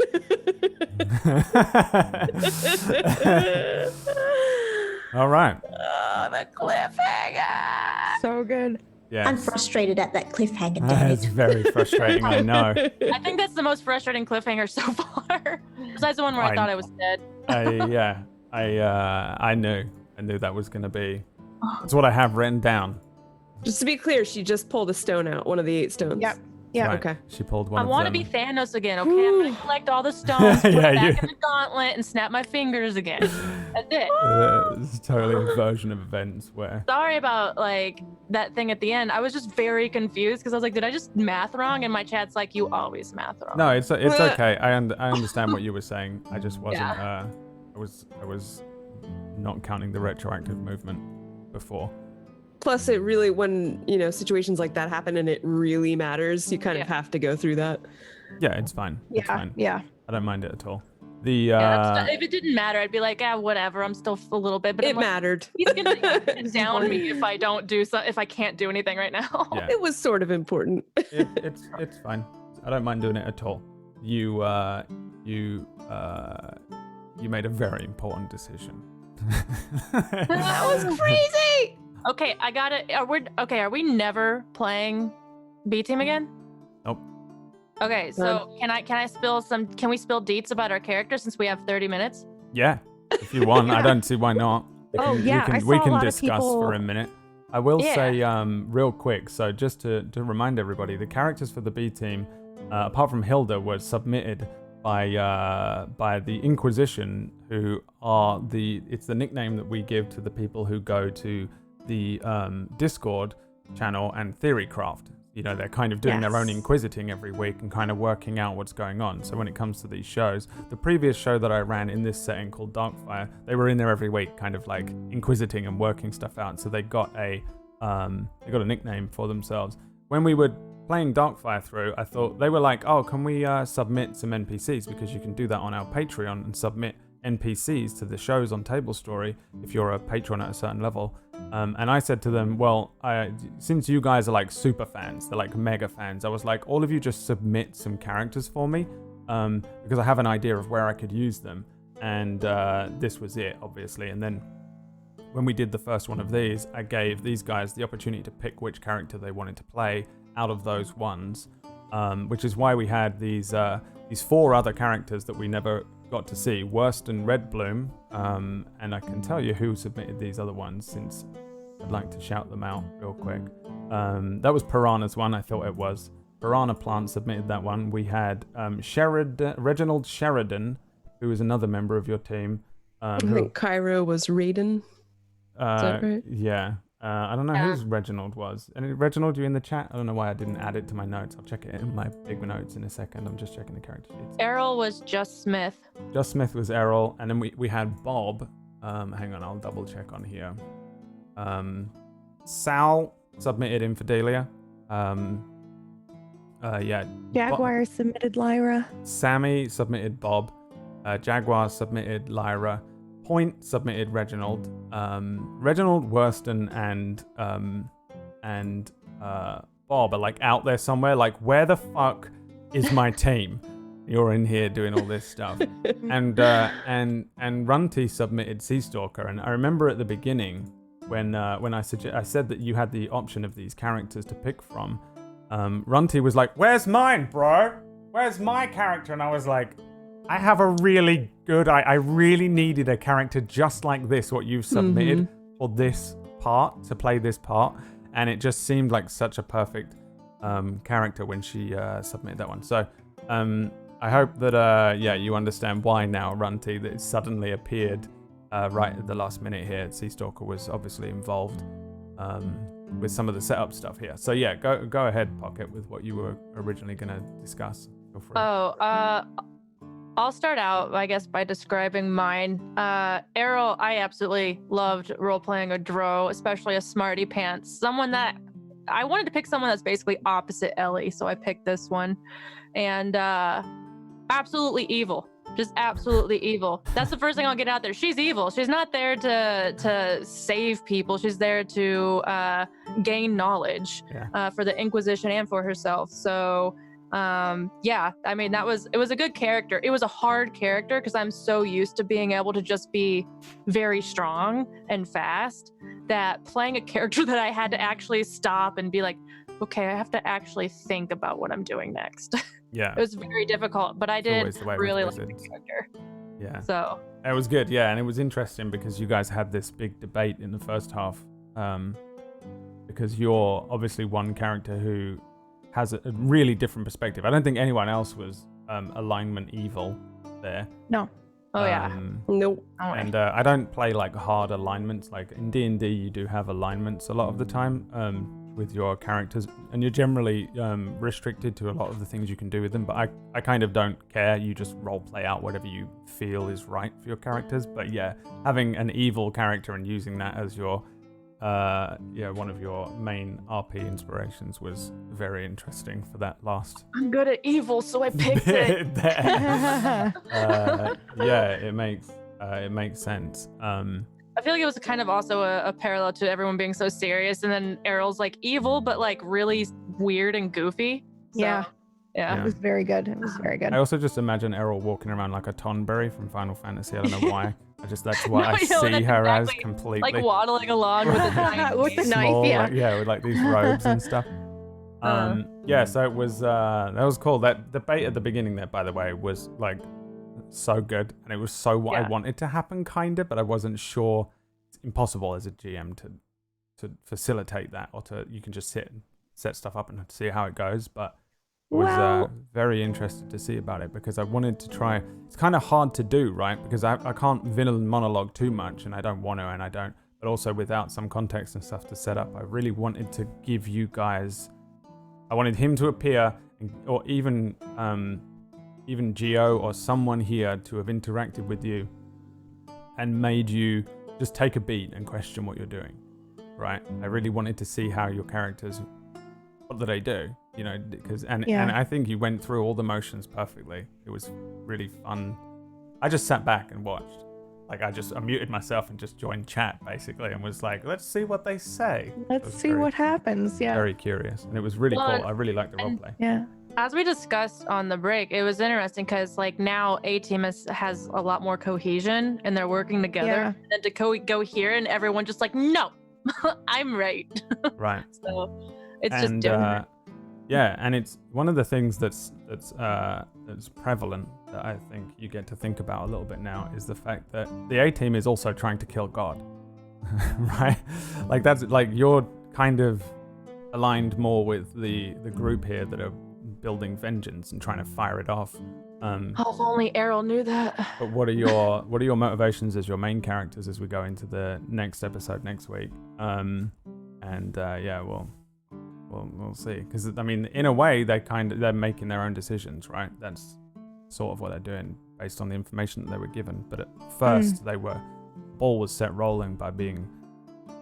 All right. Oh, the cliffhanger! So good. Yes. I'm frustrated at that cliffhanger, damn It's it. very frustrating, I know. I think that's the most frustrating cliffhanger so far. Besides the one where I thought I was dead. I knew that was going to be. That's what I have written down. Just to be clear, she just pulled a stone out, one of the 8 stones. Yep. Yeah. Right. Okay. She pulled one I of want to them. be Thanos again, okay? I'm going to collect all the stones, put Yeah, it you- back in the gauntlet, and snap my fingers again. That's it. It's totally a version of events where... Sorry about, that thing at the end. I was just very confused, because I was like, did I just math wrong? And my chat's like, you always math wrong. No, it's okay. I understand what you were saying. I just wasn't... I was not counting the retroactive movement. before. Plus, it really, when, situations like that happen and it really matters, you kind of have to go through that. Yeah, it's fine. It's fine. Yeah. I don't mind it at all. If it didn't matter, I'd be like, whatever. I'm still a little bit, but it mattered. He's gonna down me if I don't do so. If I can't do anything right now. Yeah. It was sort of important. It's fine. I don't mind doing it at all. You made a very important decision. That was crazy. Okay, I got it. Are we never playing B Team again? Nope. Okay, so can we spill deets about our character since we have 30 minutes? Yeah, if you want. I don't see why not. We can discuss for a minute. I will say real quick, so just to remind everybody, the characters for the B Team, apart from Hilda, were submitted by the Inquisition, who are it's the nickname that we give to the people who go to the Discord channel and Theorycraft. They're kind of doing their own inquisiting every week and kind of working out what's going on. So when it comes to these shows, the previous show that I ran in this setting called Darkfire, they were in there every week, kind of like inquisiting and working stuff out. So they got a nickname for themselves. When we were playing Darkfire through, I thought they were like, oh, can we submit some NPCs, because you can do that on our Patreon and submit NPCs to the shows on Tablestory if you're a patron at a certain level. And I said to them, well, since you guys are like super fans, they're like mega fans, I was like, all of you just submit some characters for me, because I have an idea of where I could use them. And this was it, obviously. And then when we did the first one of these, I gave these guys the opportunity to pick which character they wanted to play out of those ones, which is why we had these 4 other characters that we never got to see, Worston Redbloom, and I can tell you who submitted these other ones, since I'd like to shout them out real quick. That was Piranha's one, I thought it was. Piranha Plant submitted that one. We had Reginald Sheridan, who is another member of your team. I think Cairo was Raiden. Is that right? Yeah. I don't know whose Reginald was. And Reginald, you in the chat? I don't know why I didn't add it to my notes. I'll check it in my big notes in a second. I'm just checking the character sheets. Errol was Just Smith. Just Smith was Errol. And then we had Bob. Hang on, I'll double check on here. Sal submitted Infidelia. Jaguar submitted Lyra. Sammy submitted Bob. Jaguar submitted Lyra. Point submitted Reginald. Reginald, Worston, and Bob are like out there somewhere. Like, where the fuck is my team? You're in here doing all this stuff. And Runty submitted Sea Stalker. And I remember at the beginning when I said that you had the option of these characters to pick from. Runty was like, "Where's mine, bro? Where's my character?" And I was like, I have a really good... I really needed a character just like this, what you've submitted for this part, to play this part. And it just seemed like such a perfect character when she submitted that one. So I hope that, you understand why now, Runty, that it suddenly appeared right at the last minute here. Sea Stalker was obviously involved with some of the setup stuff here. So yeah, go ahead, Pocket, with what you were originally going to discuss. Feel free. I'll start out, I guess, by describing mine. Errol, I absolutely loved role-playing a Drow, especially a smarty pants. Someone that... I wanted to pick someone that's basically opposite Ellie, so I picked this one. And absolutely evil. Just absolutely evil. That's the first thing I'll get out there. She's evil. She's not there to save people. She's there to gain knowledge for the Inquisition and for herself. So... I mean, it was a good character. It was a hard character because I'm so used to being able to just be very strong and fast that playing a character that I had to actually stop and be like, okay, I have to actually think about what I'm doing next. Yeah. It was very difficult, but I did really like the character. Yeah. So. It was good, yeah, and it was interesting because you guys had this big debate in the first half, because you're obviously one character who has a really different perspective. I don't think anyone else was alignment evil there. No. Oh yeah. Nope. And I don't play like hard alignments. Like in D&D, you do have alignments a lot of the time with your characters, and you're generally restricted to a lot of the things you can do with them. But I kind of don't care. You just role play out whatever you feel is right for your characters. But yeah, having an evil character and using that as your one of your main RP inspirations was very interesting for that last I'm good at evil, so I picked it. bit there. It makes sense. I feel like it was kind of also a parallel to everyone being so serious, and then Errol's like evil, but like really weird and goofy. So, Yeah. yeah. It was very good. It was very good. I also just imagine Errol walking around like a Tonberry from Final Fantasy. I don't know why. That's what No, I yeah, see that's her as exactly, completely. like waddling along with a knife. With the knife, Small, yeah. with like these robes and stuff. So it was that was cool. That debate at the beginning there, by the way, was like so good, and it was so what I wanted to happen, kind of, but I wasn't sure. It's impossible as a GM to facilitate that, or you can just sit and set stuff up and see how it goes. But I was very interested to see about it, because I wanted to try. It's kind of hard to do, right? Because I can't villain monologue too much, and I don't want to, and I don't. But also without some context and stuff to set up, I really wanted to give you guys. I wanted him to appear, or even Geo or someone here to have interacted with you and made you just take a beat and question what you're doing, right? I really wanted to see how your characters, what do they do, because and I think you went through all the motions perfectly. It was really fun. I just sat back and watched. Like I muted myself and just joined chat basically, and was like, let's see what they say. Let's see what happens. Yeah. Very curious, and it was really cool. I really liked the roleplay. Yeah. As we discussed on the break, it was interesting because like now A Team has a lot more cohesion and they're working together. Yeah. And to go here and everyone just like, no, I'm right. Right. So it's just different. And it's one of the things that's prevalent that I think you get to think about a little bit now is the fact that the A Team is also trying to kill God, right? Like that's like you're kind of aligned more with the group here that are building vengeance and trying to fire it off. If only Errol knew that. But what are your motivations as your main characters as we go into the next episode next week? We'll see. Because I mean, in a way, they're making their own decisions, right? That's sort of what they're doing based on the information that they were given. But at first, ball was set rolling by being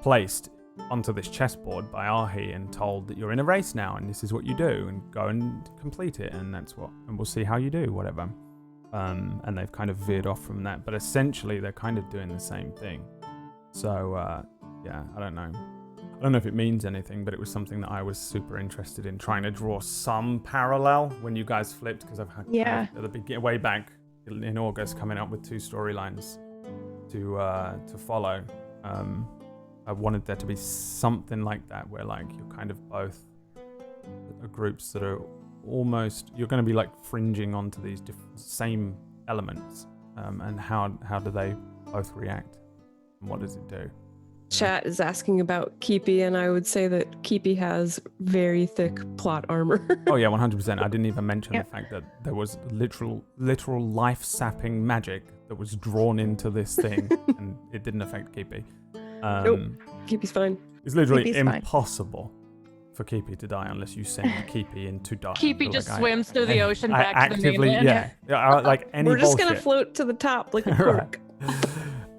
placed onto this chessboard by Arhi and told that you're in a race now and this is what you do and go and complete it, and we'll see how you do, whatever. And they've kind of veered off from that, but essentially they're kind of doing the same thing. So I don't know. I don't know if it means anything, but it was something that I was super interested in trying to draw some parallel when you guys flipped, because I've had way back in August coming up with 2 storylines to follow. I wanted there to be something like that where like you're kind of both groups that are almost, you're going to be like fringing onto these same elements, and how do they both react and what does it do? Chat is asking about Keepy, and I would say that Keepy has very thick plot armor. Oh yeah, 100%. I didn't even mention the fact that there was literal life-sapping magic that was drawn into this thing, and it didn't affect Keepy. Nope, Keepy's fine. It's literally impossible for Keepy to die unless you send Keepy in to die. Keepy just swims through the ocean back to the mainland. Like any We're just bullshit. gonna float to the top like a cork.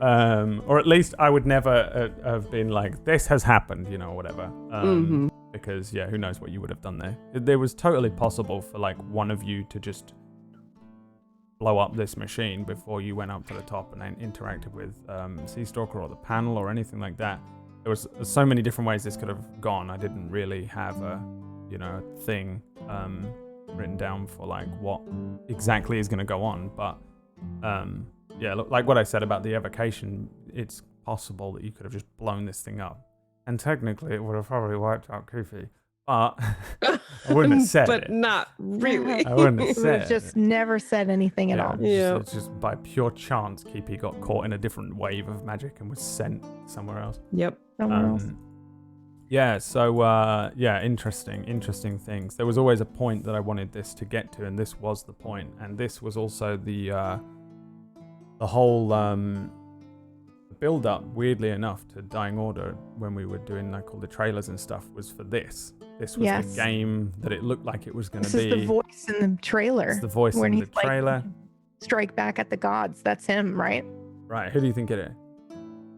Or at least I would never have been like, this has happened, whatever. Because who knows what you would have done there. It was totally possible for like one of you to just blow up this machine before you went up to the top and then interacted with Sea Stalker or the panel or anything like that. There was so many different ways this could have gone. I didn't really have a thing written down for like what exactly is going to go on, but like what I said about the evocation, it's possible that you could have just blown this thing up, and technically it would have probably wiped out Kofi, but I wouldn't have said but it. not really. I wouldn't have said just never said anything at all. It's just by pure chance Keepy got caught in a different wave of magic and was sent somewhere else. Yep. Somewhere else. Interesting things. There was always a point that I wanted this to get to, and this was the point, and this was also the whole build up, weirdly enough, to Dying Order when we were doing like all the trailers and stuff was for this. This was the game that it looked like it was going to be. This is the voice in the trailer. It's the voice in the trailer. Like, strike back at the gods. That's him, right? Right. Who do you think it is?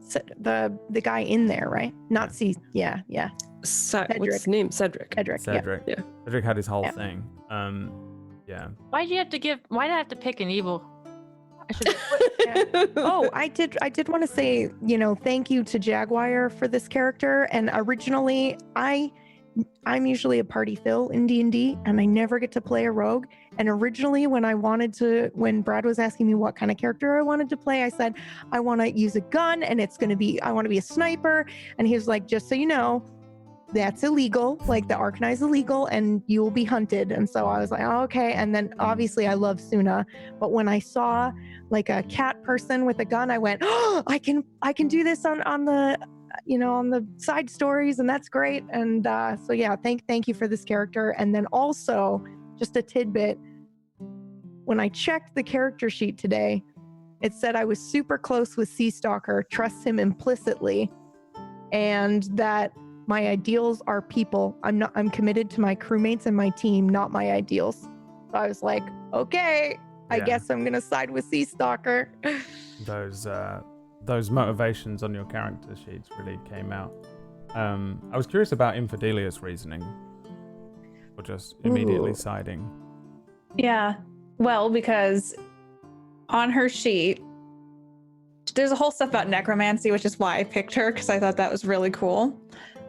the guy in there, right? Not C. Yeah. What's his name? Cedric. Cedric. Yeah. Cedric had his whole thing. Yeah. Why'd I have to pick an evil? I should. Oh, I did want to say, thank you to Jaguar for this character. And originally, I'm usually a party fill in D&D, and I never get to play a rogue. And originally, when Brad was asking me what kind of character I wanted to play, I said, I want to use a gun, and I want to be a sniper. And he was like, just so you know, that's illegal. Like, the Arcanii is illegal, and you will be hunted. And so I was like, oh, okay. And then obviously I love Suna, but when I saw like a cat person with a gun, I went, oh, I can do this on the side stories, and that's great. And so yeah, thank you for this character. And then also, just a tidbit, when I checked the character sheet today, it said I was super close with Sea Stalker, trust him implicitly, and that my ideals are people. I'm committed to my crewmates and my team, not my ideals. So I was like, okay, I guess I'm gonna side with Sea Stalker. Those motivations on your character sheets really came out. I was curious about Infidelia's reasoning, or just immediately siding. Yeah, well, because on her sheet, there's a whole stuff about necromancy, which is why I picked her, because I thought that was really cool.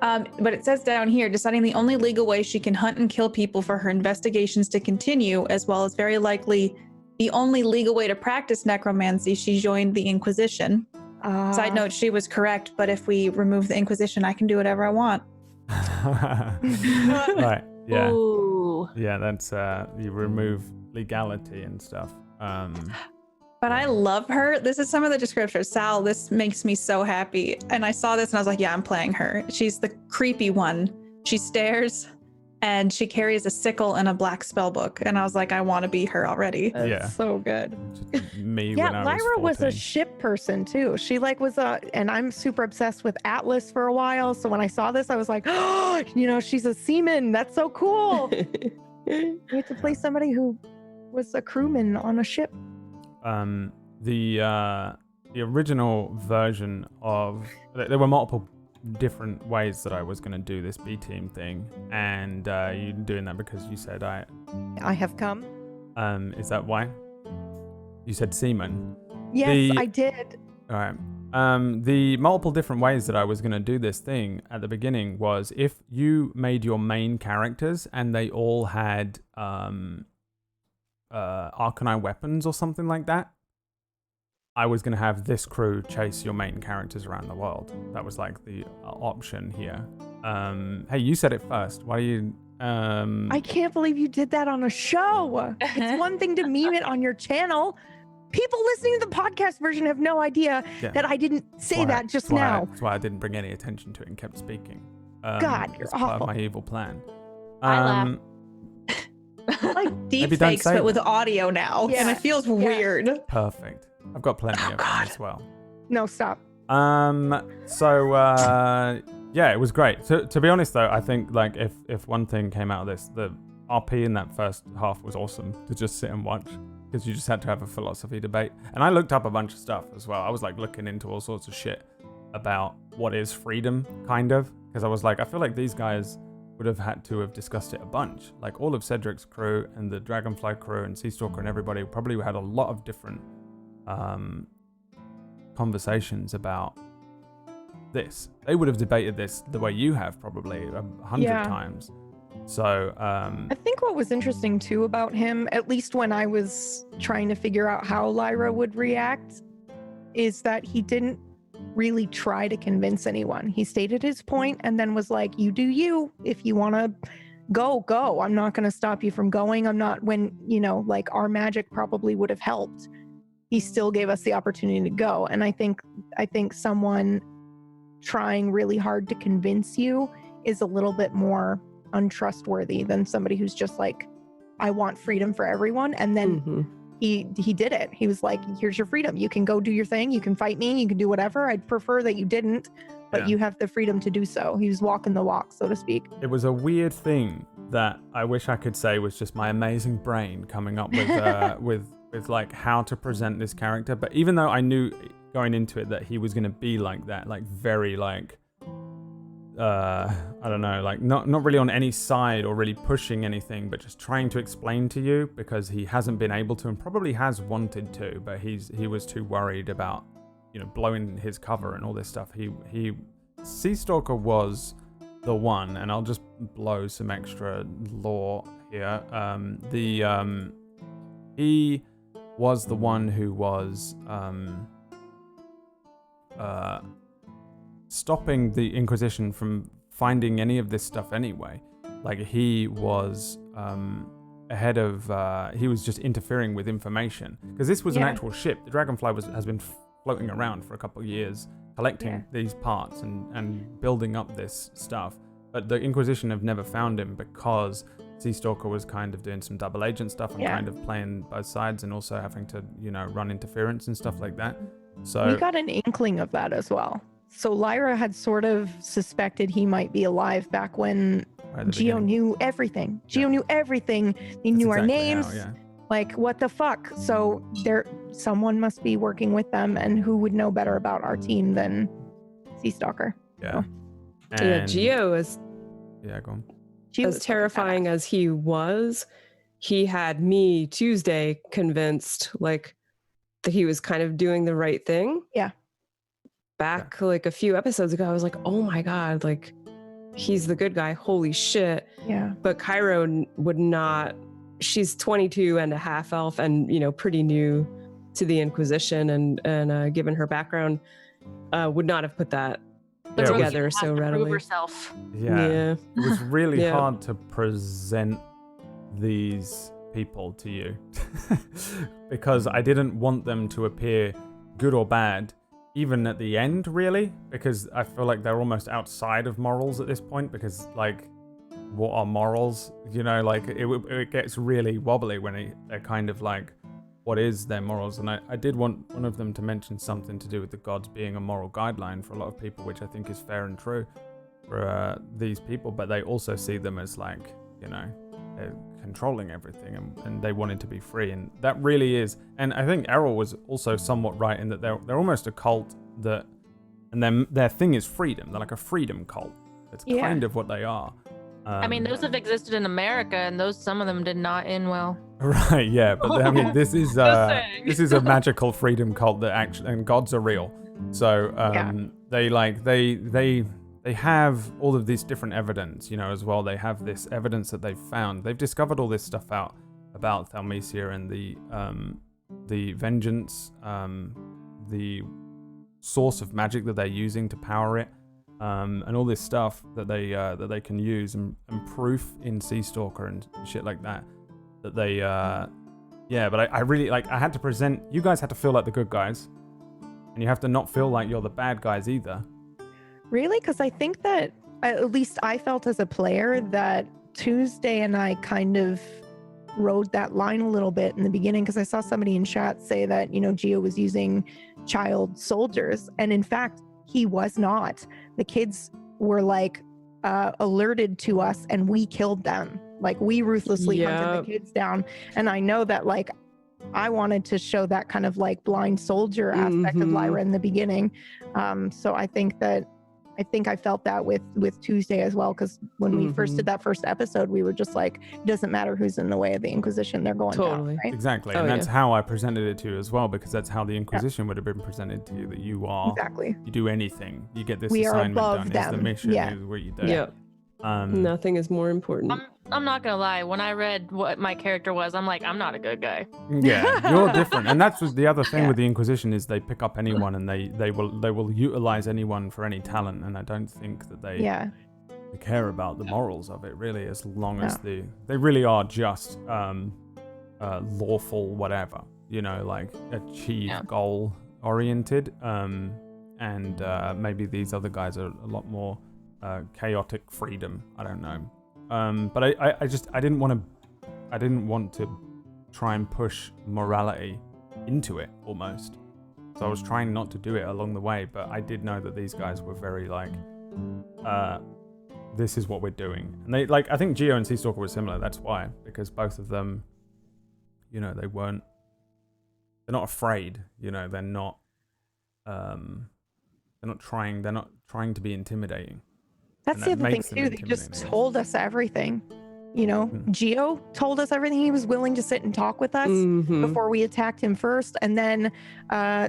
But it says down here, deciding the only legal way she can hunt and kill people for her investigations to continue, as well as very likely the only legal way to practice necromancy, she joined the Inquisition. Side note, she was correct, but if we remove the Inquisition, I can do whatever I want. Right, yeah. Ooh. Yeah, that's, you remove legality and stuff. But I love her. This is some of the descriptors. Sal, this makes me so happy. And I saw this and I was like, yeah, I'm playing her. She's the creepy one. She stares and she carries a sickle and a black spell book. And I was like, I want to be her already. That's so good. Me Yeah, when I was Lyra was 14. a ship person too. She and I'm super obsessed with Atlas for a while. So when I saw this, I was like, oh, she's a seaman. That's so cool. You get to play somebody who was a crewman on a ship. The original version of there were multiple different ways that I was going to do this B Team thing, and you doing that because you said I have come. Is that why? You said seaman. Yes, I did. All right. The multiple different ways that I was going to do this thing at the beginning was if you made your main characters and they all had Arcanii weapons or something like that, I was going to have this crew chase your main characters around the world. That was like the option here. Hey, you said it first. Why do you... I can't believe you did that on a show. It's one thing to meme it on your channel. People listening to the podcast version have no idea that I didn't say that just now. That's why I didn't bring any attention to it and kept speaking. God, you're part awful. of my evil plan. I laugh. Like deep fakes, but with audio now. Yeah. And it feels weird. Perfect. I've got plenty of them as well. No, stop. Yeah, it was great. To be honest though, I think like if one thing came out of this, the RP in that first half was awesome to just sit and watch, because you just had to have a philosophy debate. And I looked up a bunch of stuff as well. I was like looking into all sorts of shit about what is freedom, kind of, because I was like, I feel like these guys would have had to have discussed it a bunch. Like all of Cedric's crew and the Dragonfly crew and Sea Stalker and everybody probably had a lot of different conversations about this. They would have debated this the way you have probably 100 times. So I think what was interesting too about him, at least when I was trying to figure out how Lyra would react, is that he didn't really try to convince anyone. He stated his point and then was like, you do you. If you want to go. I'm not going to stop you from going. I'm not, when, like our magic probably would have helped. He still gave us the opportunity to go. And I think someone trying really hard to convince you is a little bit more untrustworthy than somebody who's just like, I want freedom for everyone. And then he did it. He was like, here's your freedom. You can go do your thing. You can fight me. You can do whatever. I'd prefer that you didn't, but you have the freedom to do so. He was walking the walk, so to speak. It was a weird thing that I wish I could say was just my amazing brain coming up with with like how to present this character. But even though I knew going into it that he was going to be like that, like very like I don't know, like not really on any side or really pushing anything, but just trying to explain to you because he hasn't been able to and probably has wanted to, but he was too worried about, you know, blowing his cover and all this stuff. He Sea Stalker was the one, and I'll just blow some extra lore here. He was the one who was stopping the Inquisition from finding any of this stuff anyway. Like he was ahead of he was just interfering with information because this was an actual ship. The Dragonfly has been floating around for a couple of years collecting these parts and building up this stuff, but the Inquisition have never found him because Sea Stalker was kind of doing some double agent stuff and kind of playing both sides and also having to, you know, run interference and stuff like that. So we got an inkling of that as well. So Lyra had sort of suspected he might be alive back when Geo knew everything. Geo knew everything. He knew our names. Like, what the fuck? So someone must be working with them, and who would know better about our team than Sea Stalker? Yeah. Yeah, Geo is... Yeah, go on. As terrifying as he was, he had me Tuesday convinced, like, that he was kind of doing the right thing. Yeah. Back like a few episodes ago, I was like, oh my God, like, he's the good guy. Holy shit. Yeah. But Cairo would not... She's 22 and a half elf and, you know, pretty new to the Inquisition and given her background, would not have put that together so readily. Herself. Yeah. It was really hard to present these people to you because I didn't want them to appear good or bad, even at the end, really, because I feel like they're almost outside of morals at this point because, like, what are morals? You know, like it gets really wobbly when they're kind of like, what is their morals? And I did want one of them to mention something to do with the gods being a moral guideline for a lot of people, which I think is fair and true for these people, but they also see them as like, you know, they're controlling everything and they wanted to be free. And that really is, and I think Errol was also somewhat right in that they're almost a cult that, and their thing is freedom. They're like a freedom cult. That's kind of what they are. I mean, those have existed in America, and some of them did not end well. Right, yeah, but I mean, this is a magical freedom cult that actually, and gods are real. So they have all of this different evidence, you know, as well. They have this evidence that they've found. They've discovered all this stuff out about Thelmecia and the vengeance, the source of magic that they're using to power it. And all this stuff that they can use and proof in Sea Stalker and shit like that they but I really like, I had to present, you guys had to feel like the good guys and you have to not feel like you're the bad guys either. Really? Because I think that at least I felt as a player that Tuesday and I kind of rode that line a little bit in the beginning, because I saw somebody in chat say that, you know, Geo was using child soldiers, and in fact he was not. The kids were like alerted to us and we killed them. Like, we ruthlessly hunted the kids down. And I know that, like, I wanted to show that kind of like blind soldier aspect of Lyra in the beginning. So I think I felt that with Tuesday as well, because when we first did that first episode, we were just like, it doesn't matter who's in the way of the Inquisition, they're going down, right? Exactly. And that's how I presented it to you as well, because that's how the Inquisition would have been presented to you, that you are, you do anything, you get this assignment done, it's the mission, is what you do. Nothing is more important. I'm not gonna lie, when I read what my character was, I'm like, I'm not a good guy. Yeah, you're different. And that's the other thing with the Inquisition, is they pick up anyone and they will utilize anyone for any talent, and I don't think that they care about the morals of it, really, as long as they really are just lawful whatever, you know, like achieve goal oriented, and maybe these other guys are a lot more chaotic freedom. I don't know. But I didn't want to try and push morality into it almost. So I was trying not to do it along the way, but I did know that these guys were very like, this is what we're doing. And they, like, I think Geo and Sea Stalker were similar. That's why, because both of them, you know, they're not afraid, you know, they're not they're not trying to be intimidating. That's the other thing too. They just told us everything. You know, Geo told us everything. He was willing to sit and talk with us before we attacked him first, and then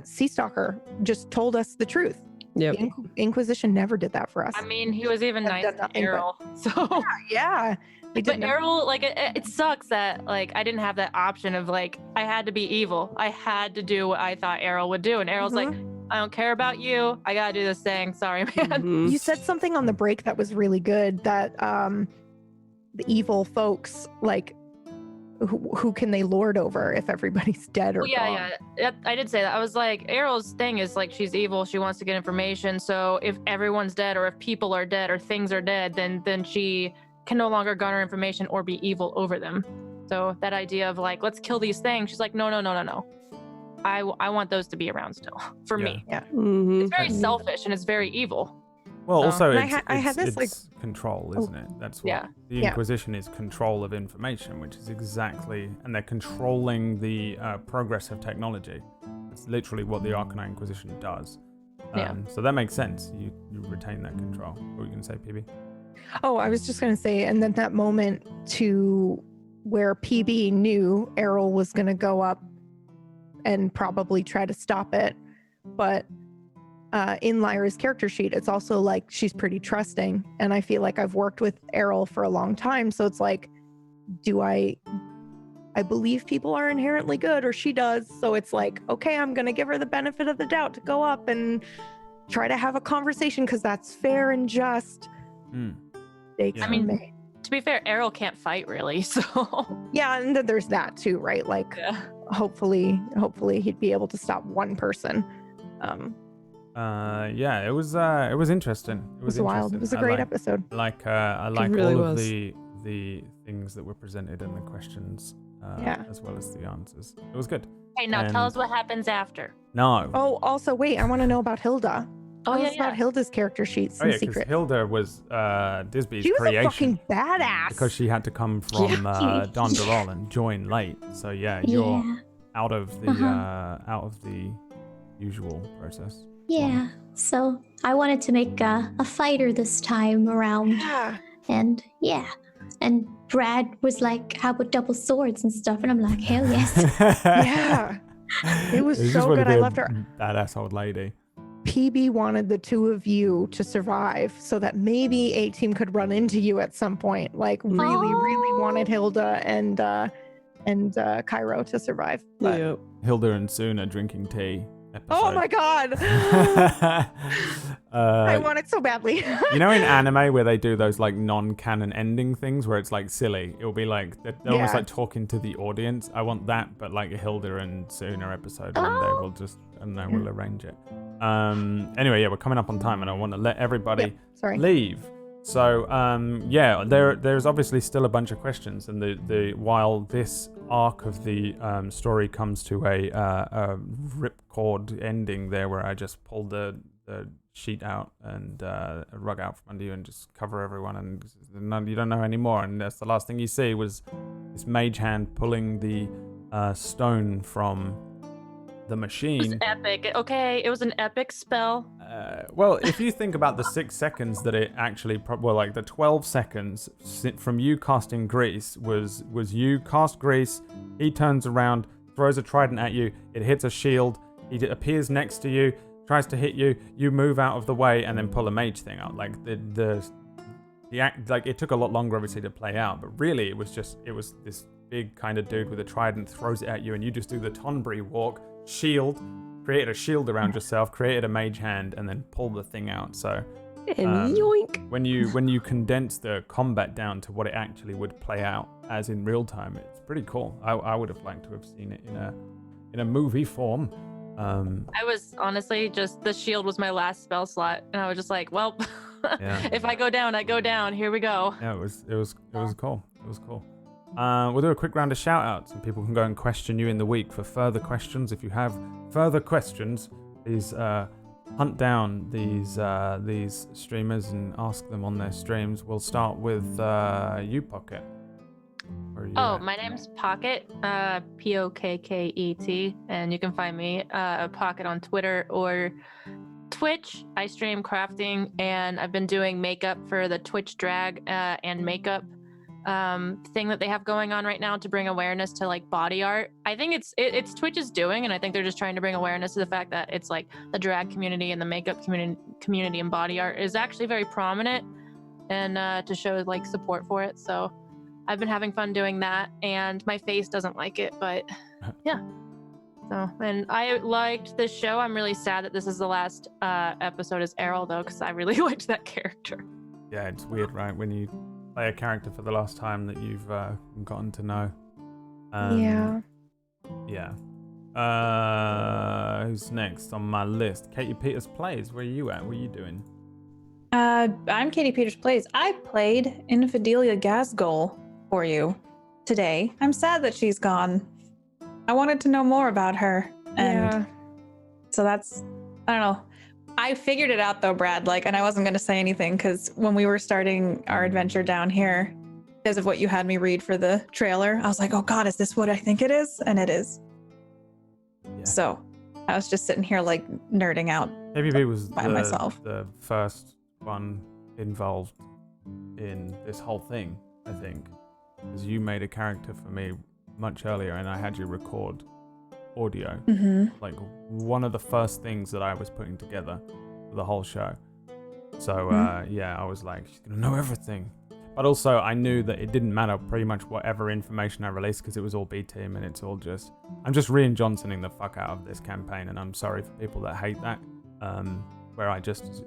Sea Stalker just told us the truth. Yep. The Inquisition never did that for us. I mean, he was even nice to Errol. So yeah. But Errol, like, it sucks that like I didn't have that option of like I had to be evil. I had to do what I thought Errol would do, and Errol's like, I don't care about you. I gotta do this thing. Sorry, man. You said something on the break that was really good. That the evil folks, like, who can they lord over if everybody's dead or gone? Yeah. I did say that. I was like, Errol's thing is like she's evil. She wants to get information. So if everyone's dead, or if people are dead, or things are dead, then she can no longer garner information or be evil over them. So that idea of like, let's kill these things. She's like, no. I want those to be around still for me. Yeah. It's very selfish and it's very evil. Well, also, it's control, isn't it? That's what the Inquisition is, control of information, which is exactly, and they're controlling the progress of technology. It's literally what the Arcanii Inquisition does. So that makes sense. You retain that control. What were you going to say, PB? Oh, I was just going to say, and then that moment to where PB knew Errol was going to go up and probably try to stop it, but in Lyra's character sheet, it's also like she's pretty trusting, and I feel like I've worked with Errol for a long time, so it's like, do I believe people are inherently good, or she does, so it's like, okay, I'm gonna give her the benefit of the doubt to go up and try to have a conversation because that's fair and just. I mean, to be fair, Errol can't fight really, so yeah, and then there's that too, right? Like, hopefully he'd be able to stop one person. It was interesting. It was wild. It was a great episode. I like all of the things that were presented and the questions, as well as the answers. It was good. Hey, now tell us what happens after. No. Oh, also, wait, I want to know about Hilda. Tell us about Hilda's character sheets in secret. Hilda was Disby's she was creation. A fucking badass. Because she had to come from Donderol and join late. So you're out of the usual process. Yeah, so I wanted to make a fighter this time around. Yeah. And and Brad was like, how about double swords and stuff? And I'm like, hell yes. Yeah. It was so good. I loved her. Badass old lady. PB wanted the two of you to survive so that maybe A-Team could run into you at some point. Like, really wanted Hilda and Cairo to survive. But... Hilda and Soon are drinking tea. Episode. Oh my god! I want it so badly. You know, in anime where they do those like non-canon ending things where it's like silly, it'll be like they're almost like talking to the audience. I want that, but like a Hilda and Sooner episode, and they will arrange it. Anyway, we're coming up on time, and I want to let everybody leave. So there's obviously still a bunch of questions, and while this arc of the story comes to a ripcord ending there, where I just pulled the sheet out and a rug out from under you and just cover everyone, and you don't know anymore, and that's the last thing you see was this mage hand pulling the stone from the machine. It was epic. Okay, it was an epic spell. Well, if you think about the 6 seconds that it actually, like the 12 seconds from you casting Grease was you cast Grease, he turns around, throws a trident at you, it hits a shield, he appears next to you, tries to hit you, you move out of the way, and then pull a mage thing out. Like it took a lot longer obviously to play out, but really it was this big kind of dude with a trident throws it at you, and you just do the Tonbury walk, shield, created a shield around yourself, created a mage hand, and then pull the thing out. So yoink. When you condense the combat down to what it actually would play out as in real time, it's pretty cool. I would have liked to have seen it in a movie form. I was honestly just, the shield was my last spell slot, and I was just like, well, if I go down, I go down. Here we go. Yeah, it was cool. It was cool. We'll do a quick round of shout-outs, and people can go and question you in the week for further questions. If you have further questions, please hunt down these streamers and ask them on their streams. We'll start with you, Pocket. Where are Oh, at? my name's Pocket, Pokkket, and you can find me Pocket on Twitter or Twitch. I stream crafting, and I've been doing makeup for the Twitch drag and makeup thing that they have going on right now to bring awareness to like body art. I think it's Twitch's doing, and I think they're just trying to bring awareness to the fact that it's like the drag community and the makeup community and body art is actually very prominent, and to show like support for it. So I've been having fun doing that, and my face doesn't like it, but yeah. So, and I liked this show. I'm really sad that this is the last episode as Errol, though, because I really liked that character. Yeah, it's weird, right? When you play a character for the last time that you've gotten to know. Yeah. Yeah. Who's next on my list? Katie Peters Plays. Where are you at? What are you doing? I'm Katie Peters Plays. I played Infidelia Gasgol for you today. I'm sad that she's gone. I wanted to know more about her. And so that's, I don't know. I figured it out though, Brad, and I wasn't going to say anything because when we were starting our adventure down here, because of what you had me read for the trailer, I was like, oh God, is this what I think it is? And it is. Yeah. So I was just sitting here nerding out KBB was by myself. The first one involved in this whole thing, I think. Because you made a character for me much earlier and I had you record audio. Mm-hmm. One of the first things that I was putting together for the whole show. So I was like, she's gonna know everything. But also I knew that it didn't matter pretty much whatever information I released because it was all B Team and it's all just, I'm just Rian Johnsoning the fuck out of this campaign, and I'm sorry for people that hate that. Where I just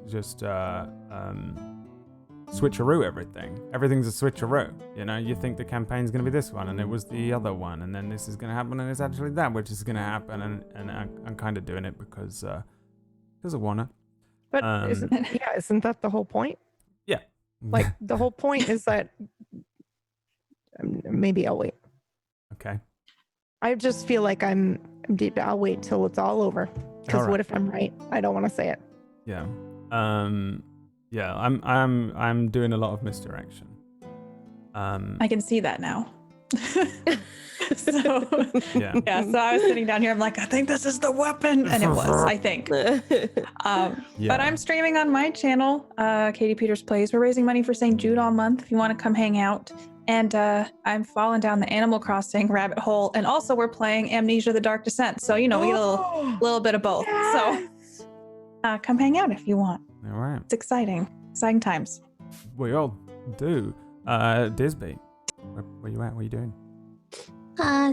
switcheroo everything. Everything's a switcheroo. You know, you think the campaign's going to be this one, and it was the other one, and then this is going to happen, and it's actually that which is going to happen, and I'm kind of doing it because I wanna. But isn't that the whole point? Yeah. The whole point is that maybe I'll wait. Okay. I just feel like I'll wait till it's all over. Because what if I'm right? I don't want to say it. Yeah. Yeah, I'm doing a lot of misdirection. I can see that now. So yeah, so I was sitting down here, I'm like, I think this is the weapon, and it was, I think. But I'm streaming on my channel, Katie Peters Plays. We're raising money for St. Jude all month if you want to come hang out. And I'm falling down the Animal Crossing rabbit hole, and also we're playing Amnesia: The Dark Descent. So we get a little bit of both. Yes! So come hang out if you want. All right. It's exciting times. We all do. Disby, where you at? What are you doing?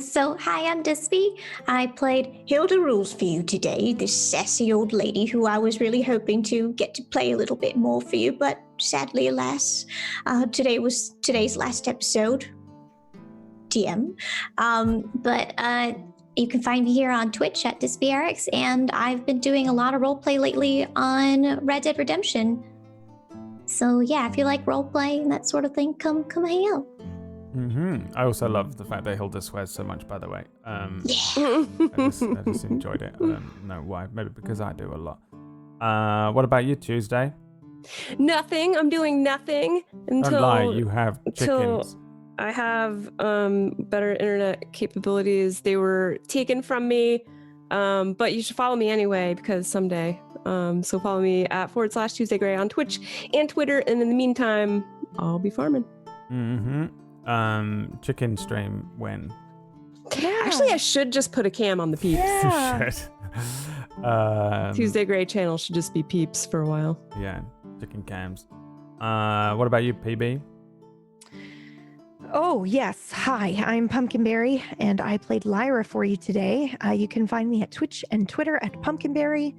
So hi, I'm Disby. I played Hilda Rules for you today, this sassy old lady who I was really hoping to get to play a little bit more for you, but sadly, alas, today was today's last episode. TM. But you can find me here on Twitch at DisbyRx, and I've been doing a lot of roleplay lately on Red Dead Redemption. So yeah, if you like roleplay and that sort of thing, come hang out. Mm-hmm. I also love the fact that Hilda swears so much, by the way. I just enjoyed it. I don't know why. Maybe because I do a lot. What about you, Tuesday? Nothing. I'm doing nothing until... Don't lie, you have chickens. I have better internet capabilities. They were taken from me, but you should follow me anyway because someday. So follow me at /TuesdayGray on Twitch and Twitter, and in the meantime, I'll be farming. Mm-hmm. Chicken stream when? Yeah. Actually, I should just put a cam on the peeps. Yeah. You should. Tuesday Gray channel should just be peeps for a while. Yeah, chicken cams. What about you, PB? Oh, yes. Hi, I'm Pumpkinberry, and I played Lyra for you today. You can find me at Twitch and Twitter at Pumpkinberry.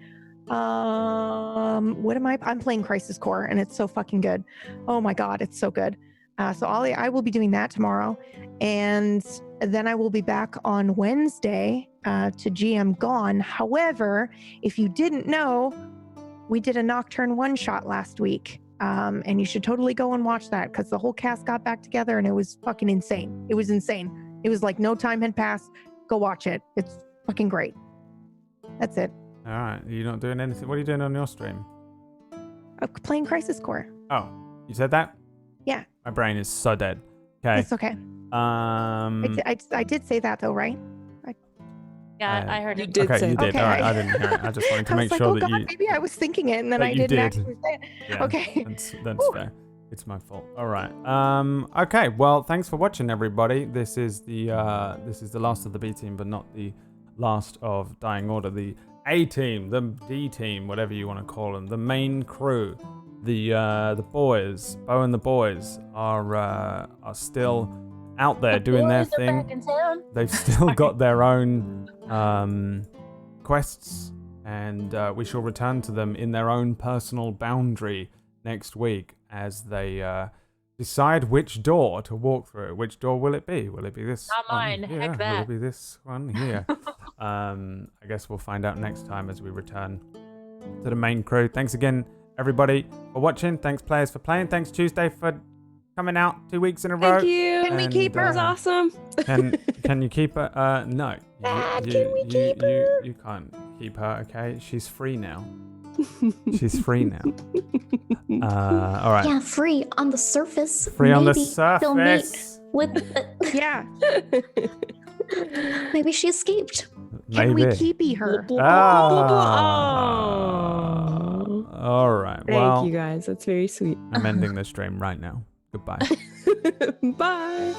What am I? I'm playing Crisis Core, and it's so fucking good. Oh my God, it's so good. So I will be doing that tomorrow. And then I will be back on Wednesday to GM Gone. However, if you didn't know, we did a Nocturne one-shot last week. And you should totally go and watch that because the whole cast got back together and it was fucking insane. It was insane. It was like no time had passed. Go watch it. It's fucking great. That's it. All right. You're not doing anything. What are you doing on your stream? I'm playing Crisis Core. Oh, you said that? Yeah. My brain is so dead. Okay. It's okay. I did say that though, right? Yeah, I heard You it. did Okay, say you that. did. Okay. All right, I didn't hear it. I just wanted to I make was like, sure oh that God, you. maybe I was thinking it and then that I you didn't did. actually say it. Yeah, Okay. That's Whew. fair. It's my fault. All right. Okay. Well, thanks for watching, everybody. This is the last of the B team, but not the last of Dying Order. The A team, the D team, whatever you want to call them, the main crew, the boys, Bo and the boys are still out there doing their Boys are thing. back in town. They've still got their own quests, and we shall return to them in their own personal boundary next week as they decide which door to walk through. Which door will it be? Will it be this Not one mine. here? Heck Will that. it be this one here? I guess we'll find out next time as we return to the main crew. Thanks again, everybody, for watching. Thanks, players, for playing. Thanks, Tuesday, for coming out 2 weeks in a row. Thank you. Can we keep her? That was awesome. Can you keep her? No. Dad, can we keep her? You can't keep her, okay? She's free now. She's free now. All right. Yeah, free on the surface. Free on the Maybe they'll meet surface. with. Yeah. Maybe she escaped. Can we Maybe. keepy her? All right. Thank Well, you guys. That's very sweet. I'm ending the stream right now. Goodbye. Bye.